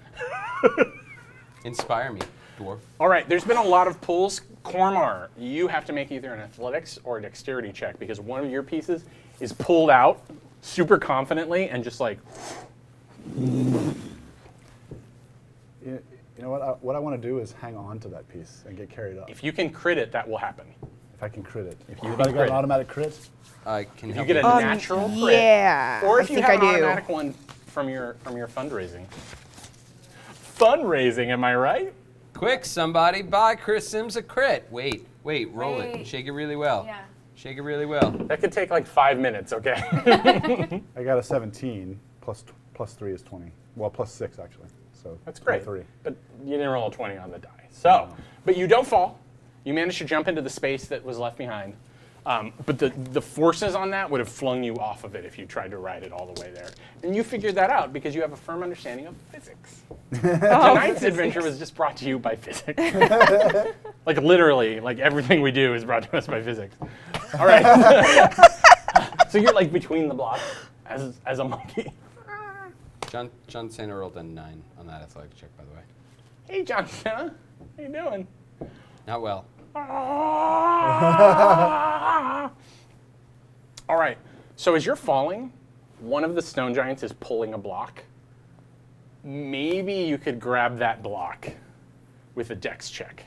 Inspire me, dwarf. All right, there's been a lot of pulls. Cormar, you have to make either an athletics or a dexterity check because one of your pieces is pulled out super confidently and just like, You know what? What I want to do is hang on to that piece and get carried up. if you can crit it, that will happen. If I can crit it. If you Anybody can got crit an it. automatic crit? I can If you help get a you. natural crit, Yeah. or I if you think have I an do. automatic one from your fundraising. Fundraising, am I right? Quick, somebody buy Chris Sims a crit. Wait, roll it. Wait. Shake it really well. Yeah. Shake it really well. That could take like 5 minutes, okay? I got a 17 plus 3 is 20. Well, plus 6 actually. So That's great. 23. But you didn't roll a 20 on the die. So, but you don't fall. You managed to jump into the space that was left behind. But the forces on that would have flung you off of it if you tried to ride it all the way there. And you figured that out because you have a firm understanding of physics. Tonight's adventure was just brought to you by physics. Like literally, like everything we do is brought to us by physics. All right. So you're like between the blocks as a monkey. John Cena rolled a 9 on that athletic check, by the way. Hey, John Cena. How you doing? Not well. All right. So as you're falling, one of the stone giants is pulling a block. Maybe you could grab that block with a dex check.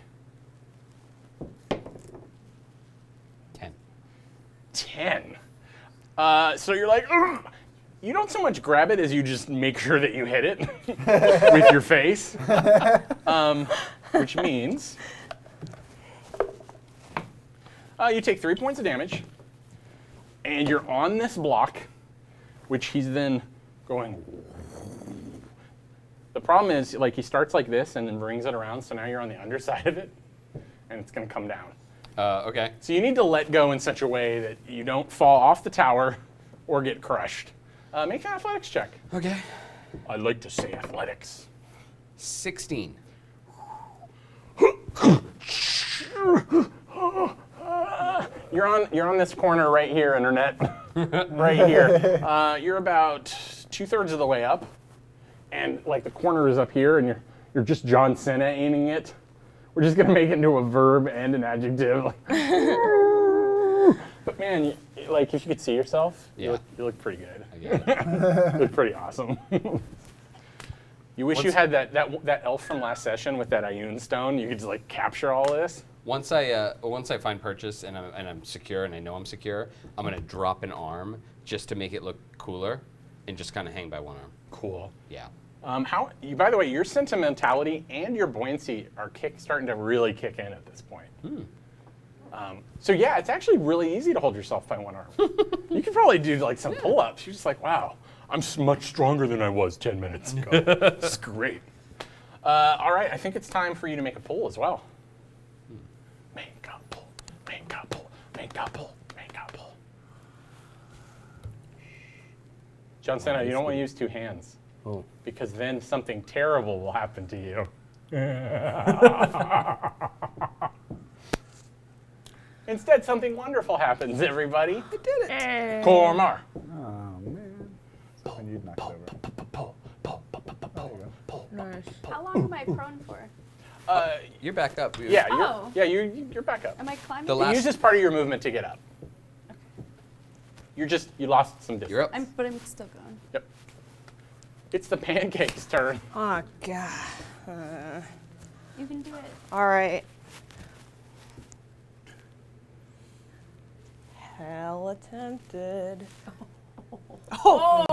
10. 10. So you're like, ugh. You don't so much grab it as you just make sure that you hit it with your face, which means you take 3 points of damage, and you're on this block, which he's then going. The problem is, like, he starts like this and then brings it around, so now you're on the underside of it, and it's going to come down. Okay. So you need to let go in such a way that you don't fall off the tower or get crushed. Make an athletics check. Okay. I like to say athletics. 16. You're on this corner right here, internet. Right here. You're about 2/3 of the way up, and like the corner is up here, and you're just John Cena aiming it. We're just gonna make it into a verb and an adjective. But man, like if you could see yourself, Yeah. you look pretty good. I get it. You look pretty awesome. You wish you had that elf from last session with that Ioun stone. You could just like capture all this. Once I find purchase and I'm secure and I know I'm secure, I'm gonna drop an arm just to make it look cooler, and just kind of hang by one arm. Cool. Yeah. By the way, your sentimentality and your buoyancy are starting to really kick in at this point. So yeah, it's actually really easy to hold yourself by one arm. You could probably do like some pull-ups. You're just like, wow, I'm much stronger than I was 10 minutes ago. This is great. All right, I think it's time for you to make a pull as well. Make a pull, make a pull, make a pull, make a pull. John Cena, you don't want to use 2 hands. Oh. Because then something terrible will happen to you. Instead, something wonderful happens, everybody. I did it. Cormar. Oh man. I need knocked over. How long am I prone for? You're back up. Yeah, Oh. you're back up. Am I climbing? The You last- use this part of your movement to get up. You lost some distance. You're up. But I'm still going. Yep. It's the pancake's turn. Oh, God. You can do it. All right. Hell attempted. Nice.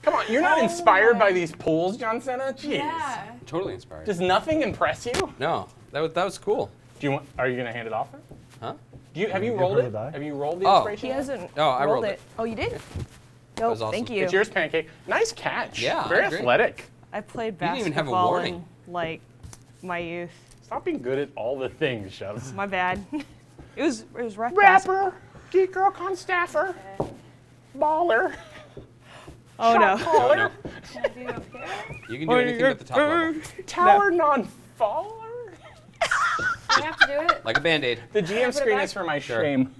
Come on, you're not inspired by these pools, John Cena? Jeez. Yeah. Totally inspired. Does nothing impress you? No, that was cool. Are you gonna hand it off then? Huh? Have you give rolled her it? the die? Have you rolled the Oh. inspiration? He yet? hasn't. Oh, I rolled it. it. Oh, you did? That was awesome. Thank you. It's yours, pancake. Nice catch. Yeah, Very I agree. athletic. I played didn't even have a basketball warning. in like my youth. Stop being good at all the things, Shubs. My bad. It was rough. Rapper, geek girl, constaffer, baller. Oh no. No, no. Can I do up here? You can do anything but the top level. Tower non-faller. I have to do it. Like a Band-Aid. The GM it screen back? is for my Sure. shame.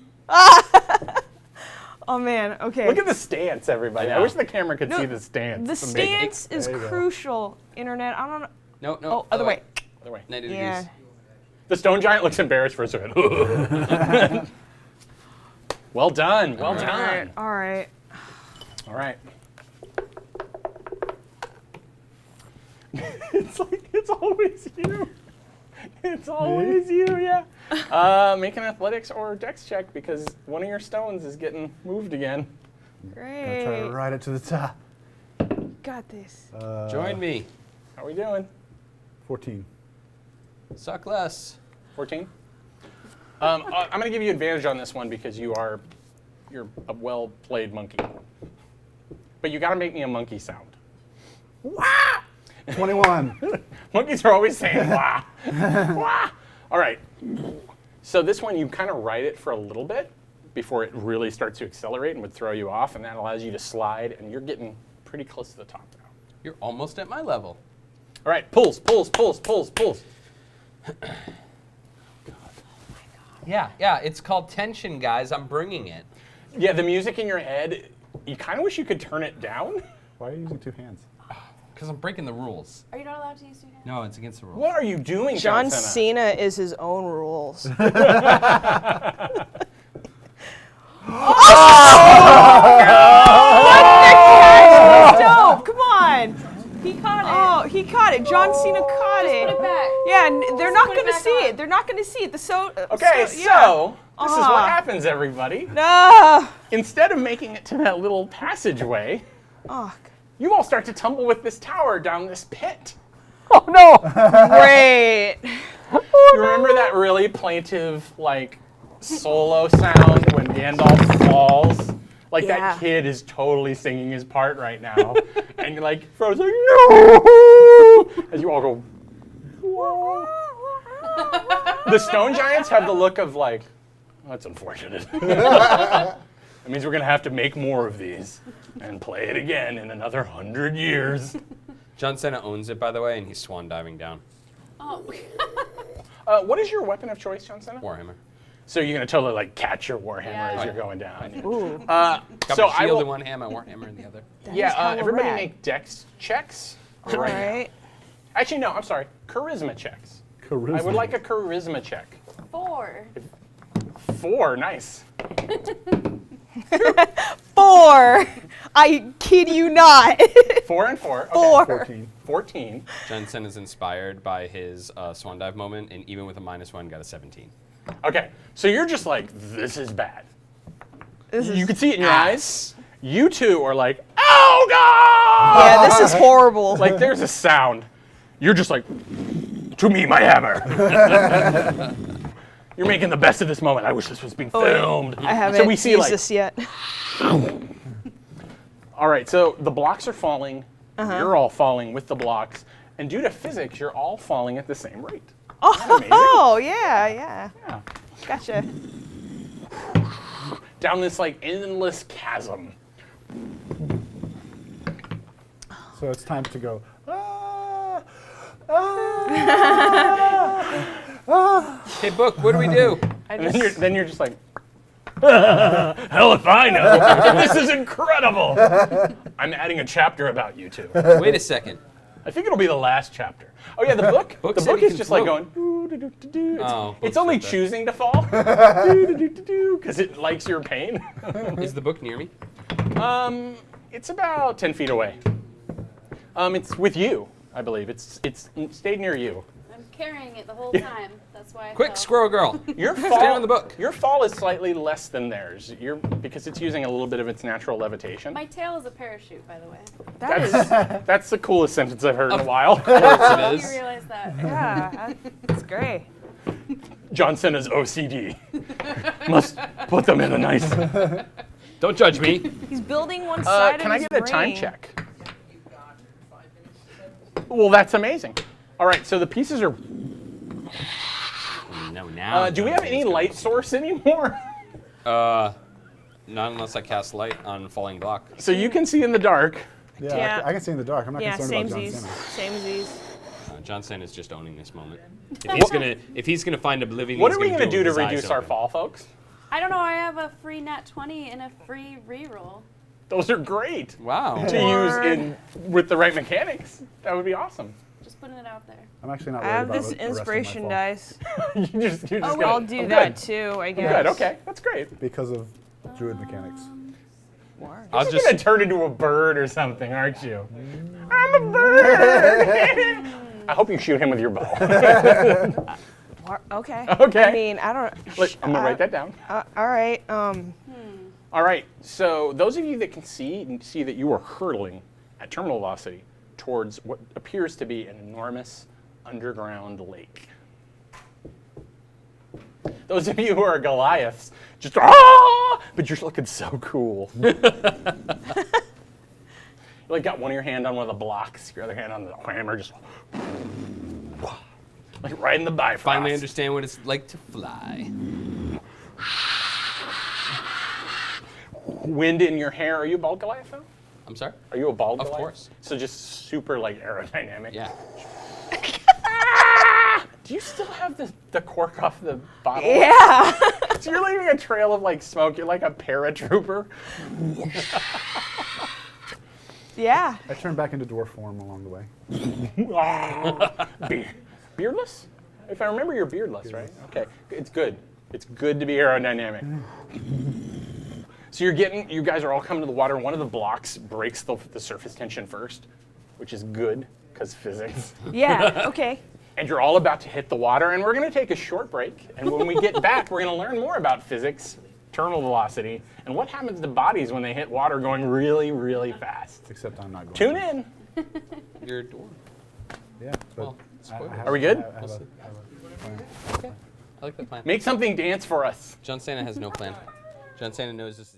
Oh man. Okay. Look at the stance, everybody. I I know. wish the camera could No, see the stance. the It's amazing. stance is There you go. crucial. Internet. I don't know. No, no. Oh, other way. Other way. 90 Yeah. degrees. The stone giant looks embarrassed for a second. Well done. Well done. All right. All right. It's always you. It's always you, yeah. Make an athletics or dex check because one of your stones is getting moved again. Gonna try to Great. ride it to the top. Got this. Join me. How are we doing? 14. Suck less. 14? I'm going to give you advantage on this one because you're a well-played monkey. But you got to make me a monkey sound. Wah! 21. Monkeys are always saying wah. Wah! All right. So this one, you kind of ride it for a little bit before it really starts to accelerate and would throw you off, and that allows you to slide, and you're getting pretty close to the top now. You're almost at my level. All right, pulls. Yeah, it's called tension, guys. I'm bringing it. Yeah, the music in your head, you kind of wish you could turn it down. Why are you using 2 hands? Because I'm breaking the rules. Are you not allowed to use 2 hands? No, it's against the rules. What are you doing, John Cena? Cena is his own rules. Dope! Come on! He caught it. Oh, he caught it. John Cena caught it. Put it back. Yeah, they're not put it gonna back see on. it. They're not gonna see it. Okay, yeah. so this is what Ah. happens, everybody. No. Instead of making it to that little passageway, Oh, you all start to tumble with this tower down this pit. Oh no! great. You remember that really plaintive, like, solo sound when Gandalf falls? Like, Yeah. that kid is totally singing his part right now. And you're like, Frodo's like, no! As you all go, whoa. The stone giants have the look of like, oh, that's unfortunate. That means we're going to have to make more of these and play it again in another 100 years. John Cena owns it, by the way, and he's swan diving down. Oh. What is your weapon of choice, John Cena? Warhammer. So you're going to totally like catch your Warhammer Yeah. as you're going down. Ooh. Got So my I shield will, in one hand, my Warhammer in the other. yeah, everybody rad. make dex checks. All right. Actually, no, I'm sorry. Charisma checks. Charisma. I would like a charisma check. 4. 4, nice. 4. I kid you not. 4 and 4. Okay. 4. 14. 14. John Cena is inspired by his swan dive moment, and even with a -1, got a 17. Okay, so you're just like, this is bad. This You is, can see it in your eyes. You two are like, oh God! yeah, this is horrible. Like there's a sound. You're just like, to me, my hammer. You're making the best of this moment. I wish this was being filmed. I haven't so we see used like, this yet. all right, so the blocks are falling. You're all falling with the blocks. And due to physics, you're all falling at the same rate. Oh, yeah. Yeah. Gotcha. Down this like endless chasm. So it's time to go. Hey, Book, what do we do? And then you're just like, hell if I know. This is incredible. I'm adding a chapter about you two. Wait a second. I think it'll be the last chapter. Oh yeah, the book. Book The said book he is can just like float. going. Doo-doo-doo-doo-doo. Oh, It's Book only said that. choosing to fall. Because it likes your pain. Is the book near me? It's about 10 feet away. It's with you, I believe. It's stayed near you. I'm carrying it the whole time. That's why I Quick, fell. squirrel girl. Your Stand fall on the book. Your fall is slightly less than theirs. Because it's using a little bit of its natural levitation. My tail is a parachute, by the way. That is, That's the coolest sentence I've heard in a while. Of course it You is. realize that? yeah, that's great. John Cena's OCD. Must put them in a nice. Don't judge me. He's building one side Can of I his get a time brain. check? Well, that's amazing. All right, so the pieces are. No, now. Do we have any light source anymore? Not unless I cast light on falling block. So you can see in the dark. Yeah, Yeah. I can see in the dark. I'm not Yeah, concerned same about John Z's. Cena. Same Z's. John Cena is just owning this moment. If he's gonna find oblivion, What he's are we gonna going to do it to with his eyes reduce our open. fall, folks? I don't know. I have a free nat 20 and a free reroll. Those are great Wow. to use with the right mechanics. That would be awesome. Just putting it out there. I'm actually not I worried have about this the rest of my inspiration fall. dice. you're just gonna, I'll do I'm that good. too, I I'm guess. good. Okay, that's great. Because of druid mechanics. I'll You're just. gonna turn into a bird or something, aren't you? I'm a bird. I hope you shoot him with your bow. Okay. Okay. I mean, I don't. I'm gonna write that down. All right. All right. So those of you that can see that you are hurtling at terminal velocity towards what appears to be an enormous underground lake. Those of you who are Goliaths, just but you're looking so cool. You like got one of your hand on one of the blocks, your other hand on the hammer, just like right in the bifrost. Finally understand what it's like to fly. Wind in your hair. Are you a bald Goliath though? I'm sorry? Are you a bald Of Goliath? course. So just super like aerodynamic. Yeah. Do you still have the cork off the bottle? Yeah. So you're leaving a trail of like smoke. You're like a paratrooper. Yeah. I turned back into dwarf form along the way. Beardless? If I remember, you're beardless, right? Okay, it's good. It's good to be aerodynamic. So you guys are all coming to the water. One of the blocks breaks the surface tension first, which is good because physics. Yeah. Okay. And you're all about to hit the water, and we're going to take a short break. And when we get back, we're going to learn more about physics, terminal velocity, and what happens to bodies when they hit water going really, really fast. Except I'm not going. Tune in. You're a dwarf. Yeah. But Well, spoiler. Are we good? I have a plan. Okay. I like that plan. Make something dance for us. John Cena has no plan. John Cena knows this is.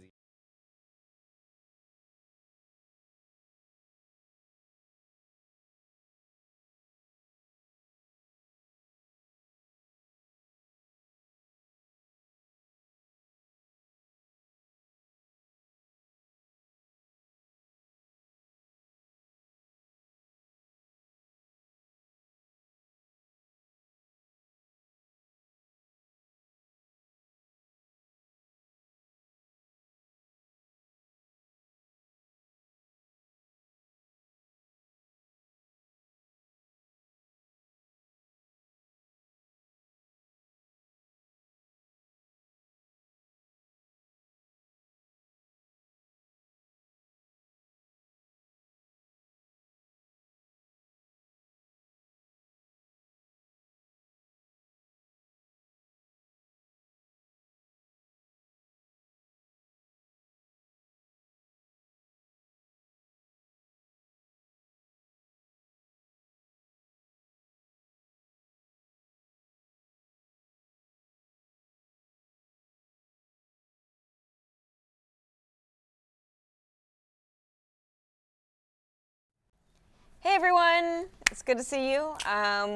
Hey everyone, it's good to see you.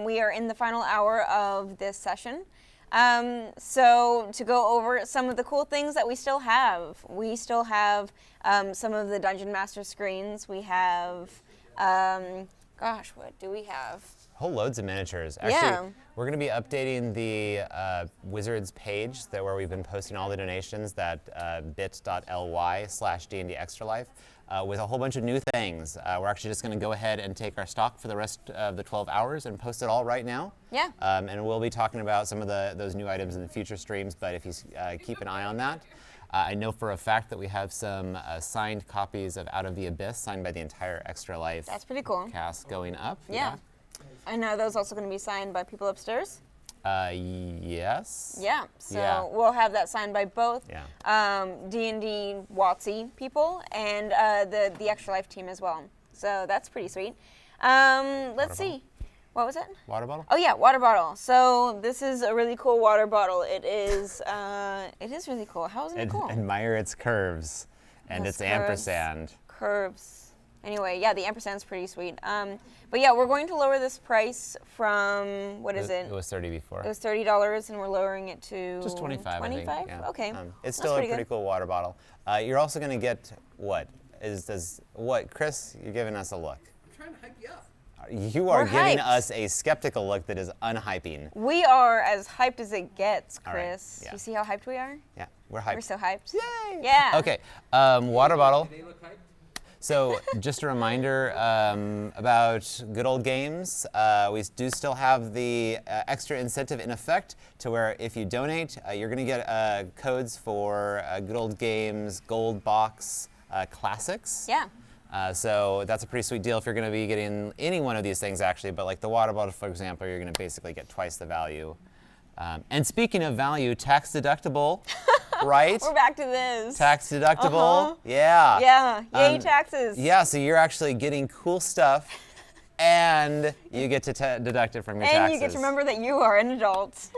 We are in the final hour of this session. So to go over some of the cool things that we still have. We still have some of the Dungeon Master screens. We have, gosh, what do we have? Whole loads of miniatures. Actually, Yeah. we're going to be updating the Wizards page where we've been posting all the donations, that bit.ly/D&D Extra Life, with a whole bunch of new things. We're actually just going to go ahead and take our stock for the rest of the 12 hours and post it all right now. Yeah. And we'll be talking about some of those new items in the future streams, but if you keep an eye on that. I know for a fact that we have some signed copies of Out of the Abyss, signed by the entire Extra Life That's pretty cool. cast going up. Yeah. I know those also going to be signed by people upstairs. Yes. Yeah, so Yeah. we'll have that signed by both Yeah. D&D WotC people and the Extra Life team as well. So that's pretty sweet. Let's see. What was it? Water bottle? Oh yeah, water bottle. So this is a really cool water bottle. It is really cool. How is it cool? Admire its curves and Yes, its ampersand. Curves. Anyway, yeah, the ampersand's pretty sweet. But yeah, we're going to lower this price from, what is it? It was 30 before. It was $30 and we're lowering it to Just 25, I think. 25? Yeah. Okay. It's That's still a pretty good. cool water bottle. You're also going to get what? Chris, you're giving us a look. I'm trying to hype you up. You are We're giving hyped. us a skeptical look that is unhyping. We are as hyped as it gets, All right, Chris. yeah. You see how hyped we are? Yeah, we're hyped. We're so hyped. Yay! Yeah. Okay, water bottle. Do they look hyped? So just a reminder about good old games. We do still have the extra incentive in effect to where if you donate, you're going to get codes for good old games, gold box, classics. Yeah. So that's a pretty sweet deal if you're going to be getting any one of these things actually, but like the water bottle, for example, you're going to basically get twice the value. And speaking of value, tax deductible, right? We're back to this. Tax deductible, yeah. Yeah. Yay, taxes. Yeah, so you're actually getting cool stuff And you get to deduct it from your taxes. And you get to remember that you are an adult.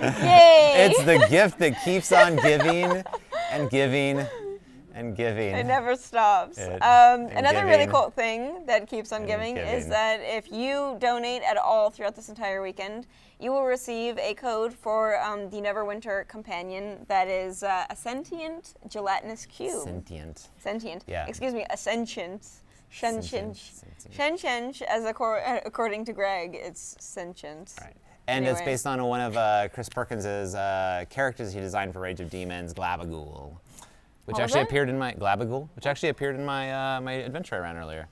Yay! It's the gift that keeps on giving and giving and giving. It never stops. Another really cool thing that keeps on giving is that if you donate at all throughout this entire weekend, you will receive a code for the Neverwinter companion that is a sentient gelatinous cube. Sentient. Yeah. Excuse me, a sentient. Sentient, as according to Greg, it's sentient. Right. And Anyway. it's based on one of Chris Perkins's characters he designed for Rage of Demons, Glabagool, which What was actually that? appeared in my my adventure I ran earlier.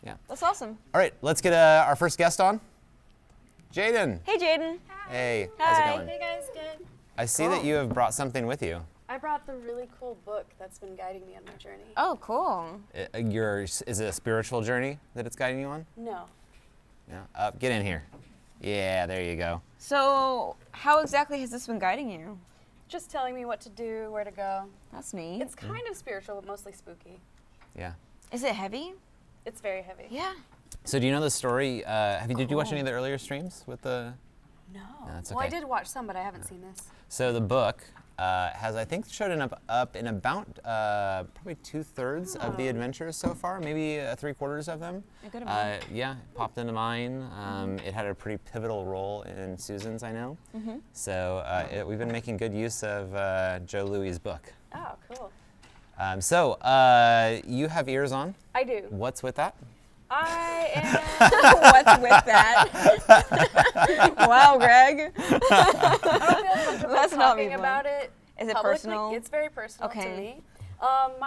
Yeah, that's awesome. All right, let's get our first guest on. Jaden. Hey, Jaden. Hey, Hi. how's it going? Hey guys, good. I see that you have brought something with you. I brought the really cool book that's been guiding me on my journey. Oh, cool. Is it a spiritual journey that it's guiding you on? No. Yeah. Get in here. Yeah, there you go. So, how exactly has this been guiding you? Just telling me what to do, where to go. That's neat. It's kind of spiritual, but mostly spooky. Yeah. Is it heavy? It's very heavy. Yeah. So do you know the story? Did you watch any of the earlier streams with the? No. that's Well, I okay. did watch some, but I haven't seen this. So the book has, I think, showed up in about probably 2/3 of the adventures so far, maybe 3/4 of them. A good amount. Yeah, it popped into mine. It had a pretty pivotal role in Susan's, I know. So we've been making good use of Joe Louis' book. Oh, cool. So you have ears on. I do. What's with that? I am. What's with that? Wow, Greg. I don't feel comfortable Let's not be talking blunt. about it. Is it publicly. personal? It's very personal to Okay. me.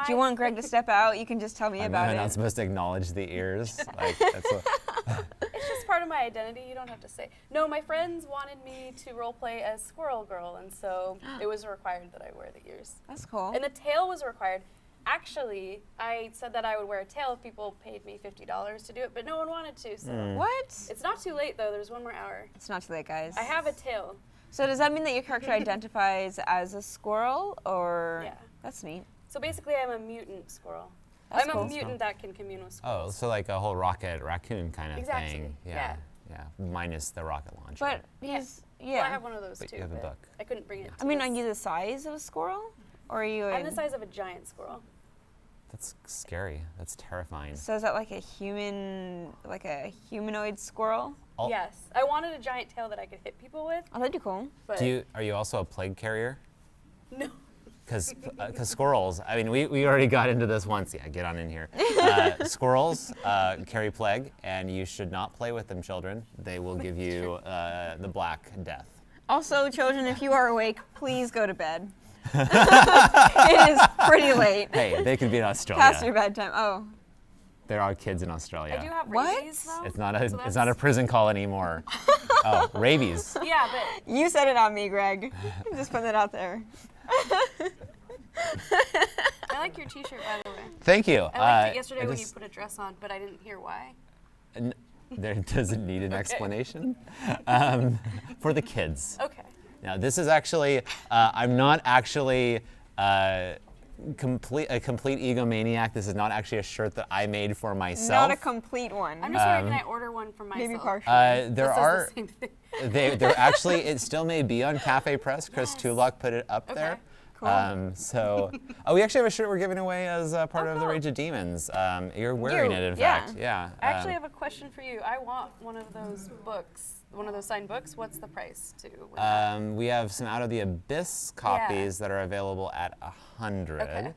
Do you want Greg to step out? You can just tell me I'm about not it. supposed to acknowledge the ears. Like, It's just part of my identity. You don't have to say. No, my friends wanted me to role play as Squirrel Girl, and so it was required that I wear the ears. That's cool. And the tail was required. Actually, I said that I would wear a tail if people paid me $50 to do it, but no one wanted to. So What? it's not too late though. There's one more hour. It's not too late, guys. I have a tail. So does that mean that your character identifies as a squirrel, or? Yeah. That's neat. So basically, I'm a mutant squirrel. That's I'm cool. a mutant that can commune with Oh, squirrels. so like a whole rocket raccoon kind of Exactly, thing. yeah. Yeah. Minus the rocket launcher. But he's Well, I have yeah. one of those But too. you have a but book. I couldn't bring it. I mean, to are this. you the size of a squirrel, or are you? I'm the size of a giant squirrel. That's scary. That's terrifying. So is that like a humanoid squirrel? Al- Yes, I wanted a giant tail that I could hit people with, Oh, that'd be cool. but Are you also a plague carrier? no. Because squirrels, I mean, we already got into this once. Yeah, get on in here. Squirrels carry plague, and you should not play with them, children. They will give you the Black Death. Also, children, if you are awake, please go to bed. It is pretty late. Hey, they could be in Australia. Past your bedtime. Oh. There are kids in Australia. I do have What? rabies though. It's not so it's not a prison call anymore. Oh, rabies. Yeah, but You said it on me, Greg. Just putting that out there. I like your T-shirt by the way. Thank you. I liked it yesterday I when you just- put a dress on, but I didn't hear why. There doesn't need an explanation. For the kids. Okay. Now, this is actually, I'm not actually a complete egomaniac. This is not actually a shirt that I made for myself. Not a complete one. I'm just wondering, can I order one for myself? Maybe partial. There That says are, the same thing. there actually, it still may be on Cafe Press. Chris Tulloch put it up there. Cool. So, we actually have a shirt we're giving away as part of the cool. Rage of Demons. You're wearing You, it, in yeah. fact. Yeah. I actually have a question for you. I want one of those books, one of those signed books. What's the price to win that? We have some Out of the Abyss copies that are available at 100. Okay.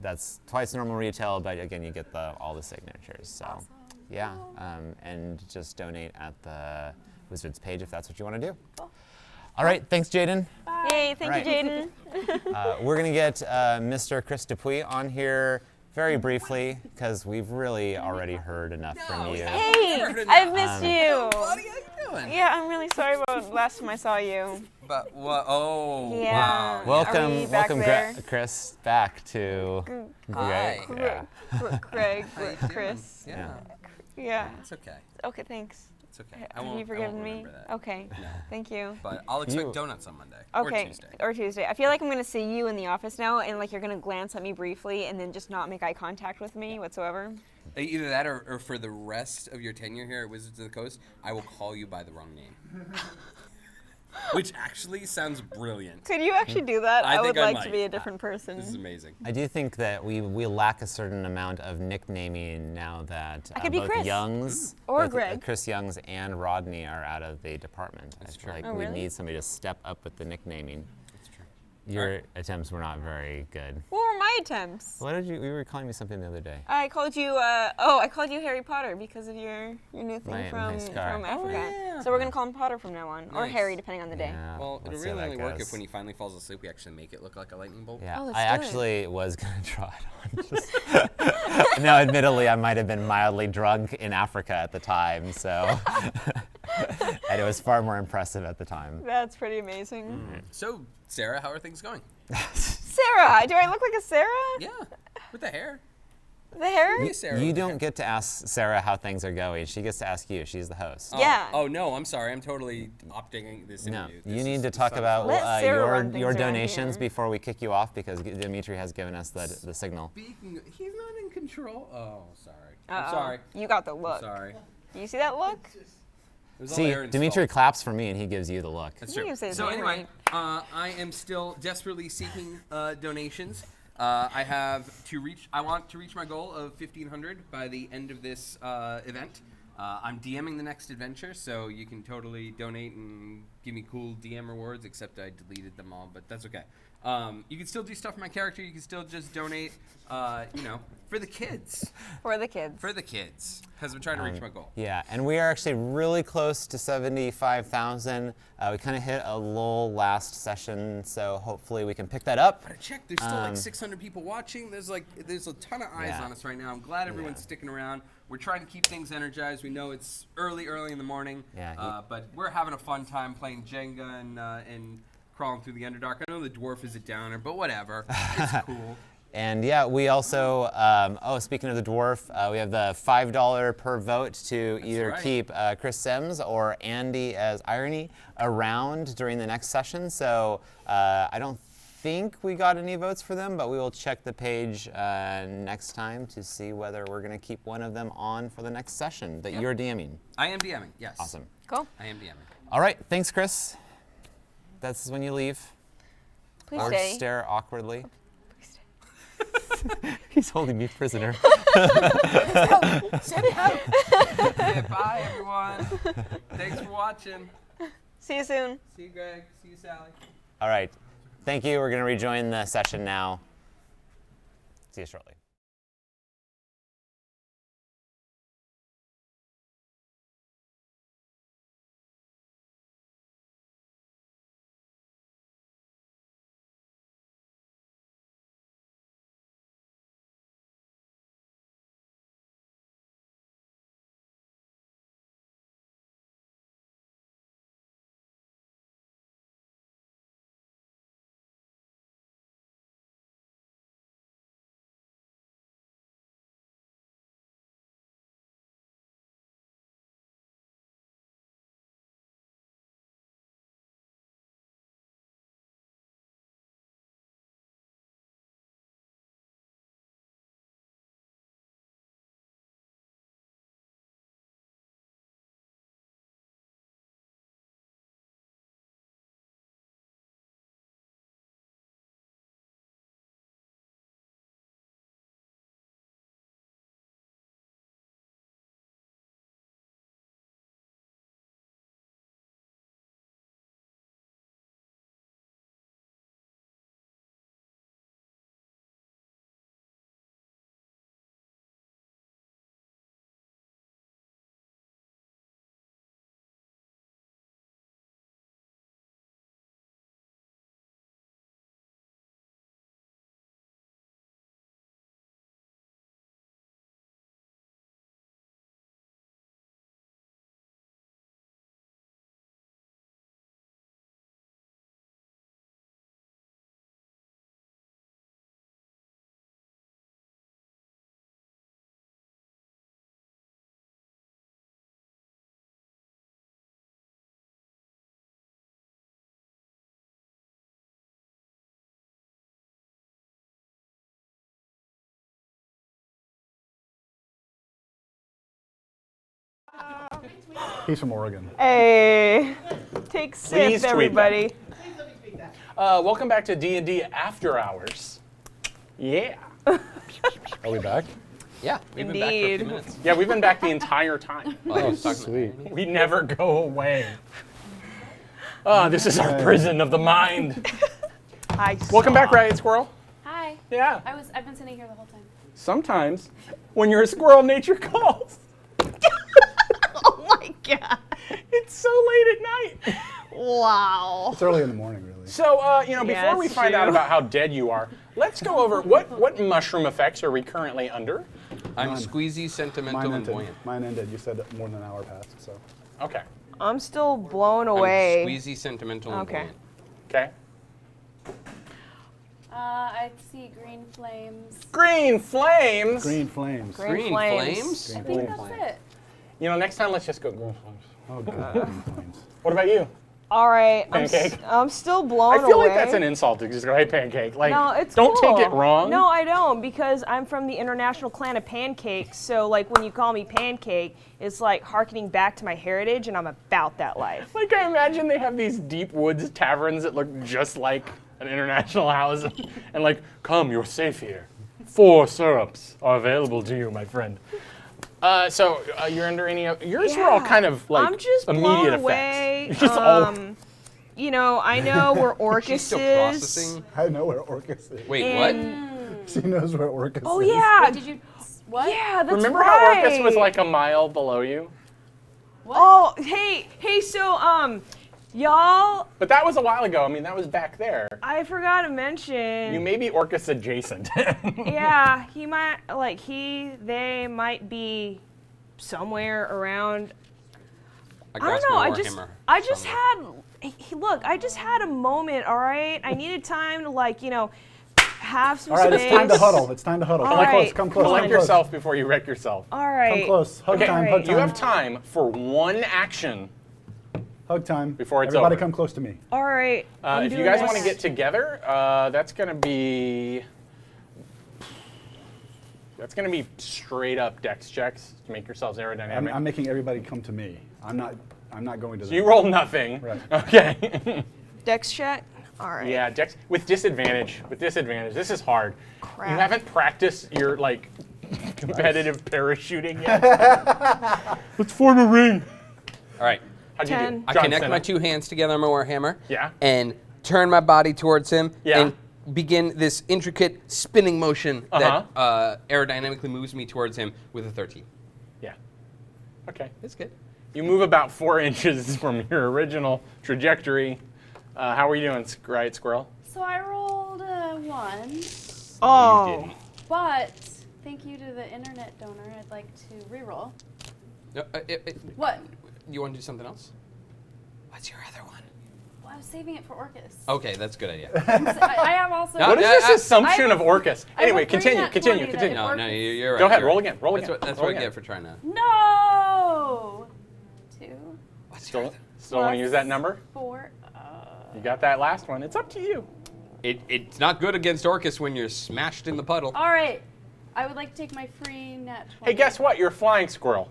That's twice normal retail, but again, you get all the signatures. So, Awesome. yeah, and just donate at the Wizards page if that's what you want to do. Cool. All right, thanks, Jaden. Yay, thank Right. you, Jaden. We're gonna get Mr. Chris Dupuis on here very briefly because we've really already heard enough from you. Hey, I've missed you. Buddy, how you doing? Yeah, I'm really sorry about last time I saw you. But what? Oh, Yeah. wow. Are we Welcome, back welcome, there? Chris, back to. Hi. Yeah. Craig, How you doing? Chris. Yeah, Yeah. it's okay. Okay, thanks. It's okay. I Have won't, you forgiven I won't me? remember that. Okay. No. Thank you. But I'll expect You- donuts on Monday Okay. or Tuesday. Or Tuesday. I feel like I'm gonna see you in the office now, and like you're gonna glance at me briefly, and then just not make eye contact with me whatsoever. Either that or for the rest of your tenure here at Wizards of the Coast, I will call you by the wrong name. Which actually sounds brilliant. Could you actually do that? I would think I like might. to be a different person. This is amazing. I do think that we lack a certain amount of nicknaming now that I could be both Chris. Youngs, Or both, Greg. Chris Youngs and Rodney are out of the department. I feel true. like Oh, we really? need somebody to step up with the nicknaming. That's true. Your attempts were not very good. What were my attempts? What did you were calling me something the other day? I called you. I called you Harry Potter because of your new thing My from scar. Africa. yeah. So we're gonna call him Potter from now on, or Nice. Harry, depending on the day. Yeah, Well, let's it'll see how really only that work goes. if when he finally falls asleep, we actually make it look like a lightning bolt. Yeah, Oh, let's I do it. actually was gonna try it on. Just no, admittedly, I might have been mildly drunk in Africa at the time, so and it was far more impressive at the time. That's pretty amazing. So, Sarah, how are things going? Sarah, do I look like a Sarah? Yeah, with the hair. The hair? Hey, Sarah. You with the don't hair. get to ask Sarah how things are going. She gets to ask you. She's the host. Oh, Yeah. Oh no, I'm sorry. I'm totally opting this No, interview. you This need is- to this talk sounds about fun. Let Sarah run things your around donations here. before we kick you off because Dimitri has given us the signal. Speaking, he's not in control. Oh, sorry. Uh-oh. I'm sorry. You got the look. Sorry. Do you see that look? It was all See, Aaron's Dimitri fault. claps for me and he gives you the look. That's You true. can say his So name anyway, I am still desperately seeking donations. I want to reach my goal of 1,500 by the end of this event. I'm DMing the next adventure, so you can totally donate and give me cool DM rewards, except I deleted them all, but that's okay. You can still do stuff for my character. You can still just donate, for the kids. For the kids. For the kids, because I'm trying to reach my goal. Yeah, and we are actually really close to 75,000. We kind of hit a lull last session, so hopefully we can pick that up. But I checked, there's still like 600 people watching. There's a ton of eyes Yeah. on us right now. I'm glad everyone's sticking around. We're trying to keep things energized. We know it's early in the morning, Yeah, but we're having a fun time playing Jenga and crawling through the Underdark. I know the dwarf is a downer, but whatever. It's cool. And yeah, we also, speaking of the dwarf, we have the $5 per vote to either right. keep Chris Sims or Andy as Irony around during the next session. So I don't think we got any votes for them, but we will check the page next time to see whether we're going to keep one of them on for the next session that you're DMing. I am DMing, yes. Awesome. Cool. I am DMing. All right, thanks, Chris. That's when you leave. Please Or stay. stare awkwardly. He's holding me prisoner. Yeah, bye, everyone. Thanks for watching. See you soon. See you, Greg. See you, Sally. All right. Thank you. We're going to rejoin the session now. See you shortly. He's from Oregon. Hey, take Please sip, tweet everybody. Welcome back to D&D After Hours. Yeah. Are we back? Yeah, we've been back for a few Indeed. minutes. Yeah, we've been back the entire time. Well, I was talking Sweet. We never go away. This is our prison of the mind. I Welcome back, Riot Squirrel. Hi. Yeah. I've been sitting here the whole time. Sometimes, when you're a squirrel, nature calls. Oh my god. It's so late at night. Wow. It's early in the morning, really. So, Yeah, before we it's find out true. about how dead you are, let's go over what mushroom effects are we currently under? I'm squeezy, sentimental, and buoyant. Mine ended. You said more than an hour passed, so. Okay. I'm still blown I'm away. squeezy, sentimental, and Okay. buoyant. Okay. I see green flames. Green flames. Green flames. Green Green flames. flames? I think that's it. You know, next time let's just go green flames. Oh, God. Green flames. What about you? All right. Pancake? I'm still blown I feel away. like that's an insult to just go, hey, pancake. Like, No, it's don't cool. take it wrong. No, I don't, because I'm from the International Clan of Pancakes. So, like, when you call me pancake, it's like hearkening back to my heritage, and I'm about that life. Like, I imagine they have these deep woods taverns that look just like an international house. And like, come, you're safe here. 4 syrups are available to you, my friend. So you're under any of, yours were all kind of like I'm just immediate blown away. effects. Just all, You know, I know where Orcus She's still is. processing. I know where Orcus is. Wait, And- what? She knows where Orcus Oh is. yeah. Wait, did you? What? Yeah, that's remember right. how Orcus was like a mile below you? What? Oh, hey, so y'all, But that was a while ago. I mean, that was back there. I forgot to mention. You may be Orcus adjacent. Yeah, he might they might be somewhere around. I grasped don't know. my I just somewhere. had. Look, I just had a moment. All right, I needed time to have some All right, space. it's time to huddle. It's time to huddle. All Come close. right, Come close. Collect Come close. yourself before you wreck yourself. All right. Come close. Hug Okay, time. Hug you time. have time for one action. Hug time. Before it's Everybody over. come close to me. All right. I'm If you doing guys this. want to get together, that's gonna be straight up dex checks to make yourselves aerodynamic. I'm making everybody come to me. I'm not going to So them. you roll nothing. Right. Okay. Dex check. All right. Yeah, dex with disadvantage. With disadvantage, this is hard. Crap. You haven't practiced your competitive parachuting yet. Let's form a ring. All right. How'd you 10. do? I John connect Cena. my 2 hands together on my warhammer. Yeah. And turn my body towards him. Yeah. And begin this intricate spinning motion Uh-huh. that aerodynamically moves me towards him with a 13. Yeah. Okay. It's good. You move about 4 inches from your original trajectory. How are you doing, Riot Squirrel? So I rolled a 1, Oh. but thank you to the internet donor. I'd like to reroll. What? You want to do something else? What's your other one? Well, I was saving it for Orcus. Okay, that's a good idea. I have also. No, What is yeah, this assumption I- of Orcus? I Anyway, will bring continue, that continue, 20 that continue. it No, Orcus. no, you're right. Go ahead, you're roll right. again, roll again. That's roll what I again. get for trying to. No. 2, Still want to use that number? 4. You got that last one. It's up to you. It's not good against Orcus when you're smashed in the puddle. All right. I would like to take my free nat 20. Hey, guess what? You're a flying squirrel.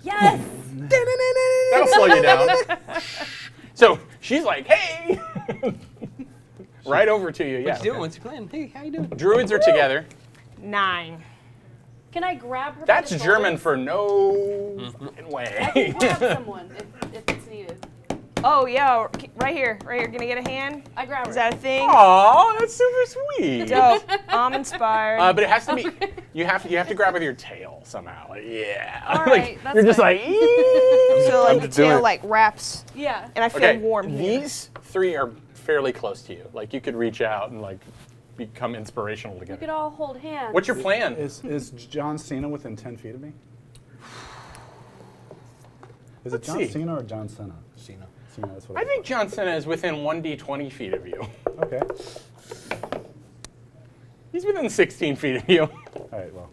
Yes. That'll slow you down. So she's like, hey! Right over to you, yeah. What you doing? What's your plan? Hey, how you doing? Druids are together. 9. Can I grab her? by That's the German shoulders? for no fucking I way. can grab someone if it's needed. Oh yeah, right here. Gonna get a hand. I grab her. Is that a thing? Aw, that's super sweet. Dope. I'm inspired. But it has to be. You have to grab with your tail somehow. Like, yeah. All Like, right, that's you're just fine. like. "Ee." so I'm like the just doing tail it. like wraps, Yeah. and I feel Okay, warm here. these 3 are fairly close to you. Like you could reach out and like become inspirational We could together. all hold hands. What's your plan? Is John Cena within 10 feet of me? Is Let's it John see. Cena or John Cena? Cena. Cena, that's what I think John Cena is within 1d20 feet of you. thought. Okay. He's within 16 feet of you. All right, well.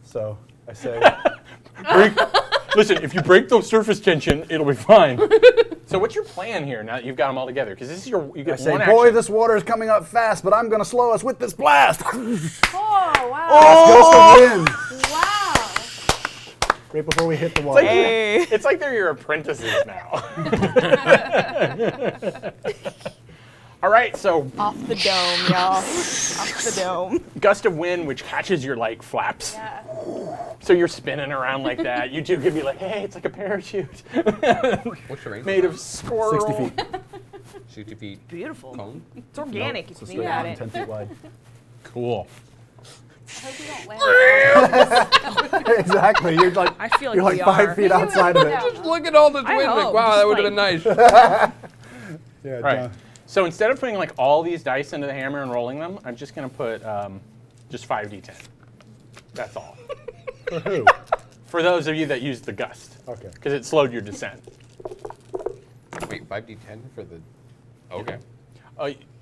So I say, Listen, if you break the surface tension, it'll be fine. So what's your plan here now that you've got them all together? Because this is you I get say, one boy, action. this water is coming up fast, but I'm going to slow us with this blast. Oh wow. Gust of wind. Wow. right before we hit the water. It's like they're your apprentices now. All right, so Off the dome, y'all. Off the dome. gust of wind which catches your like flaps. Yeah. So you're spinning around like that. You two could be like, hey, it's like a parachute What's the range? made of squirrel. 60 feet. 60 feet. Beautiful. Cone? It's organic if So you straight think up about and it. 10 feet wide. Cool. I hope we don't land. Exactly. You're like, I feel like you're like we 5 are. feet outside of it. Just Look at all this I wind. Like, hope, wow, just that would have been nice. Yeah, All right. John. So instead of putting like all these dice into the hammer and rolling them, I'm just gonna put just 5d10. That's all. For who? For those of you that used the gust, Okay. because it slowed your descent. Wait, 5d10 for the. Okay.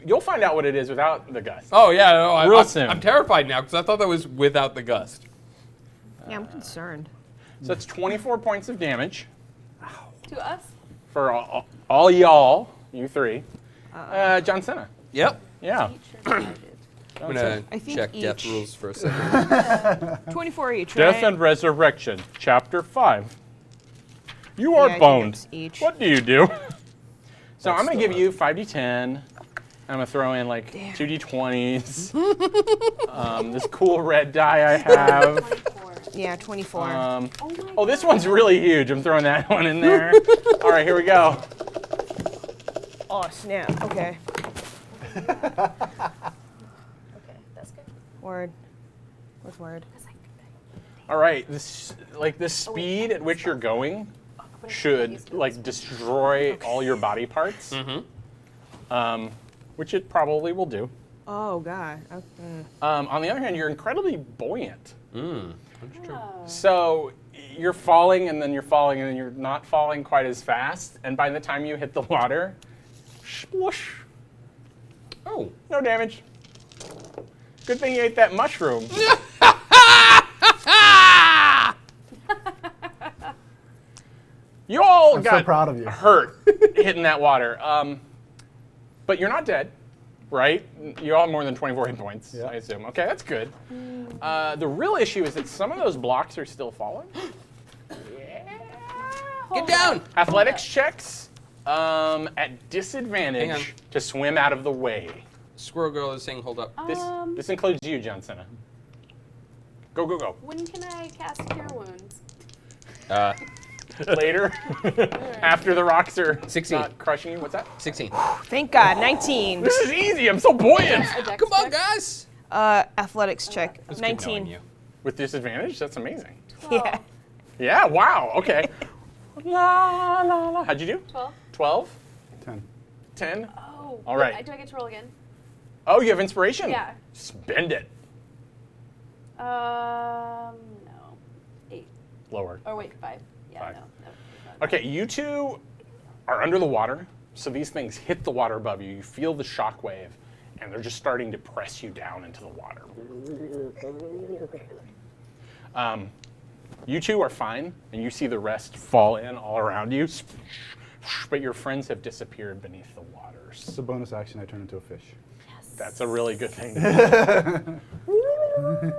You'll find out what it is without the gust. Oh, yeah. No, Real soon. I'm terrified now because I thought that was without the gust. Yeah, I'm concerned. So that's 24 points of damage To us? for all y'all, you three. John Cena. Yep. Yeah. I'm going to I think check death each. rules for a second. 24 each, Death right? and Resurrection, Chapter 5. You are Yeah, I think boned. it's each. What do you do? So I'm going to give you 5d10. I'm going to throw in like 2d20s. This cool red die I have. 24. Yeah, 24. Oh, this one's really huge. I'm throwing that one in there. All right, here we go. Oh, snap. Okay. Okay, that's good. Word. What's word? All right, this the speed at which you're going should like destroy all your body parts. Which it probably will do. Oh, God. Okay. On the other hand, you're incredibly buoyant. That's true. So you're falling and then you're falling and then you're not falling quite as fast. And by the time you hit the water, sploosh, Oh. no damage. Good thing you ate that mushroom. You all I'm so got proud of you. hurt hitting that water. But you're not dead, right? You all have more than 24 hit points, Yeah. I assume. Okay, that's good. The real issue is that some of those blocks are still falling. Get down! Athletics checks at Hang on. disadvantage to swim out of the way. Squirrel Girl is saying, hold up. This includes you, John Cena. Go, go, go. When can I cast Cure Wounds? Later, after the rocks are 16. not crushing you. What's that? 16. Thank God. 19. This is easy. I'm so buoyant. A dex Come on, check? guys! Athletics check. It's good knowing 19. you. With disadvantage? That's amazing. Yeah. Yeah, wow, okay. La, la, la. How'd you do? 12. 12? 10. 10? Oh. All right. Do I get to roll again? Oh, you have inspiration? Yeah. Spend it. No. 8. Lower. Or wait, 5. Yeah, 5. no. Okay, you two are under the water, so these things hit the water above you. You feel the shock wave, and they're just starting to press you down into the water. You two are fine, and you see the rest fall in all around you, but your friends have disappeared beneath the waters. It's a bonus action. I turn into a fish. That's a really good thing to do.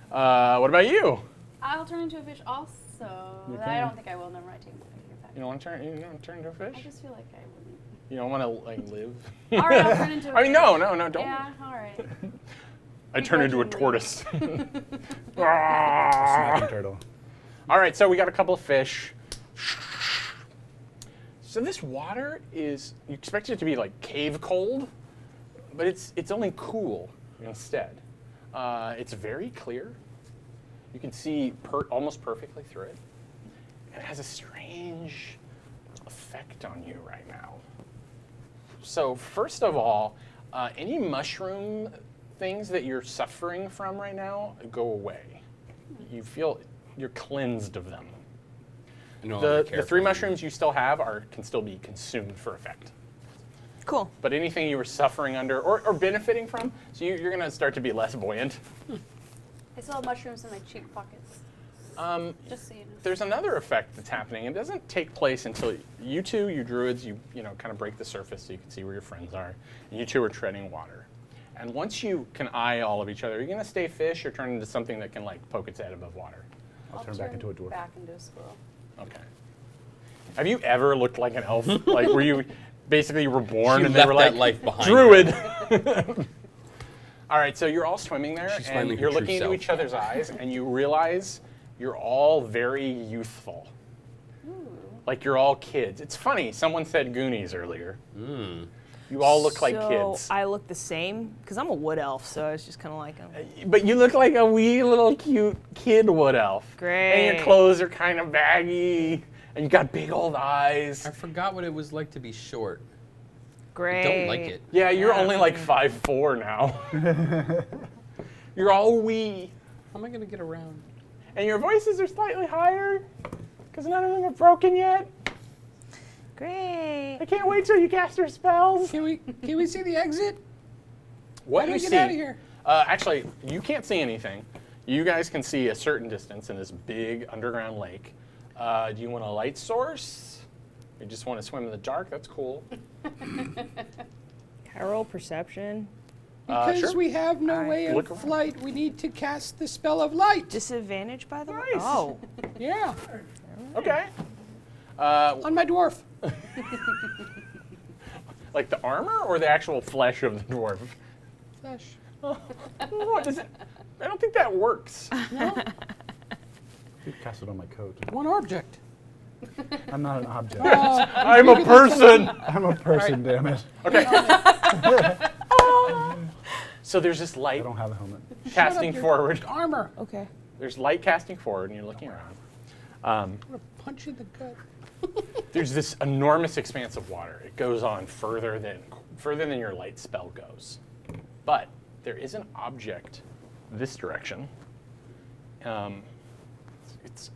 What about you? I'll turn into a fish also. I don't think I will. Never mind. Take it back. You don't want to turn into a fish? I just feel like I wouldn't. You don't want to like live? All right, I'll turn into a I mean, fish. no, don't. Yeah, all right. I turn into a Begrudgingly. tortoise. Ah. Snapping turtle. All right, so we got a couple of fish. So this water is, you expect it to be like cave cold, but it's only cool instead. It's very clear. You can see almost perfectly through it. And it has a strange effect on you right now. So first of all, any mushroom things that you're suffering from right now go away. You feel you're cleansed of them. The 3 mushrooms you still have can still be consumed for effect. Cool. But anything you were suffering under or benefiting from, so you're going to start to be less buoyant. I still have mushrooms in my cheek pockets. Just so you know. There's another effect that's happening. It doesn't take place until you two, you druids, you kind of break the surface so you can see where your friends are. And you two are treading water. And once you can eye all of each other, are you going to stay fish or turn into something that can like poke its head above water? I'll turn back into a dwarf. Back into a squirrel. Okay. Have you ever looked like an elf? Like, were you basically you were born She and they were left like, that life behind druid? All right, so you're all swimming there, She's and finding her you're true looking into self. each other's eyes, and you realize you're all very youthful. Like you're all kids. It's funny. Someone said Goonies earlier. You all look like kids. So I look the same because I'm a wood elf, so it's just kind of like But you look like a wee little cute kid wood elf. And Great. your clothes are kind of baggy, and you got big old eyes. I forgot what it was like to be short. great. I don't like it. Yeah, you're only like 5'4" now. You're all wee. How am I gonna get around? And your voices are slightly higher, because none of them are broken yet. Great. I can't wait till you cast your spells. Can we see the exit? What How do you we get see? out of here? Actually, you can't see anything. You guys can see a certain distance in this big underground lake. Do you want a light source? You just want to swim in the dark? That's cool. Carol perception. Because sure. we have no Alright. way Look of around. flight, we need to cast the spell of light. Disadvantage, by the way. Nice. Oh, Yeah, Okay. on my dwarf. Like the armor or the actual flesh of the dwarf? Flesh. What does it? I don't think that works. You cast it on my coat. One object. I'm not an object. I'm a person. I'm a person, damn it. So there's this I light don't have a helmet. casting forward. Armor. okay. There's light casting forward, and you're looking around. I'm gonna punch you in the gut. There's this enormous expanse of water. It goes on further than your light spell goes. But there is an object this direction.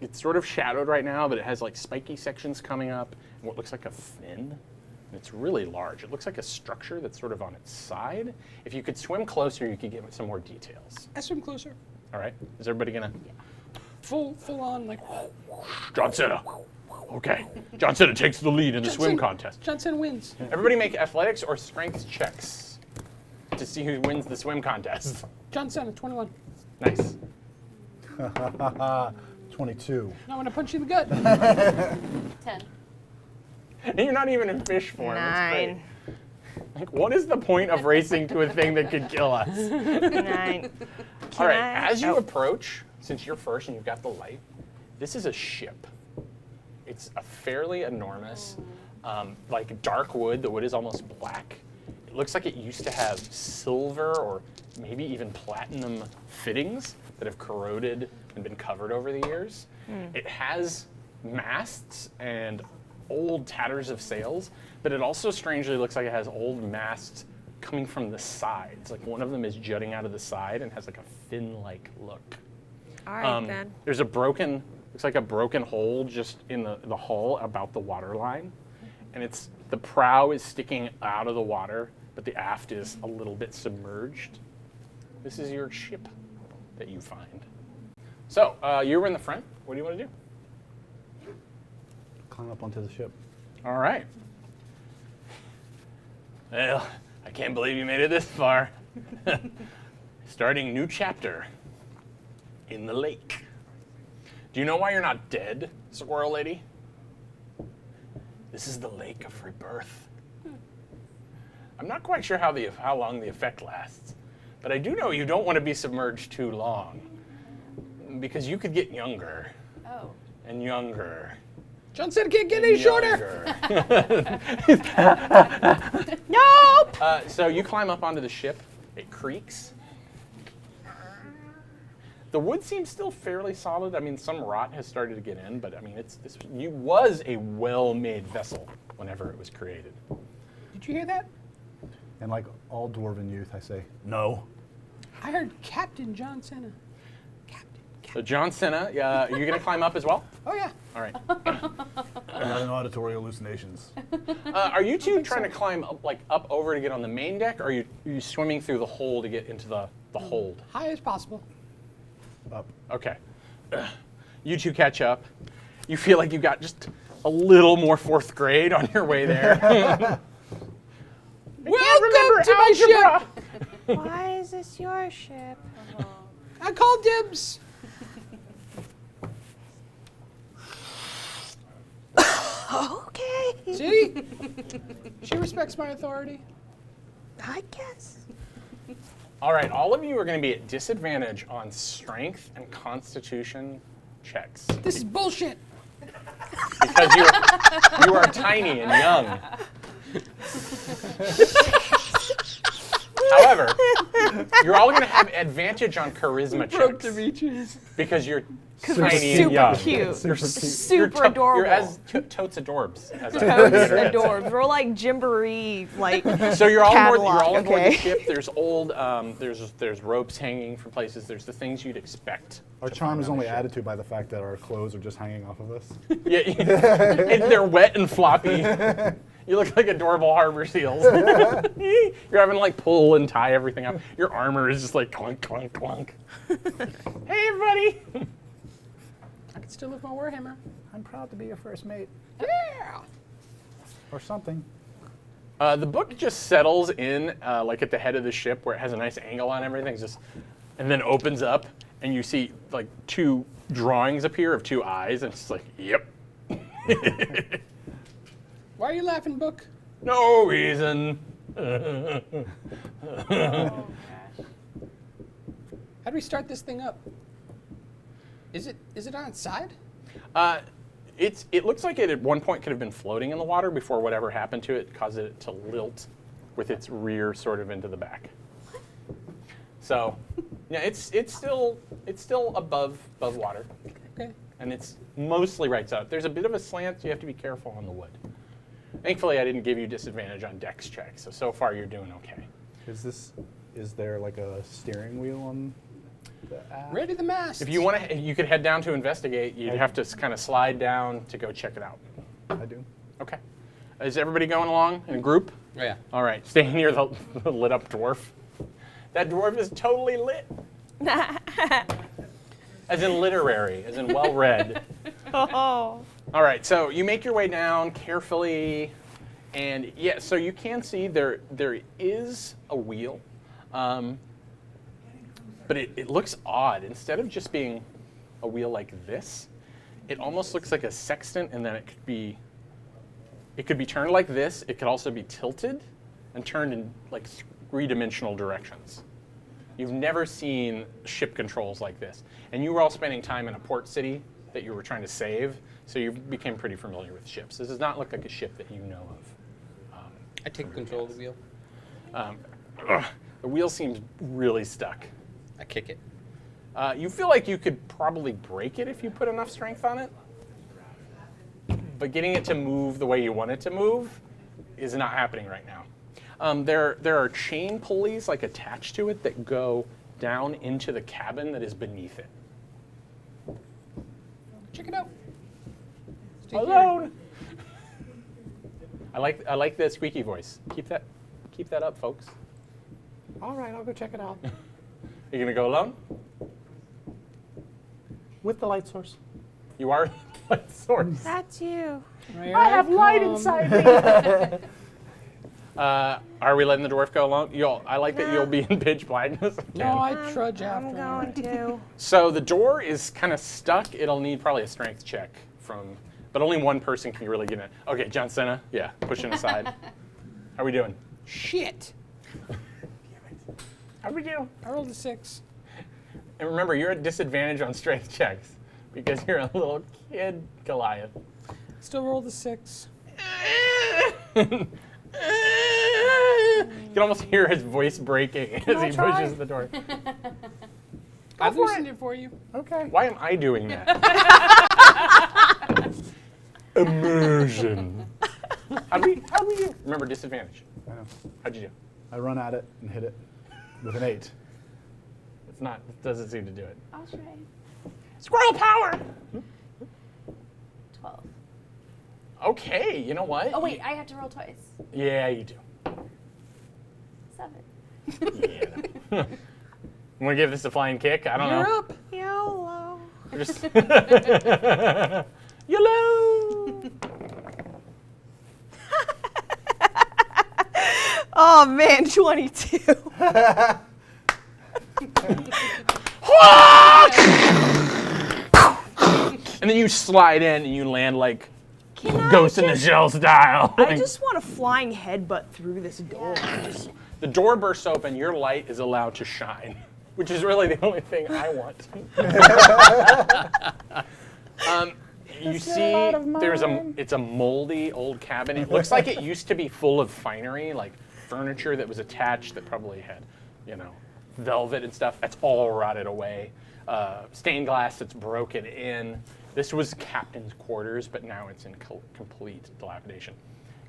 It's sort of shadowed right now, but it has like spiky sections coming up and what looks like a fin. And it's really large. It looks like a structure that's sort of on its side. If you could swim closer, you could get some more details. I swim closer. All right? Is everybody gonna? Full on, like, John Cena. Okay. John Cena takes the lead in the swim Johnson- contest. Johnson wins. Everybody make athletics or strength checks to see who wins the swim contest. Johnson at 21. Nice. 22. Now I'm gonna punch you in the gut. 10. And you're not even in fish form. That's great. 9. Like, what is the point of racing to a thing that could kill us? 9. All right, I- as you oh. approach, since you're first and you've got the light, this is a ship. It's a fairly enormous, like dark wood. The wood is almost black. It looks like it used to have silver or maybe even platinum fittings that have corroded and been covered over the years. It has masts and old tatters of sails, but it also strangely looks like it has old masts coming from the sides. Like one of them is jutting out of the side and has like a fin-like look. All right, then. There's a broken, looks like a broken hole just in the hull about the water line. And the prow is sticking out of the water, but the aft is a little bit submerged. This is your ship that you find. So, you were in the front. What do you want to do? Climb up onto the ship. All right. Well, I can't believe you made it this far. Starting new chapter in the lake. Do you know why you're not dead, Squirrel Lady? This is the lake of rebirth. I'm not quite sure how long the effect lasts, but I do know you don't want to be submerged too long, because you could get younger Oh. and younger. Johnson can't get any shorter. Nope. So you climb up onto the ship. It creaks. The wood seems still fairly solid. I mean, some rot has started to get in, but I mean, it was a well-made vessel whenever it was created. Did you hear that? And like all dwarven youth, I say, no. I heard Captain John Cena. So John Cena, you're gonna climb up as well? Oh yeah. All right. I'm having auditory hallucinations. Are you two trying to climb up over to get on the main deck, or are you swimming through the hole to get into the hold? High as possible. Up. Okay. You two catch up. You feel like you got just a little more fourth grade on your way there. Welcome to my ship. Why is this your ship? I call dibs. Okay. See? She respects my authority. I guess. All right, all of you are going to be at disadvantage on strength and constitution checks This is bullshit. because you are tiny and young. However, you're all going to have advantage on charisma checks because you're tiny and Super young. cute. You're Super adorable. You're as totes adorbs. As Totes adorbs. We're like Gymboree, like So you're all catalog, you're all on board the okay? ship. There's old there's ropes hanging from places. There's the things you'd expect. Our to charm find is on only a ship. added to by the fact that our clothes are just hanging off of us. Yeah, and they're wet and floppy. You look like adorable harbor seals. You're having to like pull and tie everything up. Your armor is just like clunk, clunk, clunk. Hey, everybody. I can still lift my warhammer. I'm proud to be your first mate. Yeah. Or something. The book just settles in like at the head of the ship where it has a nice angle on everything, just, and then opens up, and you see like 2 drawings appear of 2 eyes, and it's like, yep. Why are you laughing, book? No reason. How do we start this thing up? Is it on its side? It looks like it at one point could have been floating in the water before whatever happened to it caused it to lilt with its rear sort of into the back. So, yeah, it's still above water, Okay. and it's mostly right side. There's a bit of a slant, so you have to be careful on the wood. Thankfully, I didn't give you disadvantage on dex checks, so far you're doing okay. Is there like a steering wheel on the app? Ready the mast. If you want to, you could head down to investigate. You'd have to kind of slide down to go check it out. I do. Okay. Is everybody going along in a group? Oh, yeah. All right. Stay near the lit up dwarf. That dwarf is totally lit. As in literary, as in well read. Oh. All right. So you make your way down carefully, and yeah. So you can see there is a wheel. But it looks odd. Instead of just being a wheel like this, it almost looks like a sextant, and then it could be turned like this. It could also be tilted and turned in like 3-dimensional directions. You've never seen ship controls like this. And you were all spending time in a port city that you were trying to save, so you became pretty familiar with ships. This does not look like a ship that you know of. I take control of the wheel. The wheel seems really stuck. I kick it. You feel like you could probably break it if you put enough strength on it. But getting it to move the way you want it to move is not happening right now. There are chain pulleys like attached to it that go down into the cabin that is beneath it. Check it out. Stay Alone. I like the squeaky voice. Keep that up, folks. All right, I'll go check it out. You gonna go alone? With the light source. You are light source. That's you. Here I have light come. inside me. Are we letting the dwarf go alone? I like that you'll be in pitch blindness. No, I trudge I'm after. going to. So the door is kind of stuck. It'll need probably a strength check but only one person can really get in. Okay, John Cena, yeah, pushing aside. How are we doing? Shit. How do we do? I rolled a 6. And remember, you're at disadvantage on strength checks because you're a little kid Goliath. Still rolled a 6. You can almost hear his voice breaking as he pushes the door. I loosened it for you. Okay. Why am I doing that? Immersion. How do we do? Remember, disadvantage. I know. How'd you do? I run at it and hit it with an 8. It doesn't seem to do it. I'll try. Squirrel power! 12. Okay, you know what? Oh wait, I have to roll twice. Yeah, you do. 7. Yeah. Want to give this a flying kick? I don't You're know. up. YOLO. Just YOLO! Oh man, 22. And then you slide in and you land like Ghost in the Shell style. I just want a flying headbutt through this door. The door bursts open. Your light is allowed to shine, which is really the only thing I want. You see, it's a moldy old cabin. It looks like it used to be full of finery, like furniture that was attached that probably had, velvet and stuff. That's all rotted away. Stained glass that's broken in. This was captain's quarters, but now it's in complete dilapidation.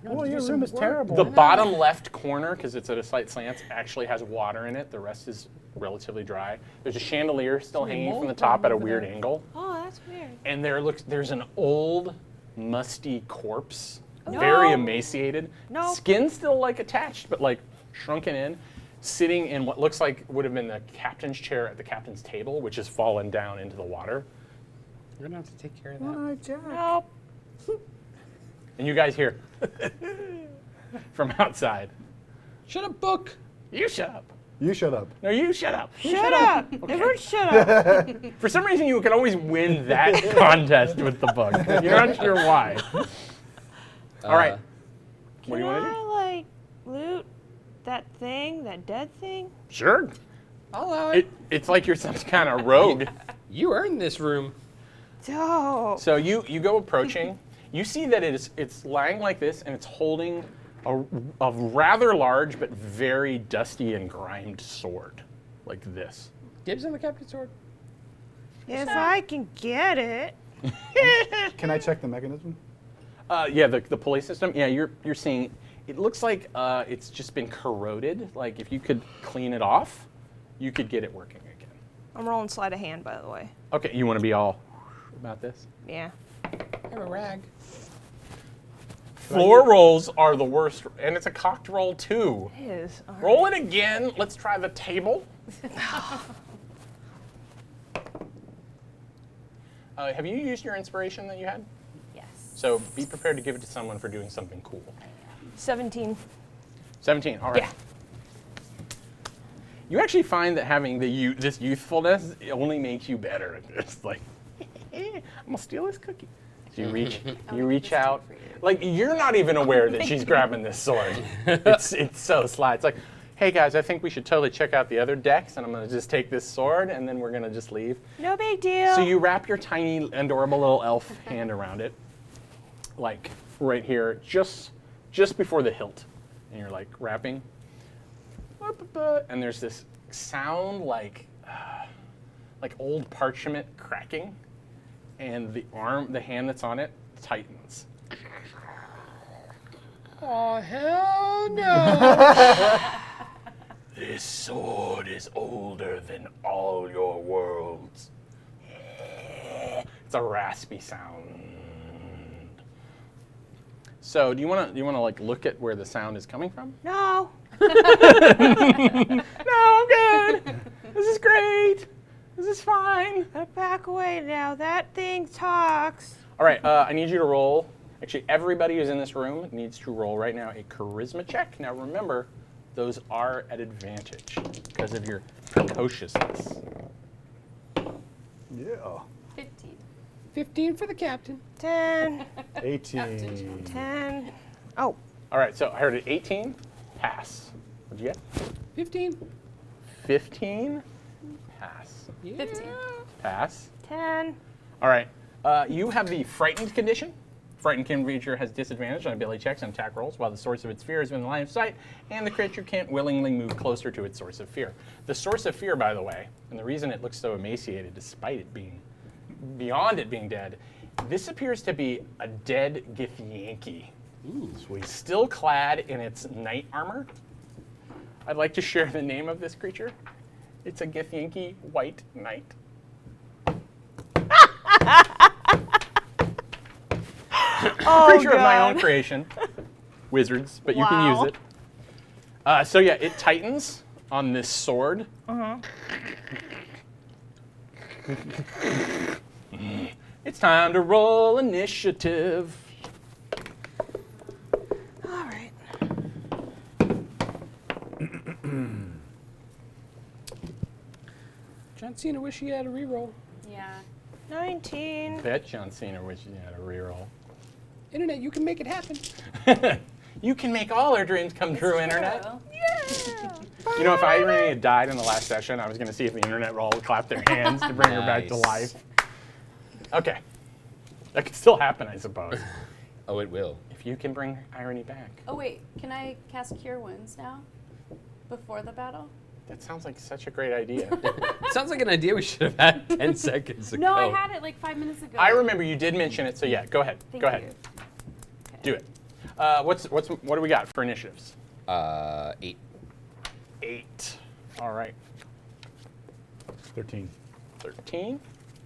Oh, your room is terrible. The bottom left corner, because it's at a slight slant, actually has water in it. The rest is relatively dry. There's a chandelier still hanging from the top at a weird angle. Oh, that's weird. And there's an old, musty corpse, very emaciated. No. Skin still attached, but shrunken in, sitting in what looks like would have been the captain's chair at the captain's table, which has fallen down into the water. You're gonna have to take care of that. Nope. And you guys hear from outside. Shut up, book. You shut up. You shut up. No, you shut up. Shut up. Everyone shut up. For some reason, you can always win that contest with the book. You're not sure why. All right. What do you want to do? Can I, loot that thing, that dead thing? Sure. I'll allow it. It's like you're some kind of rogue. You earned this room. Dope. So you go approaching. You see that it's lying like this, and it's holding a rather large but very dusty and grimed sword, like this. Dibs on the captain's sword. If I can get it. Can I check the mechanism? Yeah, the pulley system. Yeah, you're seeing. It looks like it's just been corroded. Like if you could clean it off, you could get it working again. I'm rolling sleight of hand, by the way. Okay, you want to be all about this? Yeah. I have a rag. Floor rolls are the worst, and it's a cocked roll too. It is. All right. Roll it again. Let's try the table. Have you used your inspiration that you had? Yes. So be prepared to give it to someone for doing something cool. 17. 17. All right. Yeah. You actually find that having this youthfulness only makes you better at this. Like, I'm gonna steal this cookie. So you reach out. Like you're not even aware that she's grabbing this sword. It's so sly. It's like, hey guys, I think we should totally check out the other decks, and I'm gonna just take this sword, and then we're gonna just leave. No big deal. So you wrap your tiny, adorable little elf hand around it, like right here, just before the hilt, and you're like wrapping. And there's this sound like old parchment cracking, and the hand that's on it tightens. Oh, hell no. This sword is older than all your worlds. It's a raspy sound. So, do you want to look at where the sound is coming from? No. No, I'm good. This is great. This is fine. Back away now. That thing talks. All right, I need you to roll. Actually, everybody who's in this room needs to roll right now a charisma check. Now, remember, those are at advantage because of your precociousness. Yeah. 15. 15 for the captain. 10. 18. 10. Oh. All right, so I heard it 18. Pass. What'd you get? 15. 15. Pass. Yeah. 15. Pass. 10. All right. You have the frightened condition. Frightened creature has disadvantage on ability checks and attack rolls while the source of its fear is within the line of sight, and the creature can't willingly move closer to its source of fear. The source of fear, by the way, and the reason it looks so emaciated despite it being beyond it being dead, this appears to be a dead Githyanki. Ooh. Sweet. Still clad in its knight armor. I'd like to share the name of this creature. It's a Githyanki white knight. Creature of my own creation. Wizards, but you can use it. So yeah, it tightens on this sword. It's time to roll initiative. All right. John Cena wish he had a reroll. Yeah. 19. Bet John Cena wishes he had a reroll. Internet, you can make it happen. You can make all our dreams come true, True. Internet. You know, if Irene had died in the last session, I was going to see if the Internet would all clap their hands to bring her back to Nice. life. Okay. That could still happen, I suppose. Oh, it will. If you can bring Irene back. Oh wait, can I cast Cure Wounds now? Before the battle? That sounds like such a great idea. Sounds like an idea we should have had 10 seconds ago. No, I had it like 5 minutes ago. I remember you did mention it, so yeah, go ahead. Thank Go ahead. you. Do it. What do we got for initiatives? 8. 8. All right. 13. 13.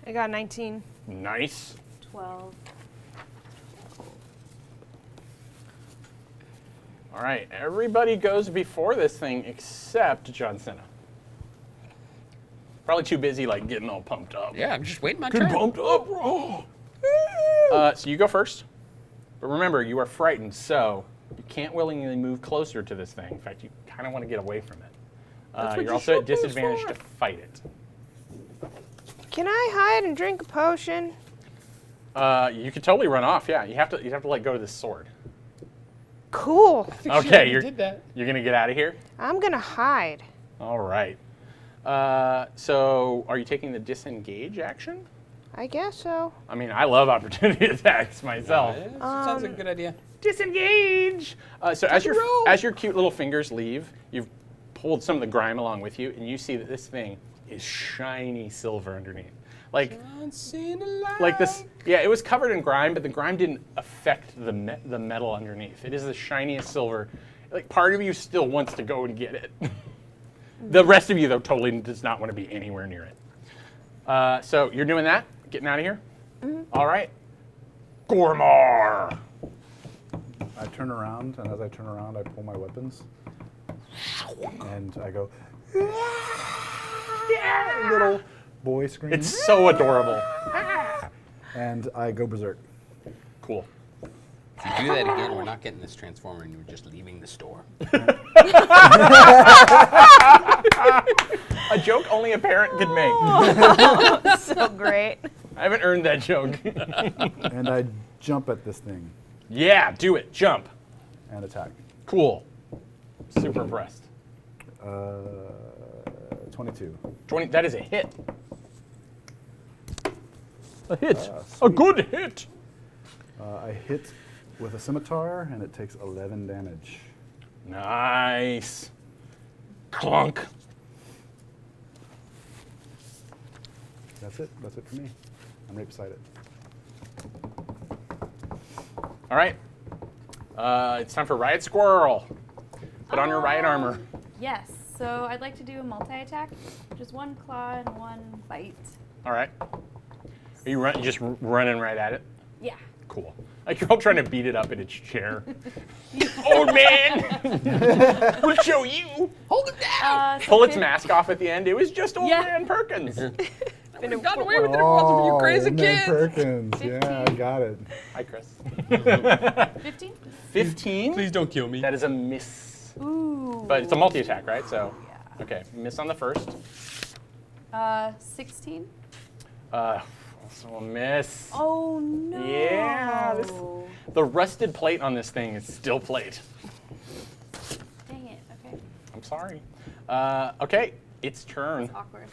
I got 19. Nice. 12. All right. Everybody goes before this thing except John Cena. Probably too busy like getting all pumped up. Yeah, I'm just waiting my Getting turn. pumped up, bro. So you go first. But remember, you are frightened, so you can't willingly move closer to this thing. In fact, you kind of want to get away from it. what You're you also at should move disadvantage for. to fight it. Can I hide and drink a potion? You could totally run off. Yeah, you'd have to let go of this sword. Cool. Okay, you did that. you're gonna get out of here. I'm gonna hide. All right. So are you taking the disengage action? I guess so. I mean, I love opportunity attacks myself. Sounds like a good idea. Disengage. So as roll. your cute little fingers leave, you've pulled some of the grime along with you, and you see that this thing is shiny silver underneath. Like this. Yeah, it was covered in grime, but the grime didn't affect the metal underneath. It is the shiniest silver. Like part of you still wants to go and get it. The rest of you, though, totally does not want to be anywhere near it. So you're doing that? Getting out of here? All right. Gormar. I turn around, and as I turn around, I pull my weapons. And I go, little boy scream. It's so adorable. And I go berserk. Cool. If you do that again, we're not getting this transformer, and you're just leaving the store. A joke only a parent could make. So great. I haven't earned that joke. And I jump at this thing Yeah, do it. Jump. and attack. Cool. Super impressed. 22. 20. That is a hit. A hit. A sweet. good hit. I hit with a scimitar, and it takes 11 damage. Nice. Clunk. That's it. That's it for me. I'm right beside it. All right. It's time for Riot Squirrel. Put on your riot armor. Yes. So I'd like to do a multi-attack. Just one claw and one bite. All right. Are you just running right at it? Yeah. Cool. Like you're all trying to beat it up in its chair. Old man! We'll show you. Hold him down! Pull its mask off at the end. It was just old Yeah. man Perkins. I've gotten away with it if it wasn't for you crazy man, kids. Perkins. Yeah, I got it. Hi, Chris. 15? 15? Please don't kill me. That is a miss. Ooh. But it's a multi-attack, right? So, Yeah. okay, miss on the first. 16? Also a miss. Oh no. Yeah, the rusted plate on this thing is still plate. Dang it. Okay. I'm sorry. Okay, its turn. It's awkward.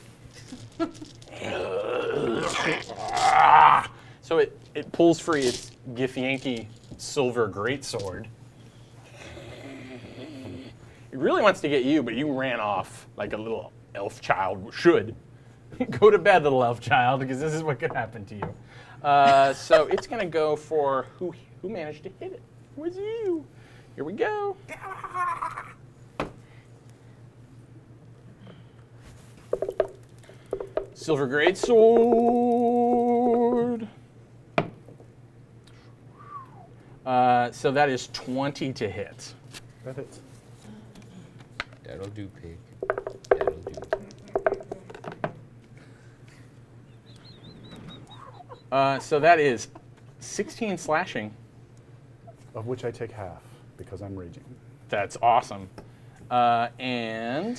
So it pulls free its Githyanki silver greatsword. It really wants to get you, but you ran off like a little elf child should. Go to bed, little elf child, because this is what could happen to you. So it's going to go for who managed to hit it. It was you. Here we go. Silver great sword. So that is 20 to hit. That hits. That'll do, pig. That'll do. So that is 16 slashing. Of which I take half, because I'm raging. That's awesome. And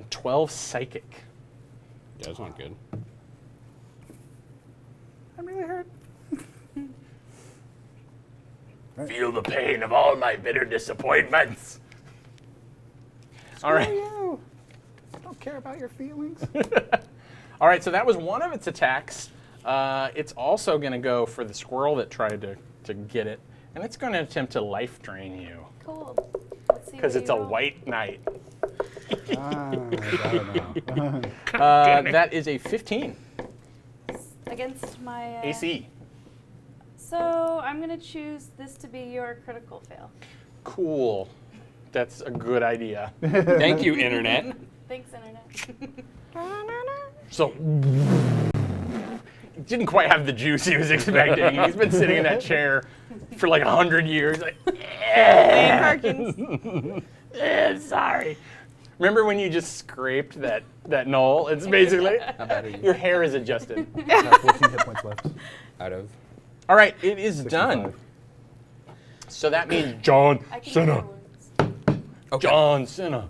and 12 psychic. Yeah, that's not good. I'm really hurt. Feel the pain of all my bitter disappointments. All right. You. I don't care about your feelings. All right, so that was one of its attacks. It's also going to go for the squirrel that tried to get it, and it's going to attempt to life drain you Cool. Let's see because what it's you a roll. white knight. I don't know. That is a 15 Against my AC. So I'm gonna choose this to be your critical fail. Cool. That's a good idea. Thank you, Internet. Thanks, internet. So, he didn't quite have the juice he was expecting. He's been sitting in that chair for like 100 years. Like, Parkins. sorry. Remember when you just scraped that knoll? It's basically, How bad are you? your hair is adjusted. I have 14 hit points left. Out of. All right, it is done. 65. So that means John I can Cena. hear words. Okay. John Cena.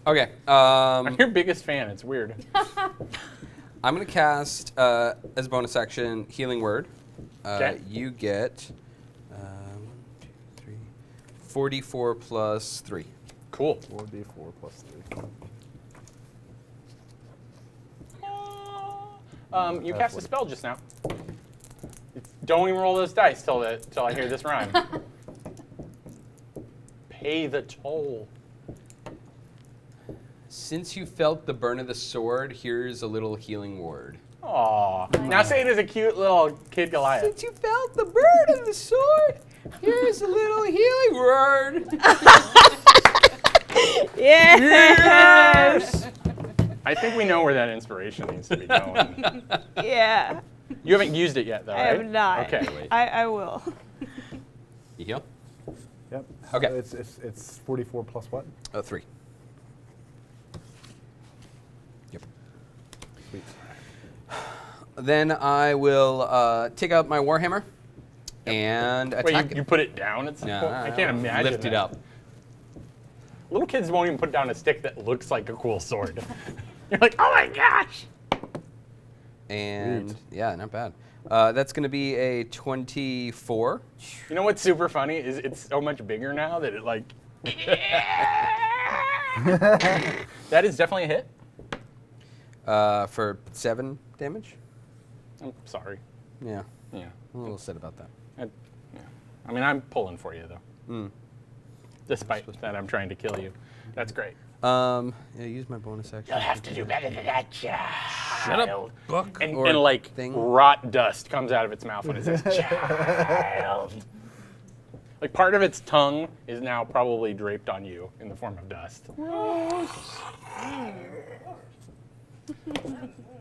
Okay. I'm your biggest fan. It's weird. I'm gonna cast as a bonus action Healing Word. Okay. You get 1, 2, 3, 44 plus 3. Cool. 4d4 plus 3. You cast a spell just now. Don't even roll those dice till I hear this rhyme. Pay the toll. Since you felt the burn of the sword, here's a little healing word. Aw. Now say it as a cute little kid Goliath. Since you felt the burn of the sword, here's a little healing word. Yes. I think we know where that inspiration needs to be going. Yeah. You haven't used it yet, though, I right? have not. Okay. I will. You heal? Yep. Okay. It's 44 plus what? 3. Yep. Sweet. Then I will take out my warhammer and attack Wait, you it. put it down at some No, point? I can't imagine Lift it that. up. Little kids won't even put down a stick that looks like a cool sword. You're like, oh my gosh! And yeah, not bad. That's going to be a 24. You know what's super funny is it's so much bigger now that it like. That is definitely a hit. For 7 damage. I'm sorry. Yeah, Yeah. I'm a little sad about that. Yeah. I mean, I'm pulling for you though. Despite that, I'm trying to kill you. That's great. Yeah, use my bonus action. You'll have to do better than that, child. Shut up, book. And or like thing. rot dust comes out of its mouth when it says child. Like part of its tongue is now probably draped on you in the form of dust.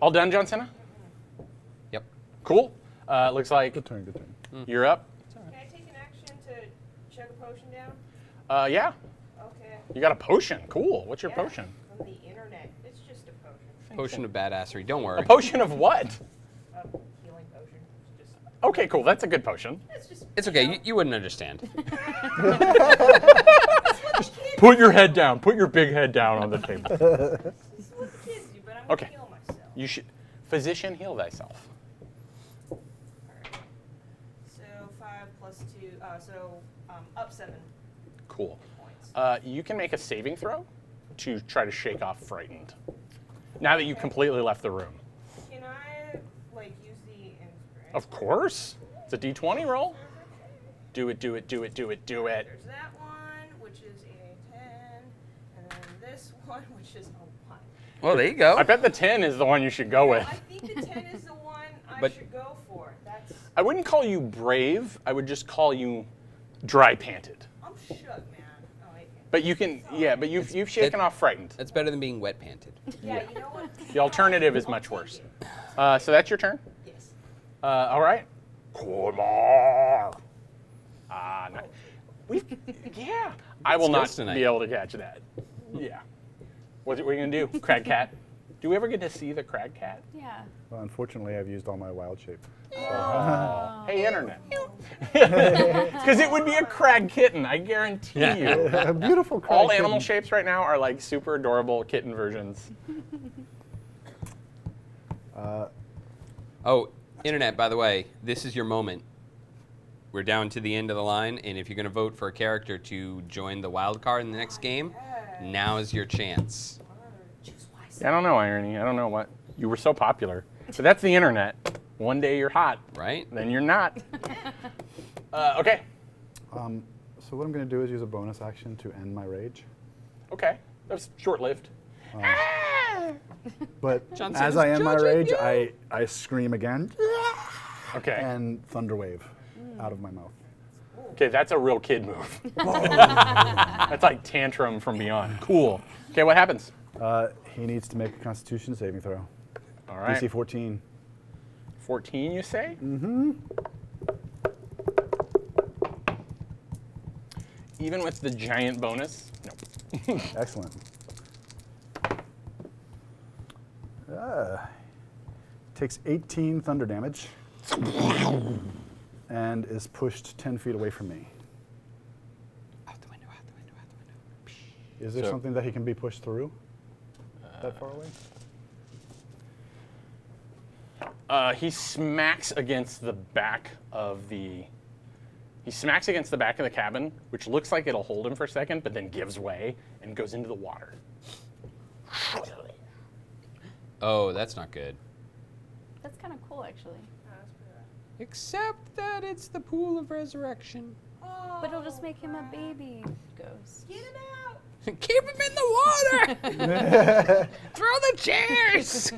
All done, John Cena? Yep. Cool. Looks like Good turn, good turn. you're up. Can I take an action to chug a potion down? Yeah. Okay. You got a potion. Cool. What's your potion? From the internet. It's just a potion. Potion of badassery. Don't A worry. potion of what? A healing potion. It's just. Okay, cool. That's a good potion. It's just. It's okay. You wouldn't understand. Put your head down. Put your big head down on the table. This is what the kids do, but I'm Okay. gonna heal myself. You should. Physician, heal thyself. So 5 plus 2. Up 7 Cool. points. You can make a saving throw to try to shake off frightened. Now that you completely left the room. Can I use the inspiration? Of course. It's a D20 roll. Do it, do it, do it, do it, do it. There's that one, which is a 10, and then this one, which is a 1. Well, there you go. I bet the 10 is the one you should go with. I think the 10 is the one I But- should go for. That's. I wouldn't call you brave. I would just call you dry panted. I'm shook, man. Oh, wait. But you can, yeah, but you've shaken off frightened. That's better than being wet panted. Yeah, you know what? The alternative is much worse. So that's your turn. Yes. All right. Kumar. Ah, nice. Yeah. I will not skills tonight. be able to catch that. Yeah. What are you gonna do, Crag Cat? Do we ever get to see the crag cat? Yeah. Well, unfortunately, I've used all my wild shape. Hey, internet. Because it would be a crag kitten, I guarantee you. A beautiful crag All kitten. animal shapes right now are like super adorable kitten versions. Oh, internet, by the way, this is your moment. We're down to the end of the line, and if you're going to vote for a character to join the wild card in the next game, now is your chance. I don't know, Irony. I don't know what. You were so popular. So that's the internet. One day you're hot, Right? then you're not. Okay. So what I'm going to do is use a bonus action to end my rage. Okay. That was short-lived. But John as Cena's I end my judging rage, I scream again Okay. and thunder wave out of my mouth. Okay, that's a real kid move. That's like tantrum from beyond. Cool. Okay, what happens? He needs to make a Constitution saving throw. All right. DC 14. 14, you say? Mm-hmm. Even with the giant bonus? No. Excellent. Takes 18 thunder damage and is pushed 10 feet away from me. Out the window, out the window, out the window. Is there So- something that he can be pushed through that far away? He smacks against the back of the. He smacks against the back of the cabin, which looks like it'll hold him for a second, but then gives way and goes into the water. Oh, that's not good. That's kind of cool, actually. Except that it's the pool of resurrection. But it'll just make him a baby ghost. Keep him in the water! Throw the chairs!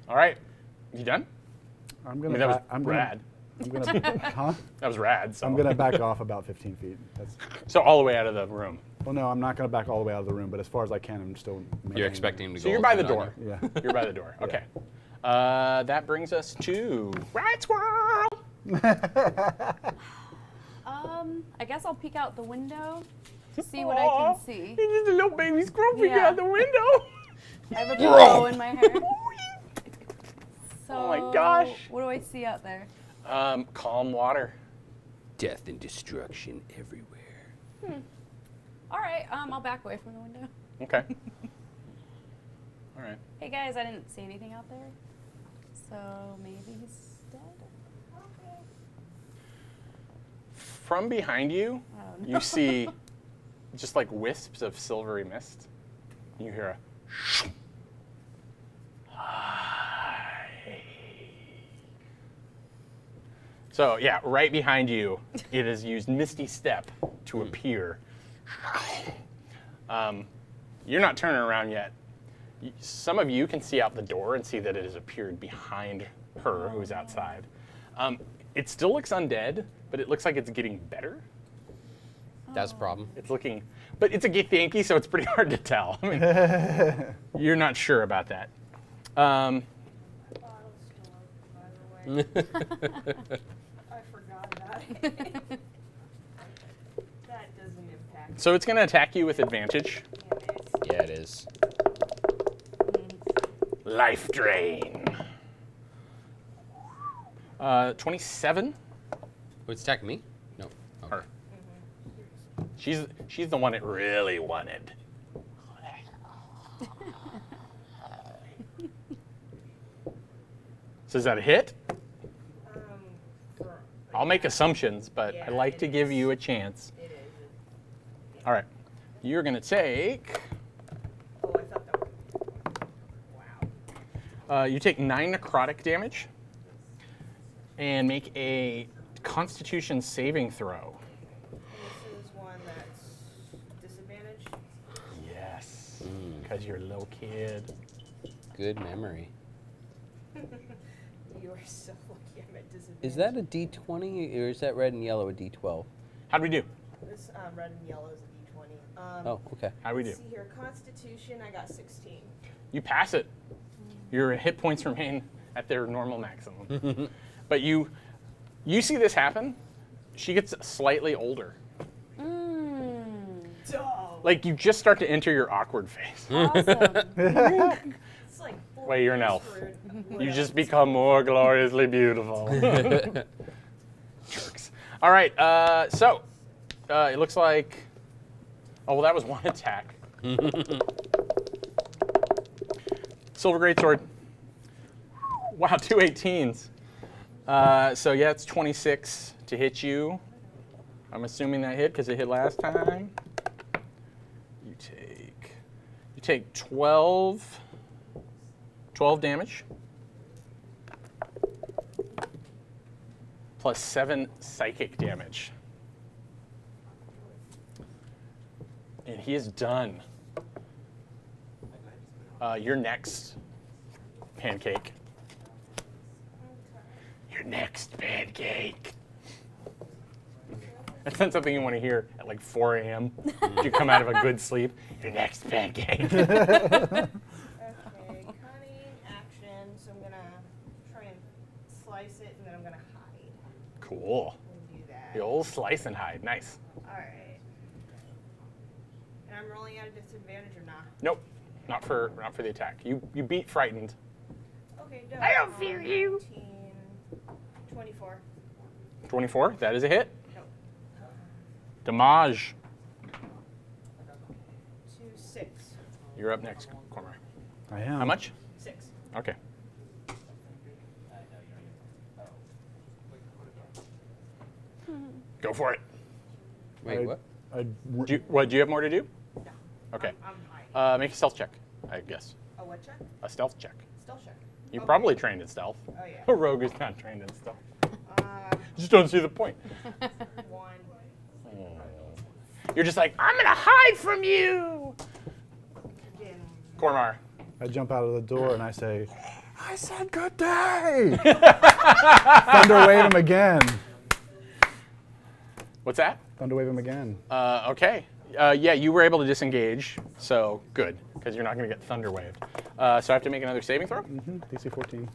All right, you done? I'm I gonna. mean, that was I'm rad. gonna. Huh? That was rad. So. I'm gonna back off about 15 feet. That's, So all the way out of the room. well, no, I'm not gonna back all the way out of the room, but as far as I can, I'm still. You're maintaining- expecting him to go. So you're by the ultimate on door. Yeah. You're by the door. Okay. That brings us to Right Squirrel. I guess I'll peek out the window to see what I can see. He's just a little baby squirrel peeking Yeah. out the window. I have a bow in my hair. So, Oh my gosh. What do I see out there? Calm water. you. Death and destruction everywhere. All right, I'll back away from the window. Okay. All right. Hey guys, I didn't see anything out there. So maybe he's dead? Okay. From behind you, Oh, no. you see just like wisps of silvery mist. You hear a So yeah, right behind you, it has used Misty Step to appear. You're not turning around yet. Some of you can see out the door and see that it has appeared behind her, who's outside. It still looks undead, but it looks like it's getting better. That's a problem. It's looking, but it's a githyanki, so it's pretty hard to tell. I mean, you're not sure about that. I forgot about it. That doesn't impact So it's going to attack you with advantage. Yeah, it is. Life drain. 27. Oh, it's attacking me? No. Okay. Her. She's the one it really wanted. So is that a hit? I'll make assumptions, but I like to give you a chance. it. Is. All right. You're going to take. Oh, I thought that was. Wow. You take 9 necrotic damage and make a Constitution saving throw. This is one that's disadvantaged. Yes, because you're a little kid. Good memory. You are so lucky I'm at disadvantage. Is that a D20 or is that red and yellow a D12? How'd we do? This red and yellow is a d20. Oh, okay. How'd we do? See here, Constitution, I got 16. You pass it. Your hit points remain at their normal maximum. But you see this happen. She gets slightly older. Like you just start to enter your awkward phase. Awesome. It's like Wait, you're an elf. You just become more gloriously beautiful. Jerks. All right. So it looks like. Oh well, that was one attack. Silver Greatsword. Wow, 2 18s. So yeah, it's 26 to hit you. I'm assuming that hit because it hit last time. You take 12 damage. Plus 7 psychic damage. And he is done. You're next, Pancake. You're next, Pancake. That's not something you want to hear at like 4 a.m. You come out of a good sleep. You're next, Pancake. Okay, cunning action. So I'm gonna try and slice it, and then I'm gonna hide. Cool. We'll do that. The old slice and hide. Nice. All right. And I'm rolling at a disadvantage or not? Nope. Not for the attack. You beat frightened. Okay, done. I don't fear you. 19, 24. 24. That is a hit. Nope. Damage. 2, 6. You're up next, Cormac. I am. How much? 6. Okay. Go for it. Wait, what? Do you have more to do? No. Okay. I'm hiding. Make a stealth check, I guess. A what check? A stealth check. Stealth check. You Okay. probably trained in stealth. Oh, yeah. A rogue is not trained in stealth. Um, Just don't see the point. 1. You're just like, I'm gonna hide from you. Again. Cormar. I jump out of the door and I say, I said good day. Thunder wave him again. What's that? Thunder wave him again. Okay. Yeah, you were able to disengage, so good, because you're not going to get thunder waved. So I have to make another saving throw? DC 14.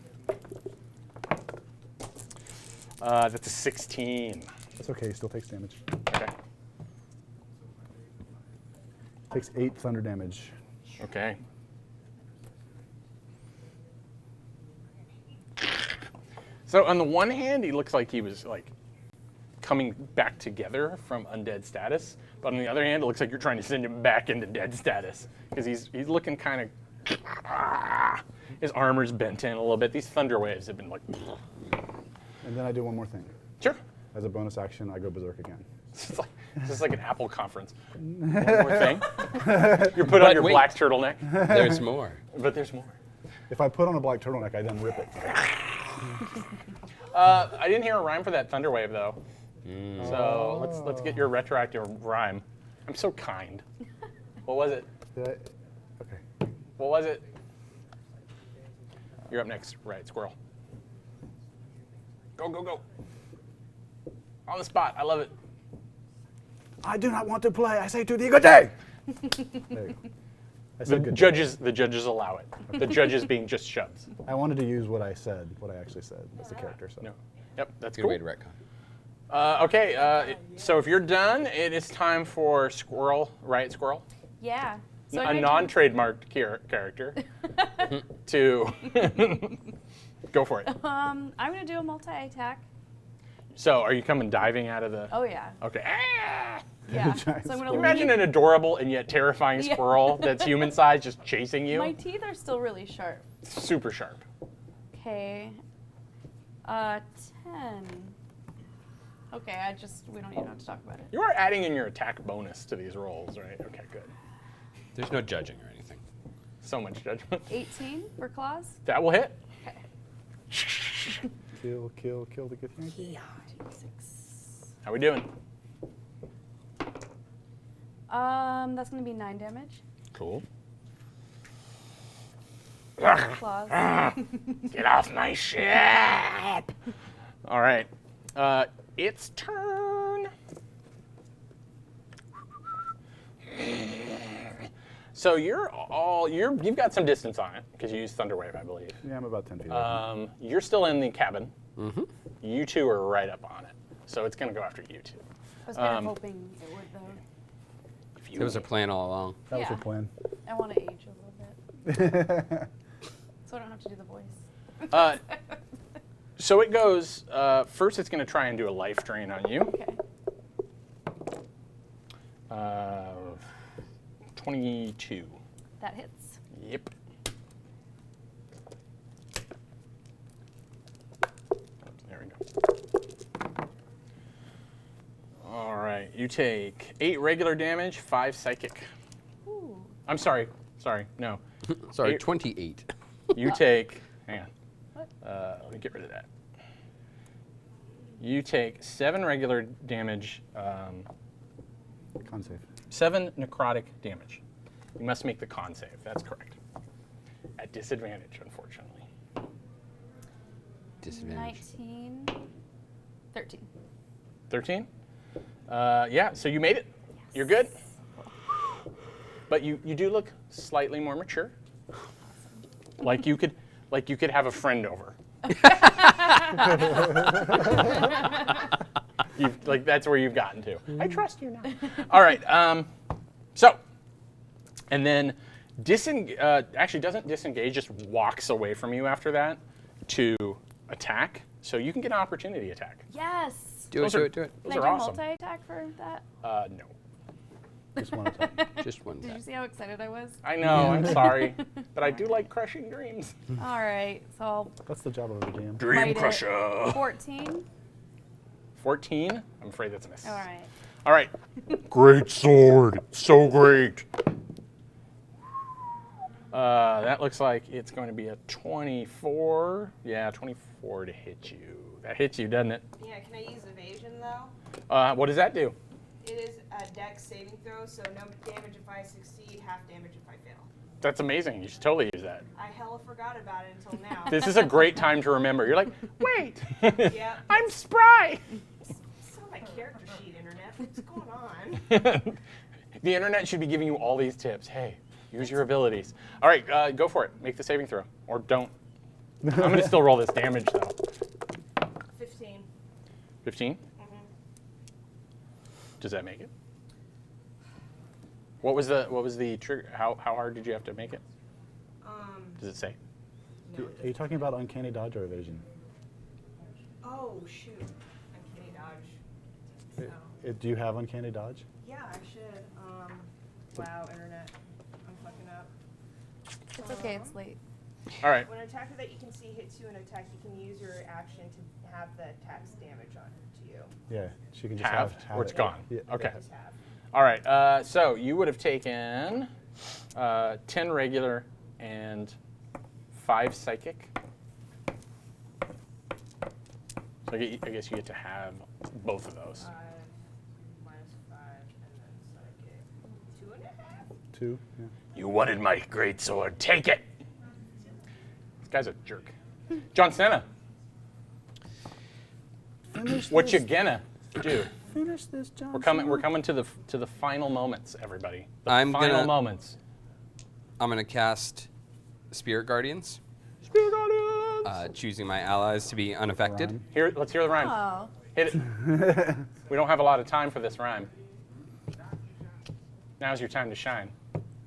That's a 16. That's okay, he still takes damage. Okay. Takes 8 thunder damage. Okay. So on the one hand, he looks like he was like coming back together from undead status, but on the other hand, it looks like you're trying to send him back into dead status because he's looking kind of. His armor's bent in a little bit. These thunder waves have been like. And then I do one more thing. Sure. As a bonus action, I go berserk again. It's just like an Apple conference. One more thing. You put on But your wait. black turtleneck, There's more. but there's more. If I put on a black turtleneck, I then rip it. I didn't hear a rhyme for that thunder wave though. So let's get your retroactive rhyme. I'm so kind. What was it? Did I? Okay. What was it? You're up next, right, Squirrel. Go, go, go. On the spot. I love it. I do not want to play. I say to thee, good day. There you go. I The said good day. judges allow it. The judges being just Shubs. I wanted to use what I said, what I actually said as the character. So. No. Yep, that's Good cool. way to retcon. Okay, so if you're done, it is time for Squirrel, right, Squirrel? Yeah. So A I'm gonna non-trademarked character to go for it. I'm gonna do a multi-attack. So are you coming diving out of the? Oh yeah. Okay. Yeah. Giant So I'm gonna squirrel. Imagine leave. an adorable and yet terrifying Yeah. squirrel that's human-sized just chasing you. My teeth are still really sharp. Super sharp. Okay. 10. Okay, we don't even have to talk about it. You are adding in your attack bonus to these rolls, right? Okay, good. There's no judging or anything. So much judgment. 18 for claws. That will hit. Okay. Kill, kill, kill the good Yankee. 6. How we doing? That's gonna be 9 damage. Cool. Claws. Get off my ship! All right. It's turn. So you've got some distance on it because you used Thunder Wave, I believe. Yeah, I'm about 10 feet away. You're still in the cabin. Mm-hmm. You two are right up on it, so it's gonna go after you two. I was kind of hoping it would though. few. There was a plan all along. That was Yeah. the plan. I want to age a little bit, so I don't have to do the voice. So it goes, first it's going to try and do a life drain on you. Okay. 22. That hits. Yep. There we go. All right, you take 8 regular damage, 5 psychic. Ooh. I'm sorry, no. Sorry, Eight- 28. You take, hang on. What? Let me get rid of that. You take 7 regular damage, Con save. 7 necrotic damage. You must make the con save. That's correct. At disadvantage, unfortunately. Disadvantage. 19. 13. 13? Yeah, so you made it. You're good. But you do look slightly more mature. Like you could have a friend over. That's where you've gotten to. I trust you now. All right. So, and then actually doesn't disengage, just walks away from you after that to attack. So you can get an opportunity attack. Yes. Do it, do it, do it. Those Can are I do awesome. multi-attack for that? No. Just one attack. Just one Did you attack. see how excited I was? I know. I'm sorry, but I do like crushing dreams. All right, so I'll That's the job of a DM. bite it. 14. 14. I'm afraid that's a miss. All right. All right. Great sword. So great. That looks like it's going to be a 24. Yeah, 24 to hit you. That hits you, doesn't it? Yeah, can I use evasion though? What does that do? It is a dex saving throw, so no damage if I succeed, half damage if I fail. That's amazing. You should totally use that. I hella forgot about it until now. This is a great time to remember. You're like, wait, Yeah. I'm spry. It's on my character sheet, internet. What's going on? The internet should be giving you all these tips. Hey, use your abilities. All right, go for it. Make the saving throw, or don't. I'm going to still roll this damage though. 15. 15. Does that make it? What was the trigger? How hard did you have to make it? Does it say? No. Are you talking about uncanny dodge or evasion? Oh, shoot. Uncanny dodge. So. Do you have uncanny dodge? Yeah, I should. Wow, internet. I'm fucking up. It's okay, it's late. All right. When an attacker that you can see hits you in an attack, you can use your action to have the attack's damage on to you. Yeah, she can just Half, have or it's it. gone. Yeah. Okay. Just have. All right. So you would have taken 10 regular and 5 psychic. So I guess you get to have both of those. 5 minus 5 and then psychic. 2.5? 2, yeah. You wanted my great sword. Take it. This guy's a jerk. John Cena, what you gonna do? Finish this, John. We're coming to the final moments, everybody. The I'm final gonna- moments. I'm going to cast Spirit Guardians, Spirit Guardians. choosing my allies to be unaffected. Rhyme. Let's hear the rhyme. Oh. Hit it. We don't have a lot of time for this rhyme. Now's your time to shine.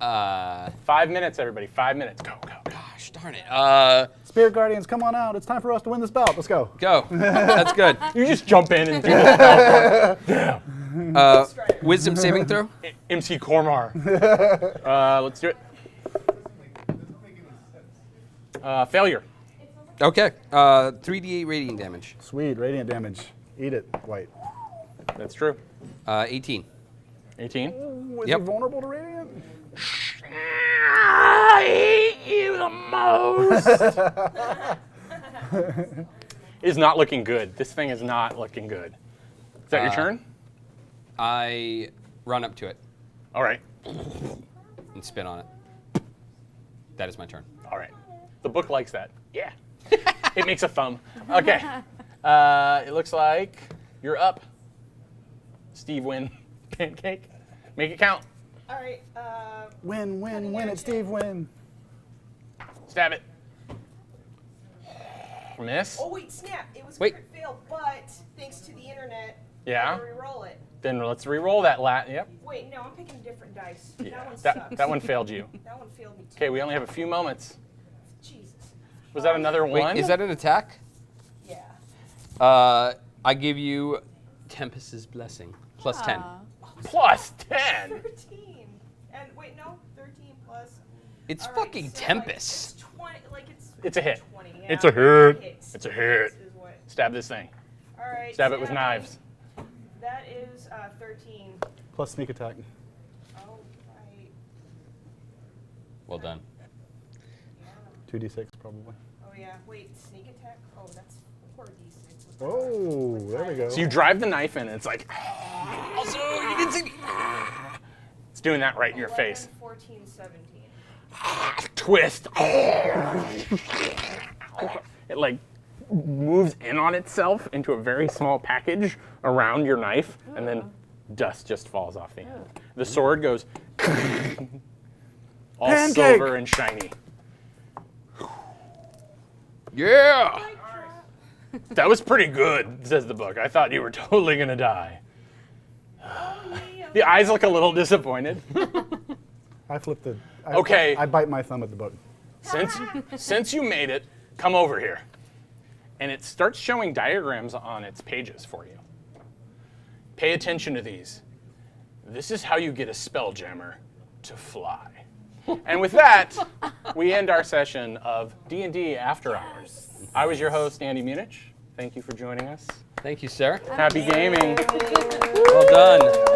5 minutes, everybody. 5 minutes. Go, go, go. Gosh darn it. Spirit Guardians, come on out. It's time for us to win this bout. Let's go. Go. That's good. You just jump in and do it. Wisdom saving throw. MC Cormar. Let's do it. Failure. Okay. 3d8 radiant damage. Sweet, radiant damage. Eat it, White. That's true. 18. 18. Is Yep. he vulnerable to radiant? I hate you the most. Is not looking good. This thing is not looking good. Is that your turn? I run up to it All right. and spit on it. That is my turn. All right. The book likes that. Yeah. It makes a thumb. Okay. It looks like you're up. Steve win. Pancake. Make it count. All right. Win, win, win it, Steve, win. Stab it. Miss. Oh wait, snap! It was a Wait. crit fail, but thanks to the internet, Yeah. I reroll it. Then let's re-roll that Yep. Wait, no, I'm picking different dice. Yeah. That one sucks. That one failed you. That one failed me too. Okay, we only have a few moments. Jesus. Was that another Wait, one? is that an attack? Yeah. I give you Tempest's Blessing. Plus 10. Plus 10? 13. And wait, no, 13 plus. It's All right, fucking so, Tempest. Like, 20, like It's a hit. 20, yeah. It's a hit. Hits. It's a hit. Hits is what- Stab this thing. All right. Stab it with stabbing. knives. That is 13. Plus sneak attack. Oh, right. Well done. 2d6 probably. Oh, yeah. Wait, sneak attack? Oh, that's 4d6. Oh, there we go. So you drive the knife in, and it's like, Also, you didn't see me. it's doing that right in your 11, face. 14, 17. Twist. It like moves in on itself into a very small package around your knife, and then dust just falls off the end. The sword goes all Pancake! silver and shiny. Yeah. That was pretty good, says the book. I thought you were totally gonna die. The eyes look a little disappointed. I flip the. Okay. I bite my thumb at the book. Since you made it, come over here. And it starts showing diagrams on its pages for you. Pay attention to these. This is how you get a spelljammer to fly. And with that, we end our session of D&D After Hours. I was your host, Andy Munich. Thank you for joining us. Thank you, sir. Happy gaming. Well done.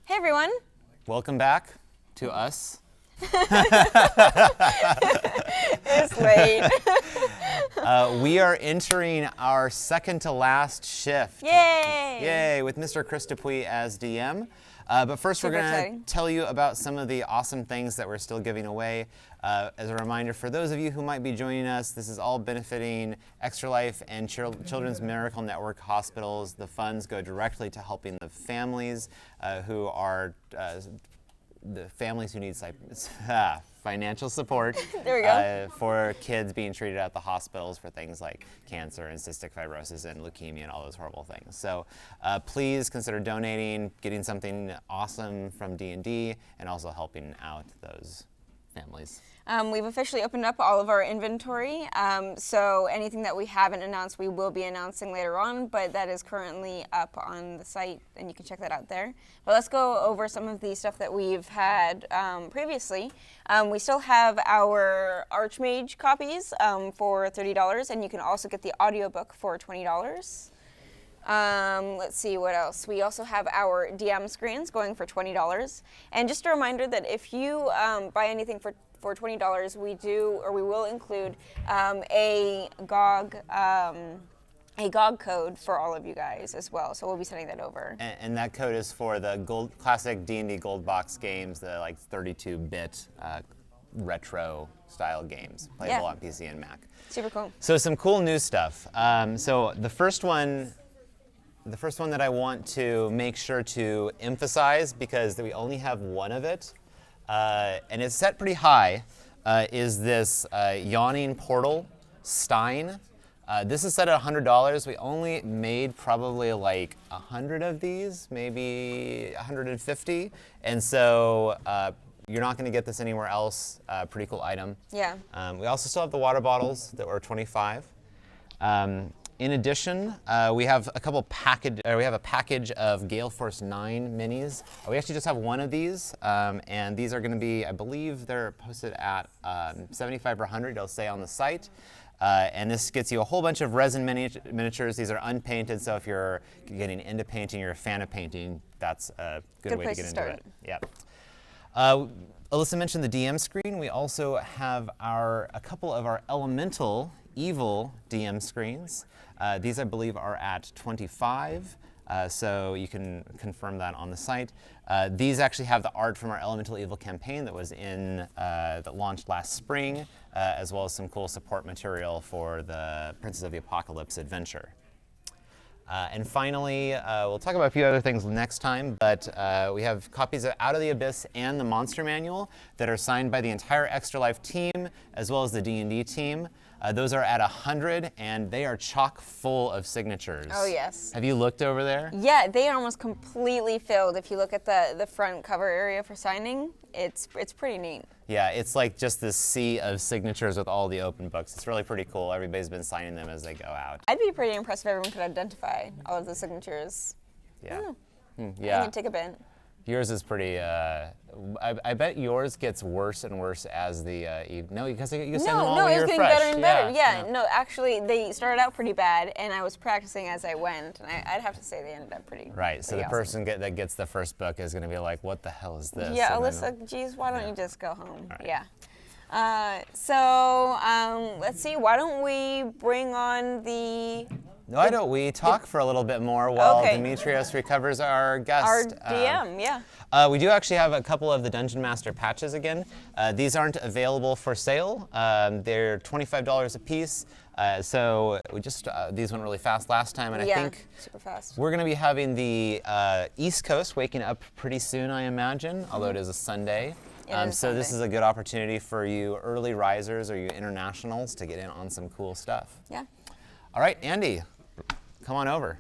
Hey everyone. Welcome back to us. It's late. We are entering our second to last shift. Yay! Yay, with Mr. Chris Dupuis as DM. But first, we're Super going to exciting. tell you about some of the awesome things that we're still giving away. As a reminder, for those of you who might be joining us, this is all benefiting Extra Life and Children's Miracle Network hospitals. The funds go directly to helping the families who are the families who need financial support There we go. for kids being treated at the hospitals for things like cancer and cystic fibrosis and leukemia and all those horrible things. So please consider donating, getting something awesome from D&D, and also helping out those families. We've officially opened up all of our inventory, so anything that we haven't announced, we will be announcing later on, but that is currently up on the site, and you can check that out there. But let's go over some of the stuff that we've had previously. We still have our Archmage copies for $30, and you can also get the audiobook for $20. Let's see what else. We also have our DM screens going for $20. And just a reminder that if you buy anything for $20, we will include a GOG code for all of you guys as well. So we'll be sending that over. And that code is for the classic D&D Gold Box games, the like 32-bit retro style games, playable on PC and Mac. Super cool. So some cool new stuff. So the first one that I want to make sure to emphasize, because we only have one of it, and it's set pretty high, is this Yawning Portal Stein. This is set at $100. We only made probably like 100 of these, maybe 150, and so you're not going to get this anywhere else. Pretty cool item. Yeah. We also still have the water bottles that were 25. In addition, we have a package of Gale Force 9 minis. We actually just have one of these, and these are going to be, I believe they're posted at 75 or 100. It'll say on the site. And this gets you a whole bunch of resin miniatures. These are unpainted, so if you're getting into painting, you're a fan of painting, that's a good way to place get to into start. it. Yeah. Alyssa mentioned the DM screen. We also have a couple of our Elemental Evil DM screens. These, I believe, are at 25, so you can confirm that on the site. These actually have the art from our Elemental Evil campaign that was that launched last spring, as well as some cool support material for the Princess of the Apocalypse adventure. And finally, we'll talk about a few other things next time, but we have copies of Out of the Abyss and the Monster Manual that are signed by the entire Extra Life team, as well as the D&D team. Those are at 100, and they are chock full of signatures. Oh, yes. Have you looked over there? Yeah, they are almost completely filled. If you look at the front cover area for signing, it's pretty neat. Yeah, it's like just this sea of signatures with all the open books. It's really pretty cool. Everybody's been signing them as they go out. I'd be pretty impressed if everyone could identify all of the signatures. Yeah. I Yeah. can take a bit. Yours is pretty. I bet yours gets worse and worse as the. No, because you send them all No, when it's you're getting fresh. better and better. Yeah, no, actually, they started out pretty bad, and I was practicing as I went, and I'd have to say they ended up pretty. Right. So pretty the awesome. person that gets the first book is going to be like, "What the hell is this?" Yeah, And then Alyssa, geez, why don't you just go home? right. Yeah. Let's see. Why don't we bring on the why don't we talk for a little bit more while Okay. Demetrius recovers our guest? our DM? Yeah. We do actually have a couple of the Dungeon Master patches again. These aren't available for sale. They're $25 a piece. So we just these went really fast last time, and I think super fast. we're going to be having the East Coast waking up pretty soon, I imagine, although it is a Sunday. It is So this Sunday. is a good opportunity for you early risers or you internationals to get in on some cool stuff. Yeah. All right, Andy, come on over.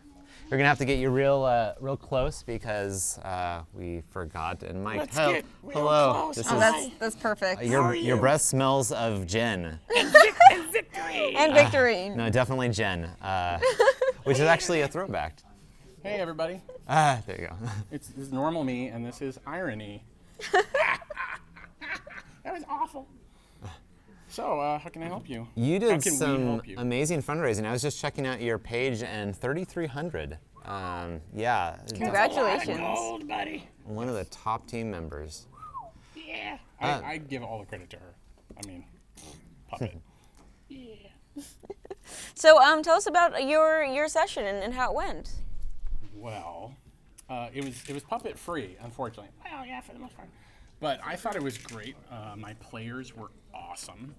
We're gonna have to get you real close because we forgot. And Mike, Let's get real hello. close. This Oh, is That's perfect. your breath smells of gin. And victory! And victory. No, definitely gin, which is actually a throwback. Hey, everybody. There you go. This is normal me, and this is irony. That was awful. So, how can I help you? You How did can we some help you? amazing fundraising. I was just checking out your page, and 3,300. Yeah, Congratulations. Gold, buddy. one of the top team members. Yeah. I give all the credit to her. I mean, puppet. Yeah. So tell us about your session and how it went. Well, it was puppet free, unfortunately. Well, yeah, for the most part. But I thought it was great. My players were awesome.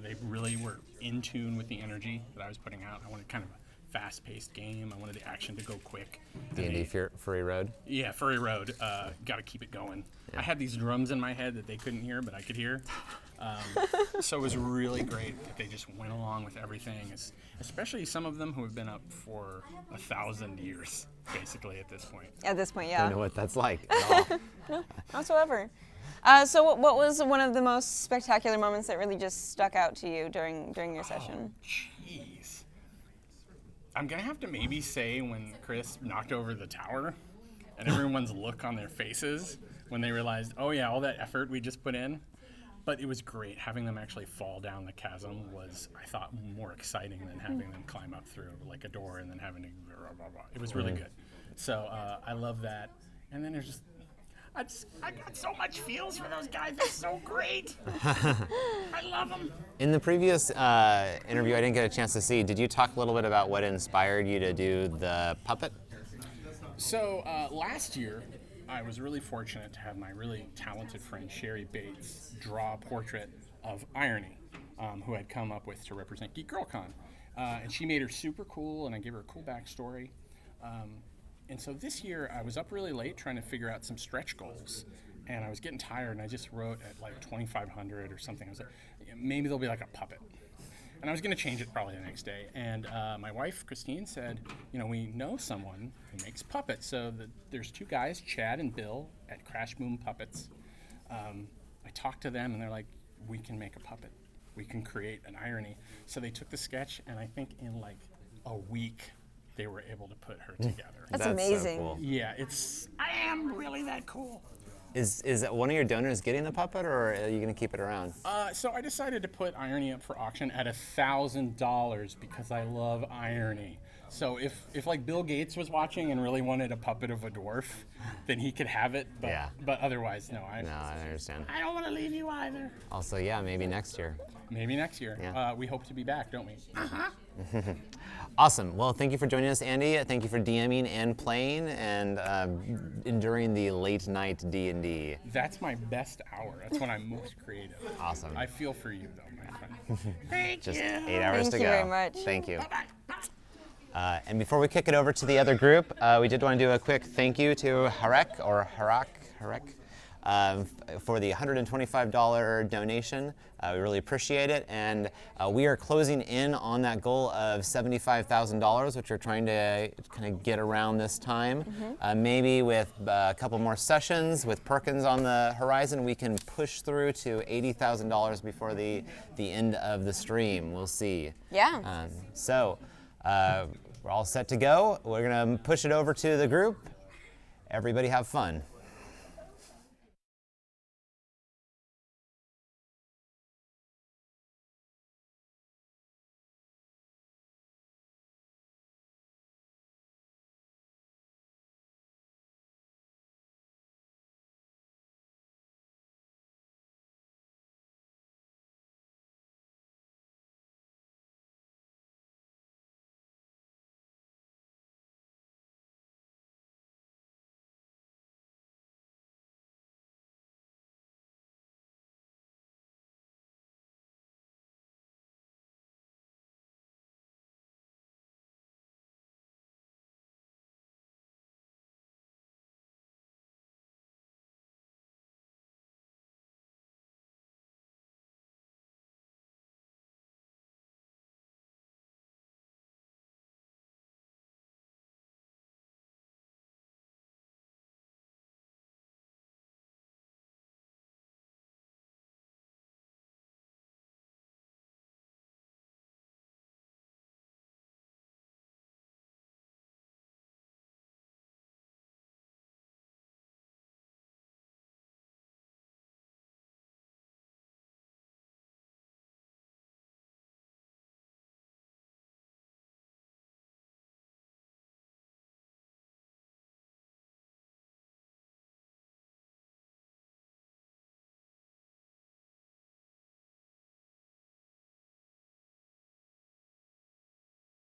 They really were in tune with the energy that I was putting out. I wanted kind of a fast-paced game. I wanted the action to go quick. D&D Furry Road. Yeah, Furry Road. Got to keep it going. I had these drums in my head that they couldn't hear, but I could hear. So it was really great that they just went along with everything, especially some of them who have been up for 1,000 years, basically, at this point. At this point, I yeah. know what that's like at all. No, not whatsoever. So what was one of the most spectacular moments that really just stuck out to you during your session? Jeez. I'm going to have to maybe say when Chris knocked over the tower and everyone's look on their faces when they realized, oh yeah, all that effort we just put in. But it was great. Having them actually fall down the chasm was, I thought, more exciting than having them climb up through like a door and then having to blah, blah, blah. It was really good. So I love that. And then there's just, I got so much feels for those guys. They're so great. I love them. In the previous interview, I didn't get a chance to see. Did you talk a little bit about what inspired you to do the puppet? So last year, I was really fortunate to have my really talented friend Sherry Bates draw a portrait of Irony, who I'd come up with to represent Geek Girl Con. And she made her super cool, and I gave her a cool backstory. And so this year, I was up really late trying to figure out some stretch goals. And I was getting tired, and I just wrote at like 2,500 or something. I was like, maybe there'll be like a puppet. And I was going to change it probably the next day. And my wife, Christine, said, we know someone who makes puppets. So there's two guys, Chad and Bill, at Crash Boom Puppets. I talked to them, and they're like, we can make a puppet. We can create an Irony. So they took the sketch, and I think in like a week, they were able to put her together. That's so amazing. cool. Yeah, I am really that cool. Is one of your donors getting the puppet, or are you going to keep it around? So I decided to put Irony up for auction at $1,000 because I love Irony. So if like Bill Gates was watching and really wanted a puppet of a dwarf, then he could have it. But, Yeah. but otherwise, no. No, I understand. I don't want to leave you either. Also, yeah, maybe next year. Maybe next year. Yeah. We hope to be back, don't we? Awesome. Well, thank you for joining us, Andy. Thank you for DMing and playing and enduring the late night D&D. That's my best hour. That's when I'm most creative. Awesome. I feel for you, though, my friend. Thank Just you. 8 hours Thank to you go. very much. Thank you. And before we kick it over to the other group, we did want to do a quick thank you to Harek for the $125 donation. We really appreciate it, and we are closing in on that goal of $75,000, which we're trying to kind of get around this time. Maybe with a couple more sessions, with Perkins on the horizon, we can push through to $80,000 before the end of the stream. We'll see. Yeah. So we're all set to go. We're gonna push it over to the group. Everybody have fun.